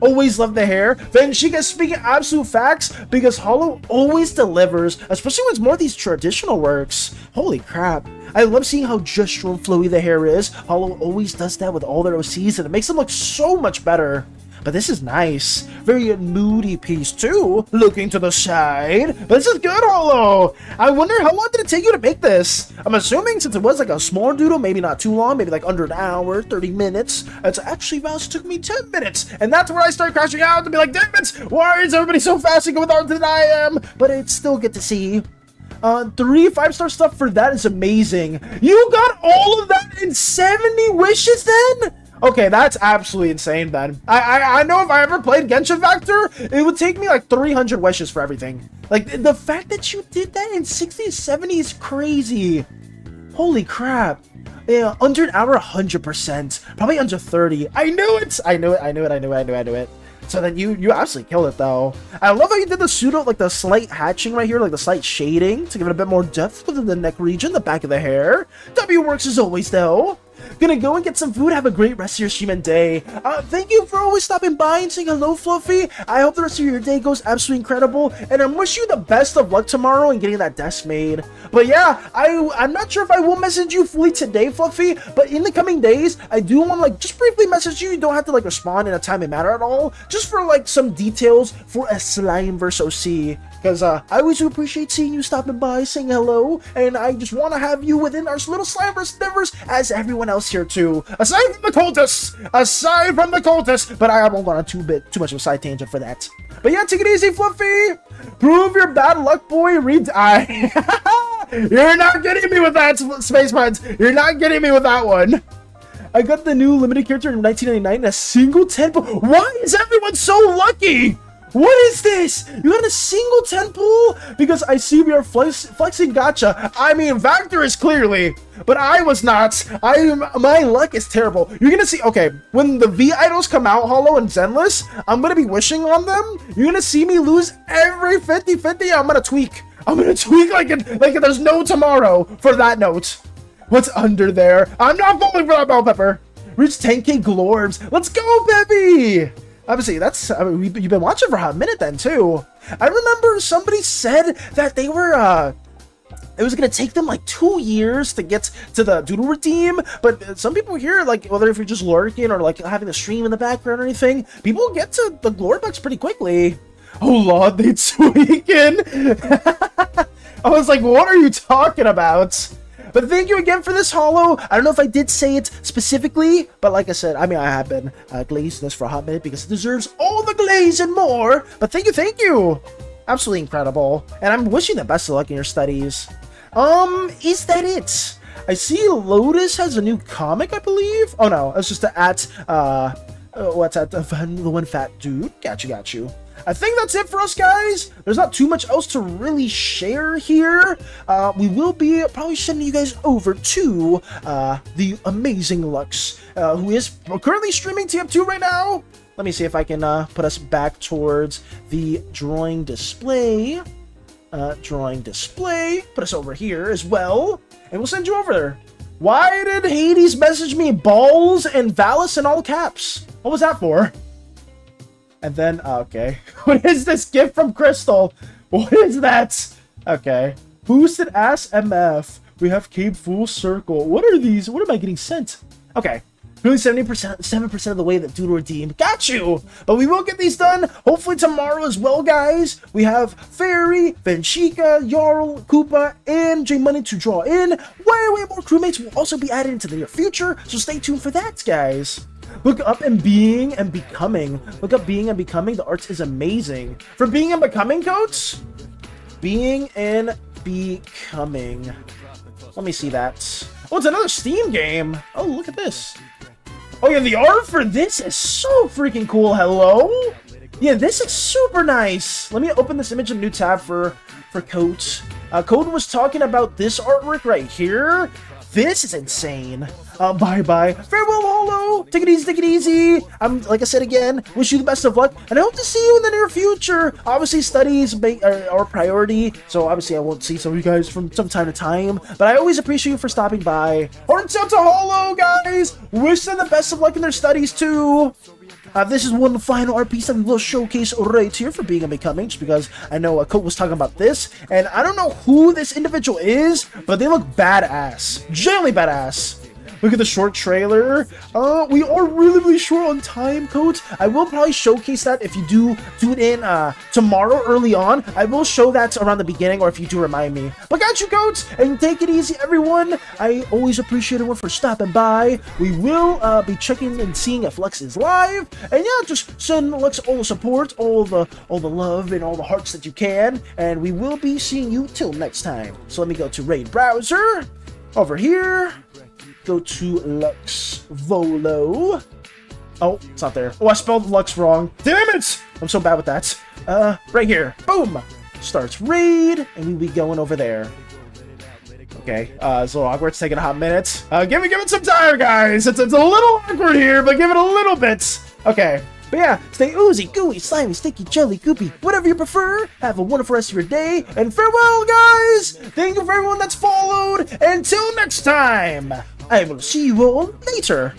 Always love the hair. Then she gets speaking absolute facts because Hollow always delivers, especially when it's more of these traditional works. Holy crap. I love seeing how gestural and flowy the hair is. Hollow always does that with all their OCs, and it makes them look so much better. But this is nice. Very moody piece too. Looking to the side. But this is good, Hollow. I wonder how long did it take you to make this? I'm assuming since it was like a small doodle, maybe not too long, maybe like under an hour, 30 minutes. It's actually, Mouse, took me 10 minutes. And that's where I start crashing out to be like, damn it, why is everybody so fast and with art than I am? But it's still good to see. 3 5-star stuff for that is amazing. You got all of that in 70 wishes then? Okay, that's absolutely insane, then. I know if I ever played Genshin Vector, it would take me like 300 wishes for everything. Like, the fact that you did that in 60, 70 is crazy. Holy crap. Yeah, under an hour, 100%. Probably under 30. I knew it! I knew it. So then you absolutely killed it, though. I love how you did the pseudo, like the slight hatching right here, like the slight shading to give it a bit more depth within the neck region, the back of the hair. W works as always, though. Gonna go and get some food. Have a great rest of your stream and day. Thank you for always stopping by and saying hello, Fluffy. I hope the rest of your day goes absolutely incredible, and I wish you the best of luck tomorrow in getting that desk made. But yeah, I'm not sure if I will message you fully today, Fluffy, but in the coming days, I do want to like just briefly message you. You don't have to like respond in a timely manner at all, just for like some details for a Slimeverse OC. Because I always appreciate seeing you stopping by, saying hello, and I just want to have you within our little Slimeverse universe as everyone else here too. Aside from the cultists, but I won't go on too much of a side tangent for that. But yeah, take it easy, Fluffy. Prove your bad luck, boy. You're not getting me with that, Space Buds. You're not getting me with that one. I got the new limited character in 1999 in a single 10. Why is everyone so lucky? What is this? You got a single 10 pull? Because I see we are flexing gacha. I mean, Vector is clearly, but I was not. My luck is terrible. You're gonna see, okay, when the V idols come out, Hollow and Zenless, I'm gonna be wishing on them. You're gonna see me lose every 50-50. I'm gonna tweak like there's no tomorrow for that note. What's under there? I'm not falling for that bell pepper. Reach 10k glorbs. Let's go, baby! Obviously, that's, I mean, you've been watching for a hot minute then, too. I remember somebody said that they were, it was going to take them like 2 years to get to the doodle redeem, but some people here, like, whether if you're just lurking or like having the stream in the background or anything, people get to the glory bucks pretty quickly. Oh, Lord, they tweaking. I was like, what are you talking about? But thank you again for this, Hollow. I don't know if I did say it specifically, but like I said, I mean, I have been glazing this for a hot minute because it deserves all the glaze and more. But thank you. Absolutely incredible. And I'm wishing the best of luck in your studies. Is that it? I see Lotus has a new comic, I believe. Oh no, it's just the what's that? The one fat dude. Got you. I think that's it for us, guys. There's not too much else to really share here. We will be probably sending you guys over to the amazing Lux, who is currently streaming TF2 right now. Let me see if I can put us back towards the drawing display. Put us over here as well, and we'll send you over there. Why did Hades message me balls and Valis in all caps? What was that for? And then, okay. What is this gift from Crystal? What is that? Okay. Boosted ass MF. We have Cape Full Circle. What are these? What am I getting sent? Okay. Really 7% of the way that Dude redeemed. Got you! But we will get these done, hopefully tomorrow as well, guys. We have Fairy, Venchika, Jarl, Koopa, and J Money to draw in. Way more crewmates will also be added into the near future, so stay tuned for that, guys. Look up and Being and Becoming. Look up Being and Becoming. The art is amazing. For Being and Becoming, coach? Being and Becoming. Let me see that. Oh, it's another Steam game. Oh, look at this. Oh, yeah, the art for this is so freaking cool. Hello? Yeah, this is super nice. Let me open this image in a new tab for Coach. Code was talking about this artwork right here. This is insane. Bye-bye. Farewell, Holo. Take it easy, take it easy. Like I said again, wish you the best of luck, and I hope to see you in the near future. Obviously, studies are our priority, so obviously I won't see some of you guys from time to time, but I always appreciate you for stopping by. Hearts out to Holo, guys. Wish them the best of luck in their studies, too. This is one final art piece that we will showcase right here for Being and Becoming, just because I know Coat was talking about this, and I don't know who this individual is, but they look badass. Genuinely badass. Look at the short trailer. We are really short on time, Coach. I will probably showcase that if you do it in tomorrow early on. I will show that around the beginning, or if you do remind me. But got you, Coach, and take it easy, everyone. I always appreciate everyone for stopping by. We will be checking and seeing if Lux is live, and yeah, just send Lux all the support, all the love, and all the hearts that you can. And we will be seeing you till next time. So let me go to Raid Browser over here. Go to Lux Volo. Oh, it's not there. Oh, I spelled Lux wrong. Damn it! I'm so bad with that. Right here. Boom! Starts raid, and we'll be going over there. Okay, it's a little awkward. It's taking a hot minute. Give it some time, guys. It's a little awkward here, but give it a little bit. Okay. But yeah, stay oozy, gooey, slimy, sticky, jelly, goopy, whatever you prefer. Have a wonderful rest of your day, and farewell, guys! Thank you for everyone that's followed. Until next time, I will see you all later.